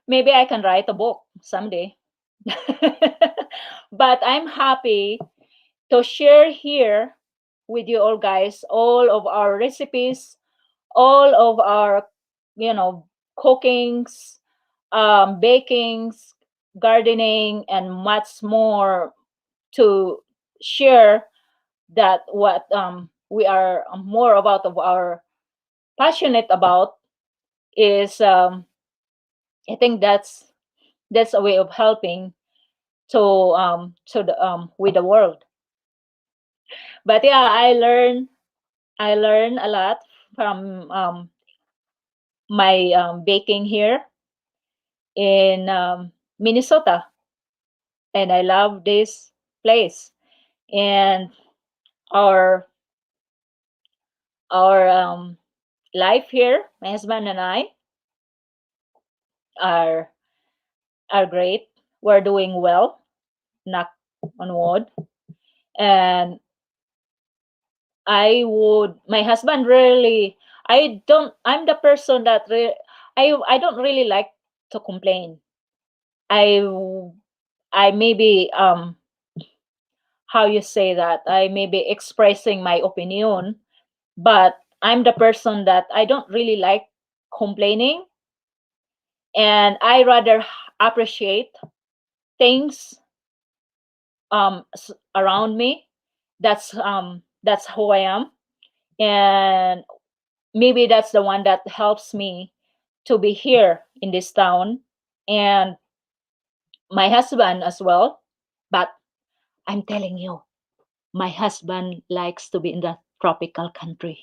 maybe I can write a book someday. But I'm happy to share here with you all guys all of our recipes, all of our, cookings, bakings, gardening, and much more to share that what we are more about of our passionate about is I think that's a way of helping to the with the world. But yeah, I learn a lot from my baking here in Minnesota, and I love this place. And our our life here, my husband and I are are great. We're doing well, knock on wood. And my husband really, I'm the person that I don't really like to complain. I I maybe how you say that, I may be expressing my opinion, but I'm the person that I don't really like complaining, and I rather appreciate things around me. That's who I am, and maybe that's the one that helps me to be here in this town, and my husband as well. But I'm telling you, my husband likes to be in the tropical country.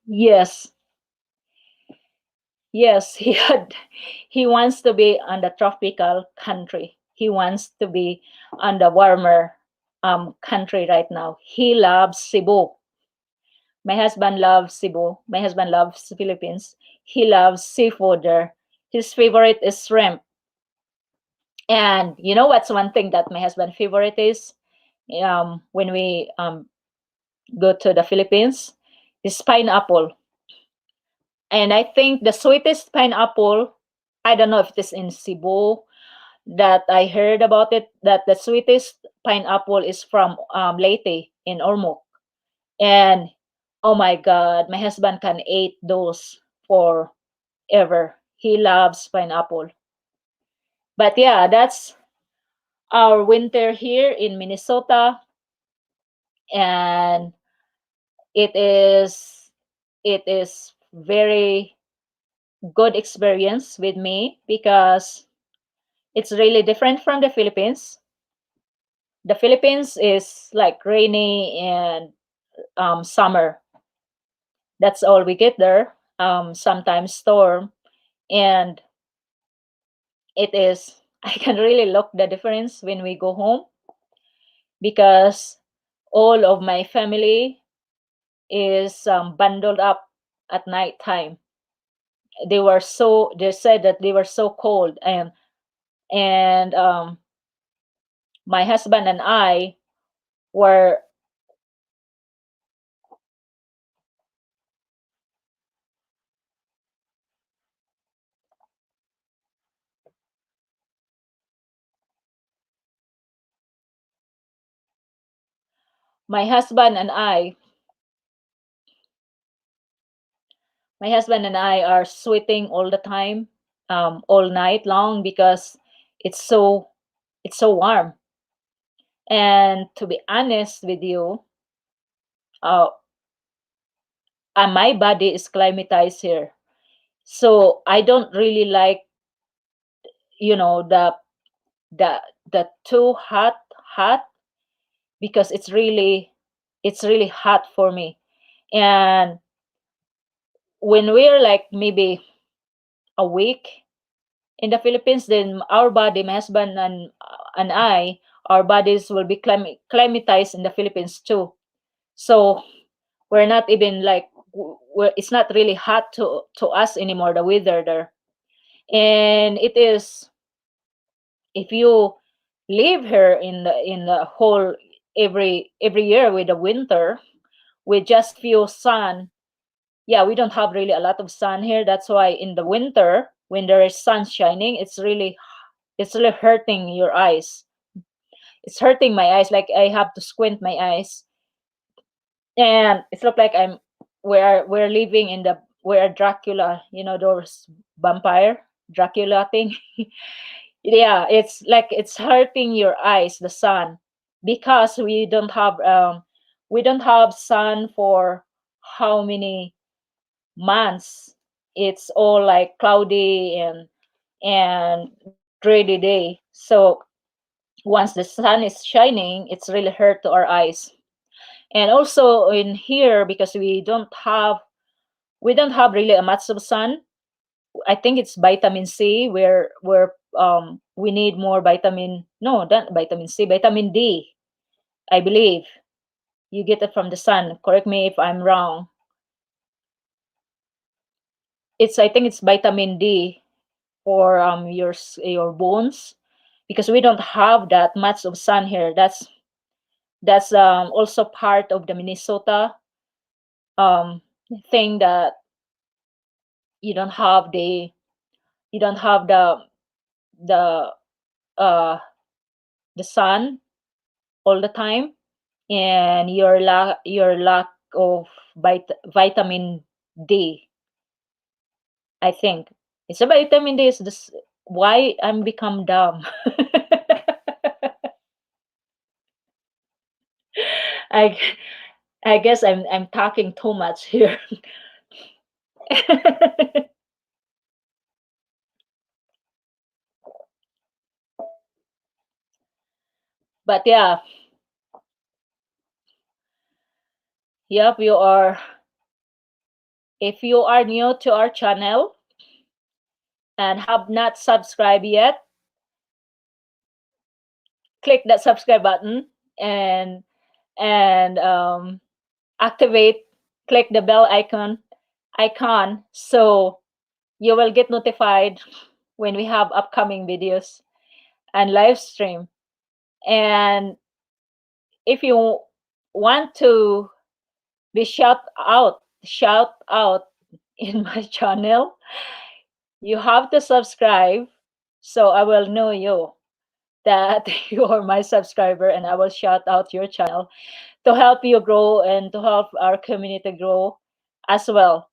Yes, yes, he wants to be on the tropical country. He wants to be on the warmer country right now. He loves Cebu. My husband loves Cebu. My husband loves the Philippines. He loves seafood there. His favorite is shrimp. And you know what's one thing that my husband favorite is? When we go to the Philippines, is pineapple. And I think the sweetest pineapple, I don't know if it is in Cebu that I heard about it, that the sweetest pineapple is from Leyte in Ormoc. And oh my God, my husband can eat those forever. He loves pineapple. But yeah, that's our winter here in Minnesota, and it is it is very good experience with me because it's really different from the Philippines. The Philippines is like rainy and summer. That's all we get there. Sometimes storm, and it is. I can really look the difference when we go home because all of my family is bundled up at night time. They said that they were so cold, and my husband and I were my husband and I my husband and I are sweating all the time, all night long because it's so it's so warm. And to be honest with you, uh, my body is climatized here, so I don't really like, you know, the the too hot, because it's really hot for me. And when we're like maybe a week in the Philippines, then our body, my husband and I, our bodies will be climatized in the Philippines too. So we're not even like it's not really hot to us anymore, the weather there. And it is, if you live here in the whole every year with the winter with just few sun, yeah, we don't have really a lot of sun here. That's why in the winter, when there is sun shining, it's really hurting your eyes. It's hurting my eyes. Like I have to squint my eyes, and it's look like we're living in the where Dracula, those vampire Dracula thing. Yeah, it's like it's hurting your eyes, the sun, because we don't have sun for how many months. It's all like cloudy and dreary day. So once the sun is shining, it's really hurt to our eyes. And also in here, because we don't have really a much of sun. I think it's vitamin C where we need more vitamin, no, not vitamin C, vitamin D, I believe. You get it from the sun. Correct me if I'm wrong. I think it's vitamin D for your bones, because we don't have that much of sun here. That's also part of the Minnesota um thing, that you don't have the you don't have the uh the sun all the time, and your lack of vitamin D. I think it's a vitamin D is this why I'm become dumb. I I guess I'm talking too much here. But yeah, yep, if you are new to our channel and have not subscribed yet, click that subscribe button, and activate click the bell icon, so you will get notified when we have upcoming videos and live stream. And if you want to be shout out in my channel, you have to subscribe, so I will know you that you are my subscriber, and I will shout out your channel to help you grow and to help our community grow as well.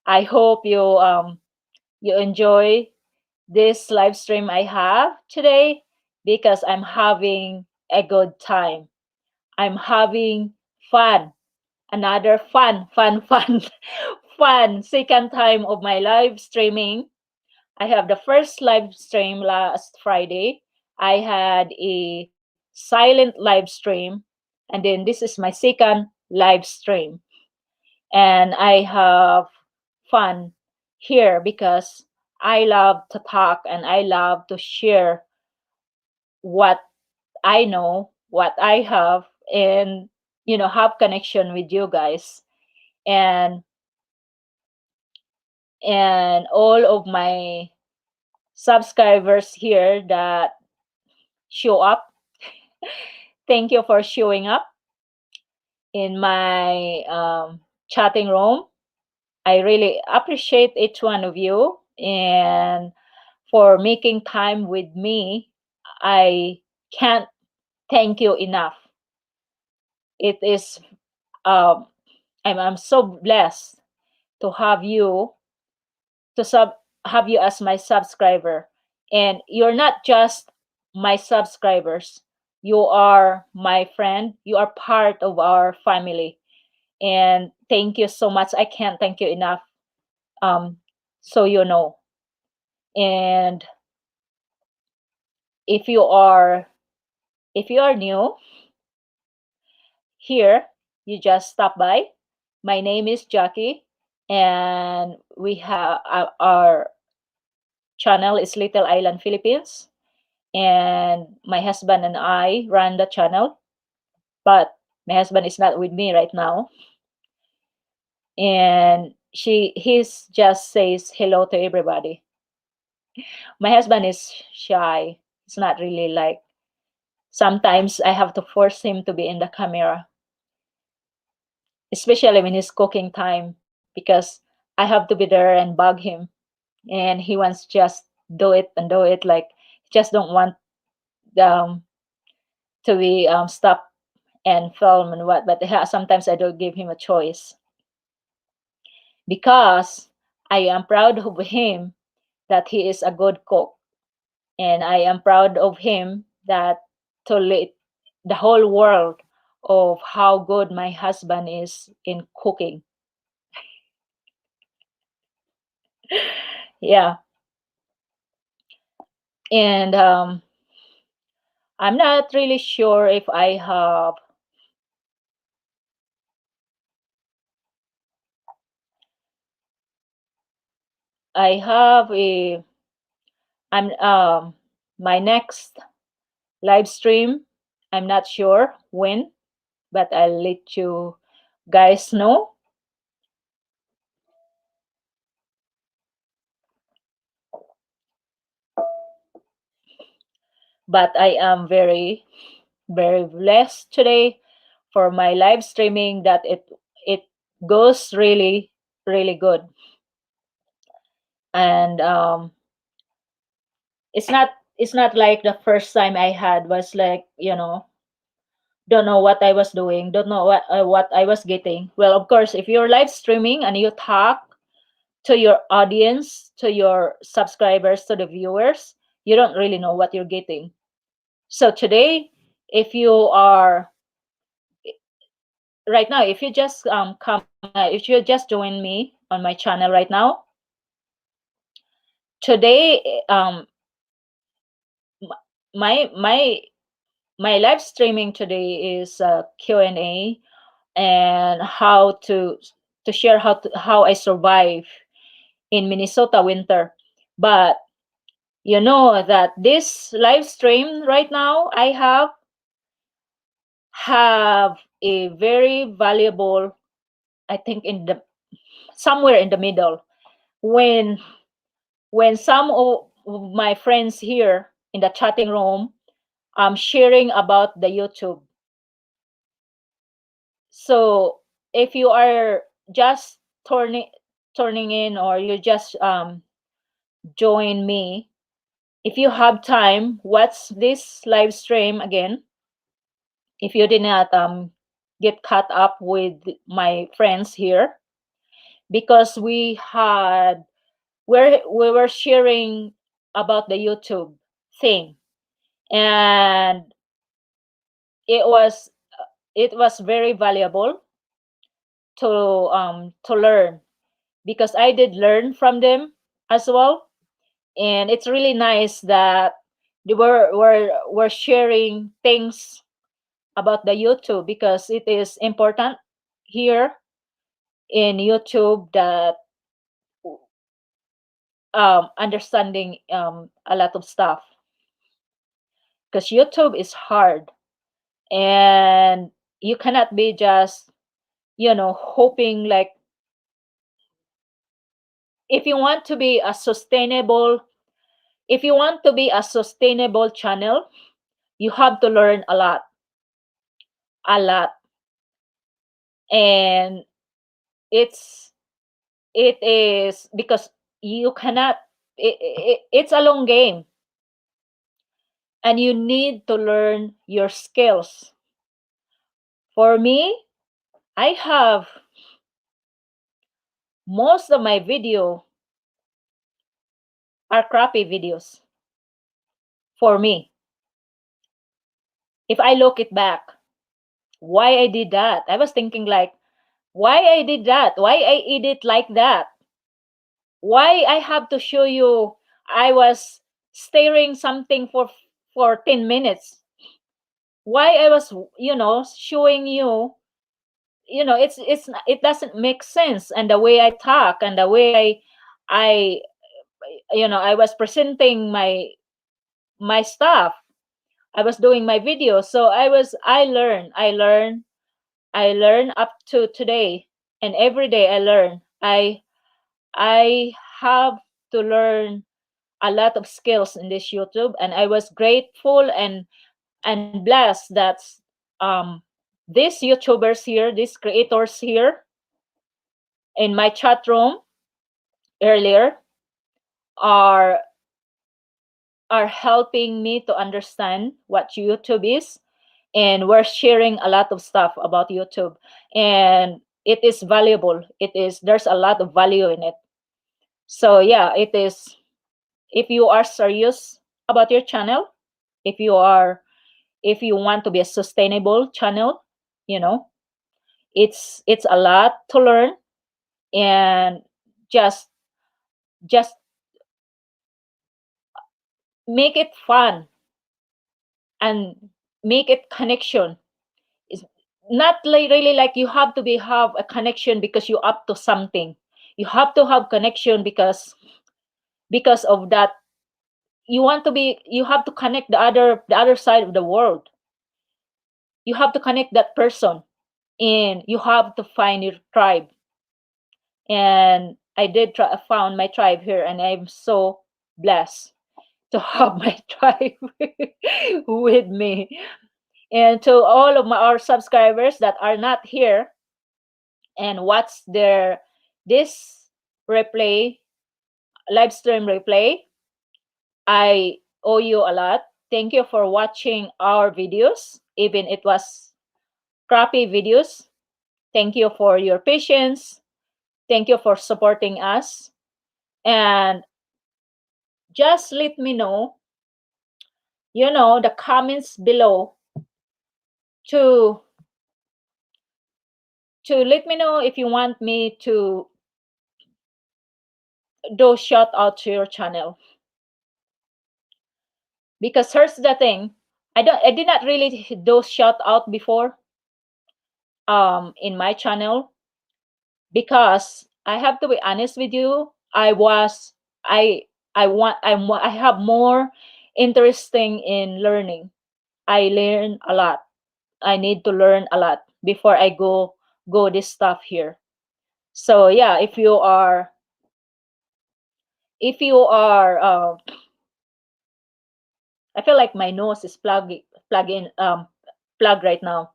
I hope you enjoy this live stream I have today, because I'm having a good time. I'm having fun. Another fun, fun second time of my live streaming. I have the first live stream last Friday. I had a silent live stream, and then this is my second live stream. And I have fun here because I love to talk and I love to share what I know, what I have, and have connection with you guys. And all of my subscribers here that show up. Thank you for showing up in my chatting room. I really appreciate each one of you, and for making time with me. I can't thank you enough. It is um, I'm so blessed to to sub have you as my subscriber, and you're not just my subscribers. You are my friend. You are part of our family, and thank you so much. I can't thank you enough. Um, so and if you are if you are new here, you just stop by. My name is Jackie, and we have our channel is Little Island Philippines, and my husband and I run the channel, but my husband is not with me right now, and he's just says hello to everybody. My husband is shy. It's not really like, sometimes I have to force him to be in the camera. especially when it's cooking time, because I have to be there and bug him, and he wants just do it and do it, like just don't want um to be stop and film and what. But sometimes I do give him a choice, because I am proud of him that he is a good cook, and I am proud of him that to let the whole world of how good my husband is in cooking. Yeah, and I'm not really sure if I have a I'm my next live stream. I'm not sure when, but I'll let you guys know. But I am very, very blessed today for my live streaming, that it goes really, really good. And it's not like the first time I had was like, don't know what I was doing, don't know what I was getting. Well, of course, if you're live streaming and you talk to your audience, to your subscribers, to the viewers, you don't really know what you're getting. So today, if you are right now, if you just if you just join me on my channel right now, today, m- my my live streaming today is Q&A, and how to share how I survive in Minnesota winter. But you know that this live stream right now I have a very valuable, I think, in the somewhere in the middle, when some of my friends here in the chatting room sharing about the YouTube. So if you are just turning in, or you just join me, if you have time, watch this live stream again. If you did not get caught up with my friends here, because we were sharing about the YouTube thing, and it was it was very valuable to learn, because I did learn from them as well. And it's really nice that they were sharing things about the YouTube, because it is important here in YouTube that understanding a lot of stuff, because YouTube is hard, and you cannot be just hoping, like, if you want to be a sustainable if you want to be a sustainable channel, you have to learn a lot. And it's it is because you cannot it's a long game, and you need to learn your skills. For me, I have most of my video are crappy videos. For me, if I look it back, why I did that, I was thinking, like, why I did that, why I edit like that, why I have to show you I was staring something for 10 minutes, why I was showing you, it doesn't make sense. And the way I talk, and the way I I was presenting my stuff, I was doing my video. So I learn up to today, and every day I learn. I have to learn a lot of skills in this YouTube, and I was grateful and blessed that um these YouTubers here, these creators here in my chat room earlier are helping me to understand what YouTube is, and we're sharing a lot of stuff about YouTube, and it is valuable. There's a lot of value in it. So yeah, it is. If you are serious about your channel, if you are if you want to be a sustainable channel, you know, it's a lot to learn, and just just make it fun and make it connection. It's not like really like you have to have a connection because you up to something. You have to have connection because of that. You have to connect the other side of the world. You have to connect that person, and you have to find your tribe. And found my tribe here, and I'm so blessed to have my tribe with me. And to all of our subscribers that are not here and watch this replay, live stream replay, I owe you a lot. Thank you for watching our videos, even it was crappy videos. Thank you for your patience. Thank you for supporting us. And just let me know, the comments below to let me know if you want me to do shout out to your channel. Because here's the thing, I did not really do shout out before in my channel, because I have to be honest with you, I have more interesting in learning. I learn a lot. I need to learn a lot before I go this stuff here. So yeah, if you are I feel like my nose is plugged right now.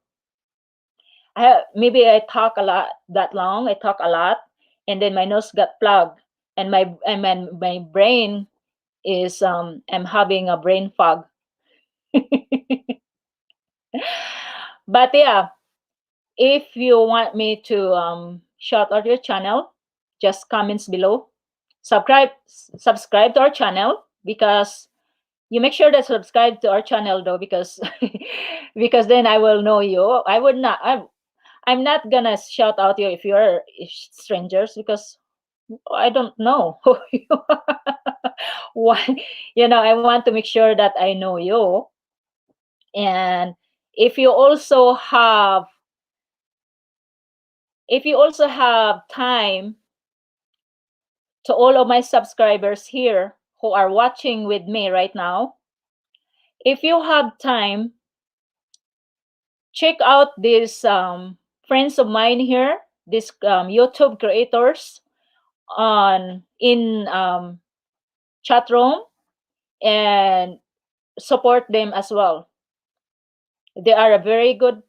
Maybe I talk a lot that long. I talk a lot, and then my nose got plugged, and my brain is I'm having a brain fog. But yeah, if you want me to shout out your channel, just comments below. Subscribe to our channel, because you make sure that subscribe to our channel though, because because then I will know you. I'm not gonna shout out you if you're strangers, because I don't know who you are. Why, I want to make sure that I know you. And if you also have time, to all of my subscribers here who are watching with me right now, if you have time, check out these friends of mine here, these YouTube creators on in chat room, and support them as well. They are a very good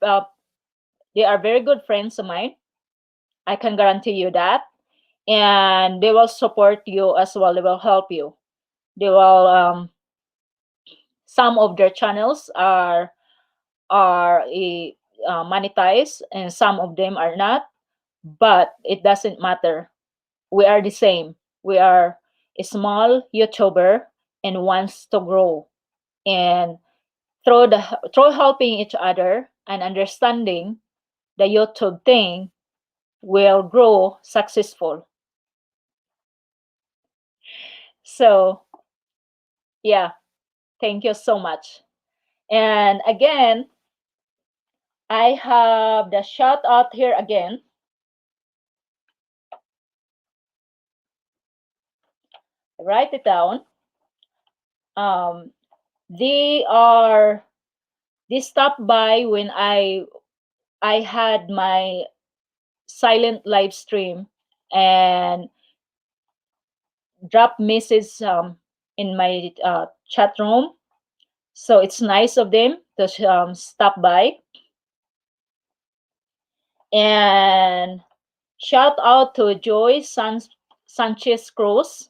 friends of mine. I can guarantee you that. And they will support you as well. They will help you. They will some of their channels are monetized, and some of them are not, but it doesn't matter. We are the same. We are a small YouTuber and wants to grow. And through helping each other and understanding the YouTube thing, will grow successful. So yeah, thank you so much. And again, I have the shout out here again. Write it down. Um, they stopped by when I had my silent live stream, and drop message in my chat room. So it's nice of them to stop by. And shout out to Joy Sanchez Cruz.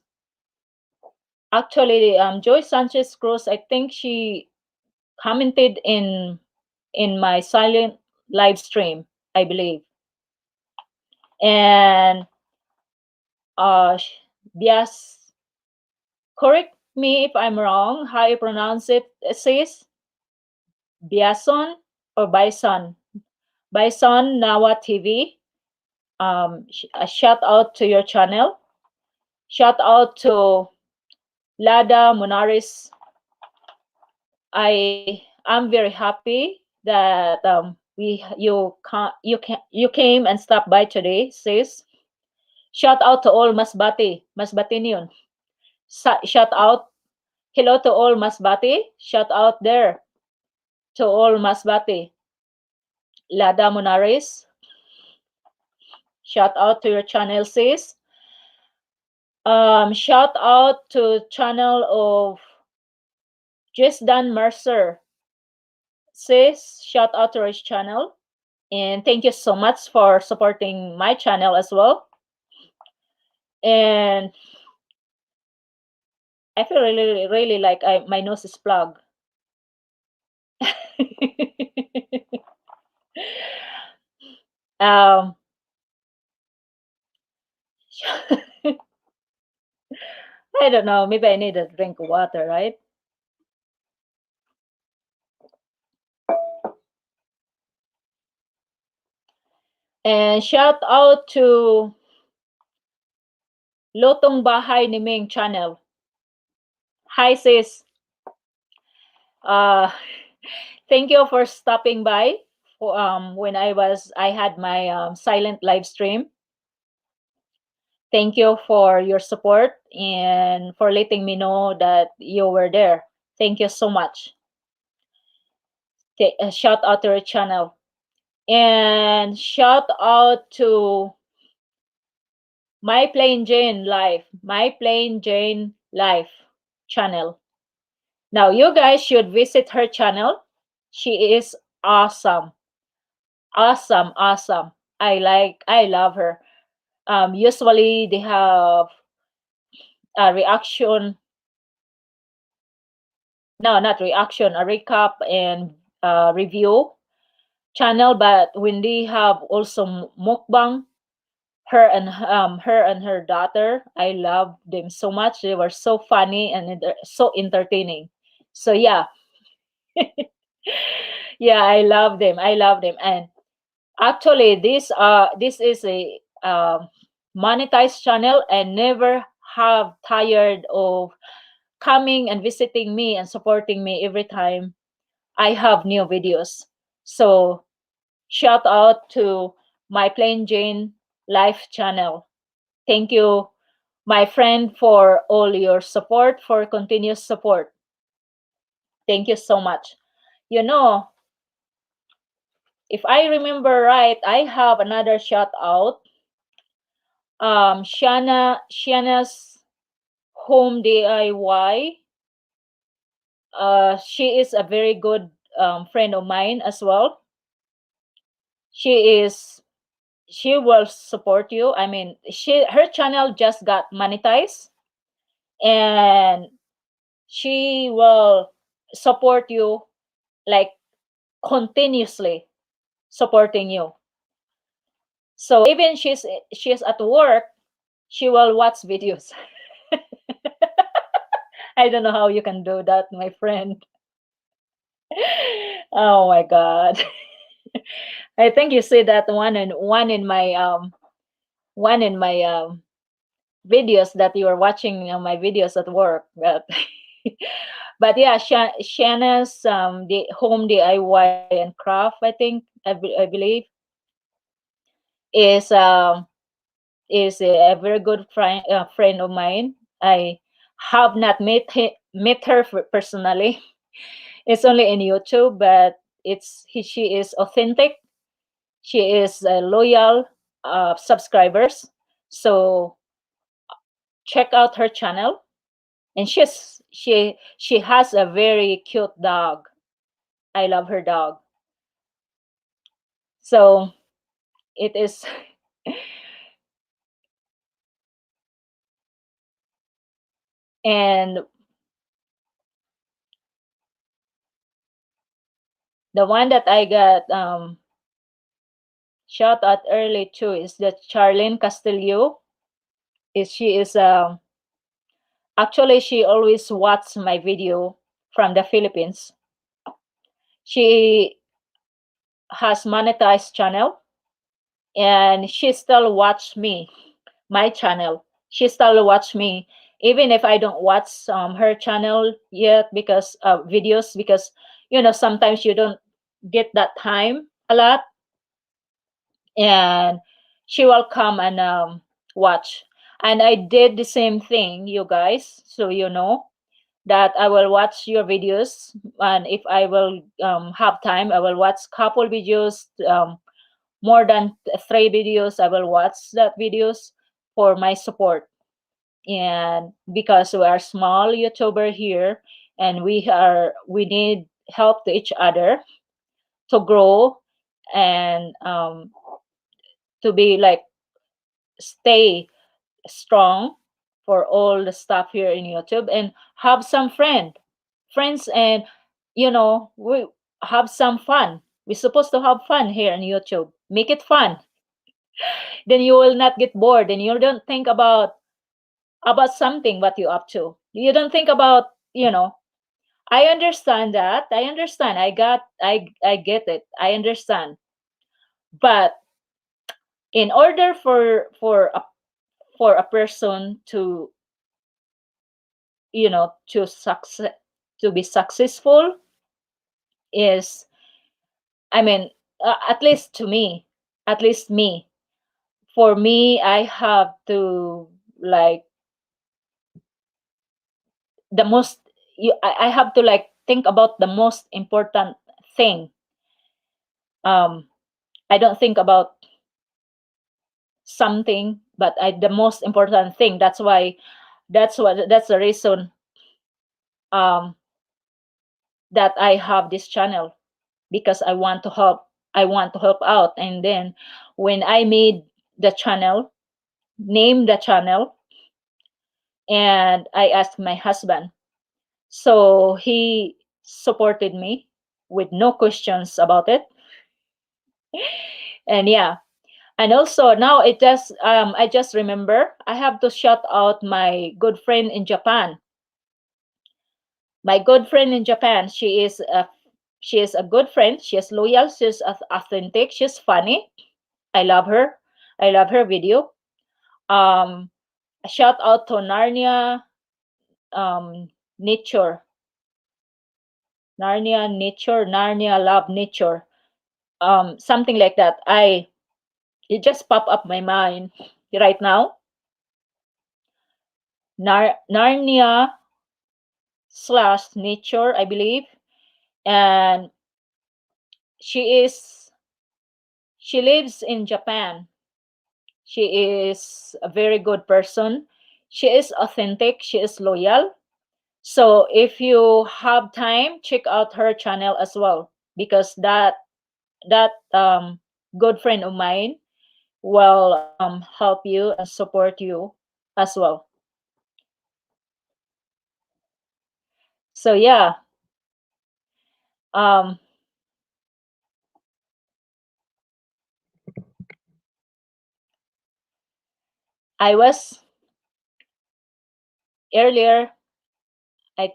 Actually, Joy Sanchez Cruz, I think she commented in my silent live stream, I believe. And Bias, correct me if I'm wrong. How you pronounce it? Sis Biason or Bison? Bison Nawa TV. A shout out to your channel. Shout out to Lada Monaris. I'm very happy that you came and stopped by today, sis. Shout out to all Masbatinion. Shout out, hello to all Masbati. Shout out there to all Masbati. Lada Monaris. Shout out to your channel, sis. Shout out to channel of Jesdan Mercer. Sis, shout out to his channel. And thank you so much for supporting my channel as well. And I feel really, really like my nose is plugged. um, I don't know. Maybe I need a drink of water, right? And shout out to Lotong Bahay ni Ming channel. Hi sis. Uh, thank you for stopping by. When I had my silent live stream. Thank you for your support and for letting me know that you were there. Thank you so much. Shout out to your channel. And shout out to My Plain Jane Life channel. Now you guys should visit her channel. She is awesome. Awesome. I love her. Usually they have a reaction, no, not reaction, a recap and review channel, but when they have also mukbang, her and her daughter, I love them so much. They were so funny and so entertaining. So yeah, yeah, I love them. And actually, this is a monetized channel, and never have tired of coming and visiting me and supporting me every time I have new videos. So shout out to My Plain Jane Life channel. Thank you, my friend, for all your support, for continuous support. Thank you so much. You know, if I remember right, I have another shout out. Shana's Home DIY. She is a very good friend of mine as well. She is she will support you. I mean, her channel just got monetized, and she will support you, like, continuously supporting you. So even she's at work, she will watch videos. I don't know how you can do that, my friend. Oh my god. I think you see that one in my videos that you are watching my videos at work. But yeah, Shanna's the home DIY and craft, I think, I believe, is um is a very good friend of mine. I have not met her personally. It's only in YouTube, but she is authentic. She is loyal subscribers. So check out her channel. And she has a very cute dog. I love her dog. So it is and the one that I got shout out early too is that Charlene Castillo. Is she is actually she always watch my video from the Philippines. She has monetized channel and she still watch me, my channel. She still watch me even if I don't watch her channel yet because videos, because sometimes you don't get that time a lot, and she will come and watch. And I did the same thing, you guys, so that I will watch your videos, and if I will have time, I will watch couple videos, more than three videos. I will watch that videos for my support, and because we are small YouTuber here, and we need help to each other to grow, and to be like stay strong for all the stuff here in YouTube, and have some friends, and we have some fun. We're supposed to have fun here in YouTube. Make it fun. Then you will not get bored, and you don't think about something what you up to. You don't think about, I understand that. I understand. I get it. I understand. But in order for a person to to success, to be successful, is, I mean, at least to me, at least me, for me, I have to, like, the most I have to, like, think about the most important thing. um I don't think about something, but the most important thing. That's the reason um that I have this channel, because I want to help out. And then when I made the channel, named the channel, and I asked my husband, so he supported me with no questions about it. And yeah, and also now I just remember I have to shout out my good friend in Japan. My good friend in Japan, she is a good friend. She is loyal, she's authentic, she's funny. I love her. I love her video. um a shout out to Narnia, um nature, Narnia love nature, something like that. I It just pop up my mind right now. Narnia slash nature, I believe. And she is she lives in Japan. She is a very good person. She is authentic, she is loyal. So if you have time, check out her channel as well, because that good friend of mine will help you and support you as well. So yeah, um I was earlier, I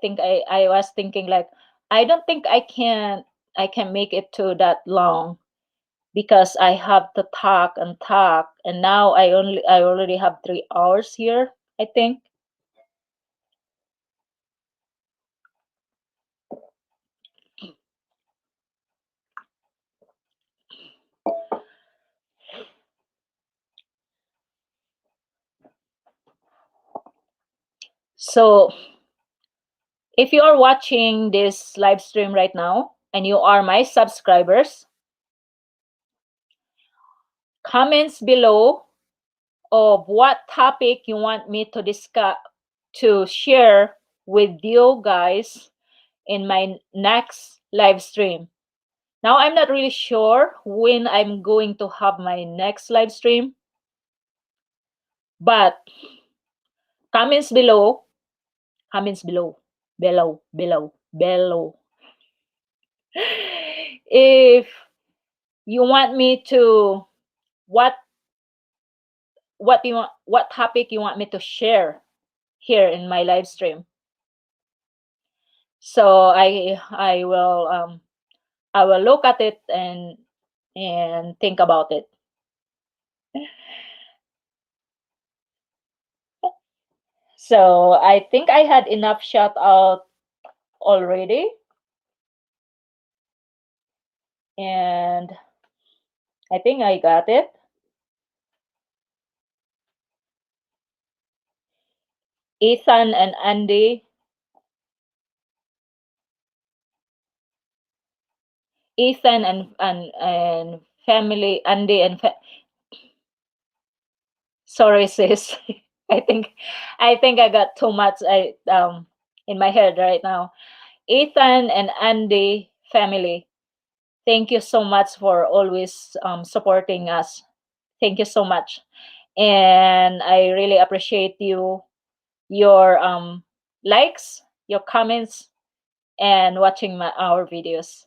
was thinking, like, I don't think I can make it to that long, because I have to talk and talk, and now I already have 3 hours here, I think. So if you are watching this live stream right now and you are my subscribers, comments below of what topic you want me to discuss, to share with you guys in my next live stream. Now I'm not really sure when I'm going to have my next live stream, but comments below, comments below. If you want me to, what what topic you want me to share here in my live stream. So I will look at it and think about it. So I think I had enough shout out already. And I think I got it. Ethan and Andy. Ethan and family. Andy and sorry, sis. I think I got too much in my head right now. Ethan and Andy family. Thank you so much for always supporting us. Thank you so much. And I really appreciate your likes, your comments, and watching our videos.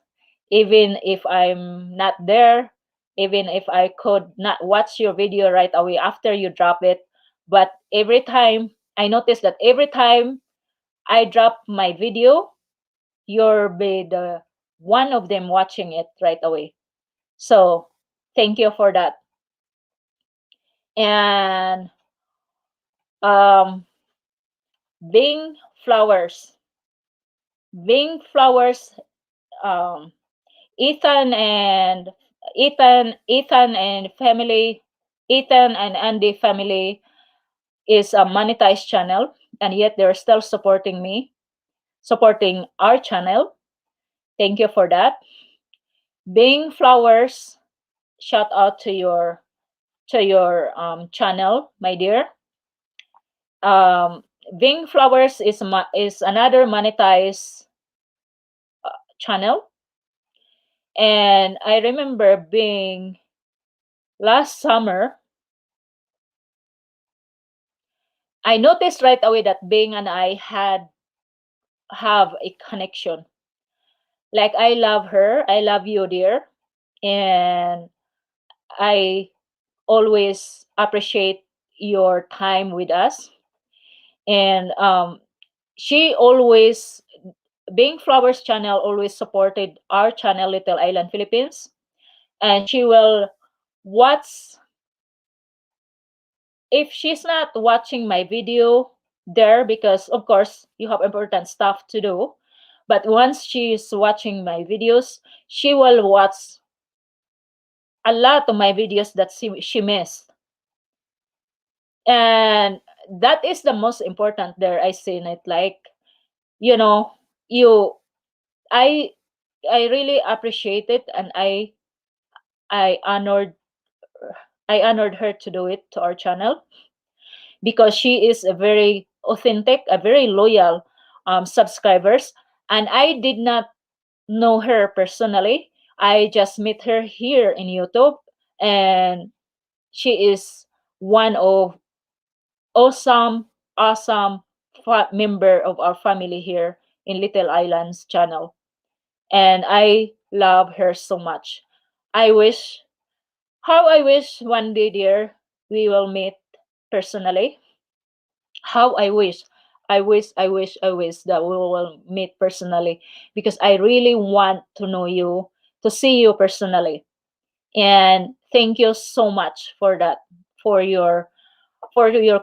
Even if I'm not there, even if I could not watch your video right away after you drop it, but every time I notice that every time I drop my video, you'll be the one of them watching it right away. So thank you for that. And um, Bing Flowers, Bing Flowers, um, Ethan and Ethan and family, Ethan and Andy family is a monetized channel, and yet they're still supporting me, supporting our channel. Thank you for that. Bing Flowers, shout out to your channel, my dear. Um, Bing Flowers is another monetized channel, and I remember being last summer. I noticed right away that Bing and I have a connection. Like I love her, I love you, dear, and I always appreciate your time with us. And she always Bing Flowers channel always supported our channel Little Island Philippines, and she will watch if she's not watching my video there, because of course you have important stuff to do, but once she's watching my videos, she will watch a lot of my videos that she missed. And that is the most important there. I seen it, like, you know, you i I really appreciate it, and i honored I honored her to do it to our channel, because she is a very authentic, a very loyal subscribers. And I did not know her personally. I just met her here in YouTube, and she is one of awesome, awesome member of our family here in Little Islands channel. And I love her so much. I wish, how I wish one day, dear, we will meet personally. How I wish that we will meet personally, because I really want to know you, to see you personally. And thank you so much for that, for your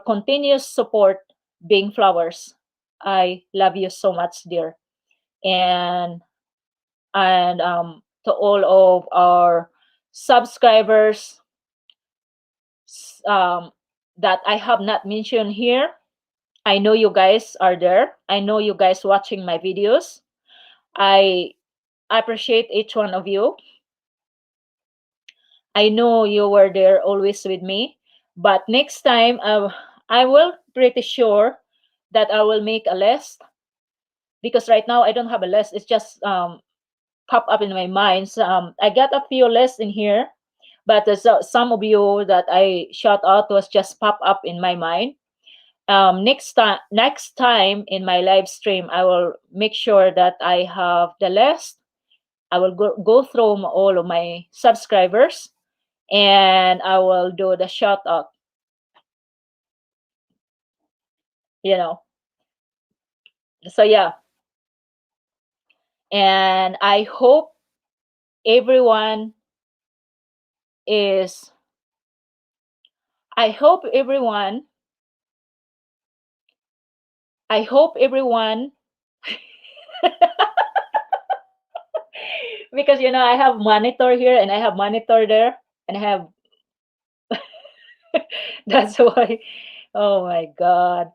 continuous support, Bing Flowers. I love you so much, dear. And to all of our subscribers that I have not mentioned here, I know you guys are there. I know you guys watching my videos. I appreciate each one of you. I know you were there always with me. But next time, I will pretty sure that I will make a list, because right now I don't have a list. It's just pop up in my mind. I got a few lists in here, but there's some of you that I shout out was just pop up in my mind. Next time in my live stream, I will make sure that I have the list. I will go through all of my subscribers, and I will do the shout out. You know, so yeah, and everyone is. I hope everyone. I hope everyone. Because I have monitor here and I have monitor there, and I have. That's why. Oh my god.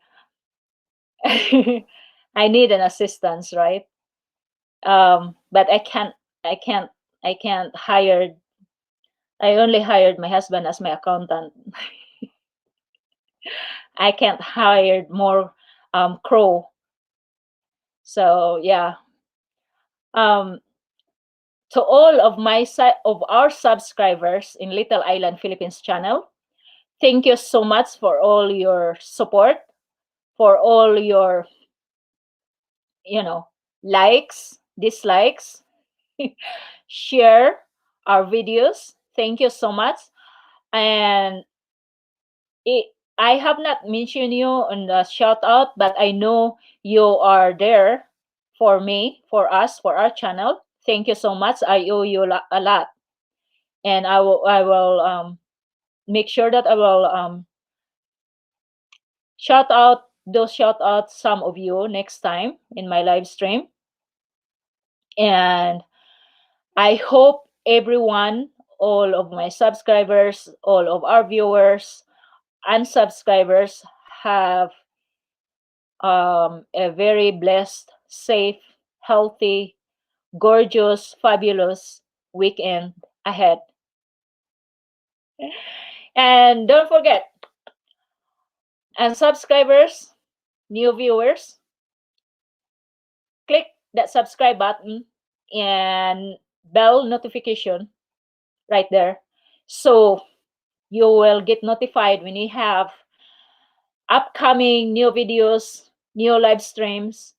I need an assistance, right? But I can't I can't hire. I only hired my husband as my accountant. I can't hire more crew. So yeah. Um to all of our subscribers in Little Island Philippines channel, thank you so much for all your support, for all your you know likes, dislikes, share our videos. Thank you so much. And it, I have not mentioned you on the shout out, but I know you are there for me, for us, for our channel. Thank you so much. I owe you a lot, and I will make sure that I will shout out some of you next time in my live stream. And I hope everyone, all of my subscribers, all of our viewers and subscribers have a very blessed, safe, healthy, gorgeous, fabulous weekend ahead. And don't forget, and subscribers, new viewers, click that subscribe button and bell notification right there. So you will get notified when we have upcoming new videos, new live streams,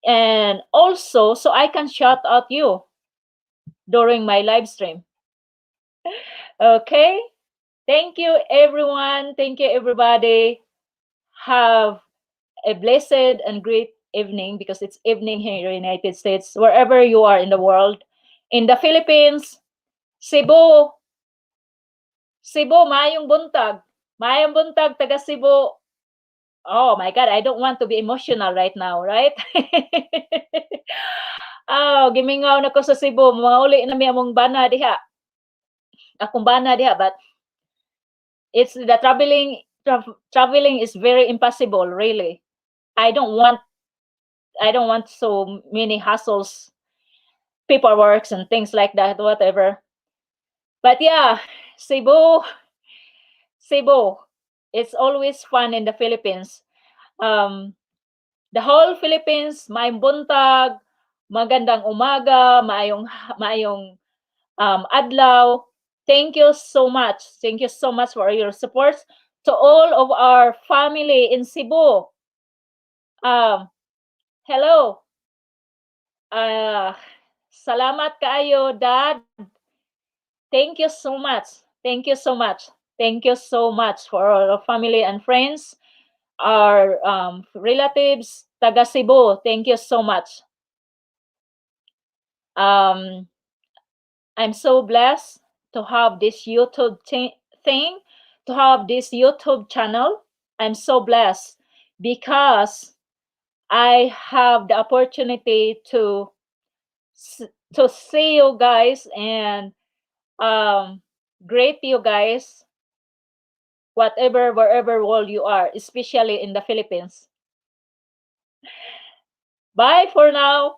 and also so I can shout out you during my live stream. Okay? Thank you, everyone. Thank you, everybody. Have a blessed and great evening, because it's evening here in the United States, wherever you are in the world. In the Philippines, Cebu, Cebu, Mayong Buntag. Mayong Buntag, taga Cebu. Oh my God, I don't want to be emotional right now, right? Oh, gimingaw na ko sa Cebu. Mauli na mi among bana diha. Akong bana diha, but it's the traveling is very impossible, really. I don't want so many hassles, paperwork and things like that, whatever. But yeah, Cebu, Cebu. It's always fun in the Philippines. Um, the whole Philippines, maayong buntag, magandang umaga, maayong adlaw. Thank you so much. Thank you so much for your support to all of our family in Cebu. Hello. Salamat kaayo, Dad. Thank you so much. Thank you so much. Thank you so much for our family and friends, our relatives, taga Cebu. Thank you so much. I'm so blessed to have this YouTube thing, to have this YouTube channel. I'm so blessed because I have the opportunity to see you guys and greet you guys, wherever world you are, especially in the Philippines. Bye for now.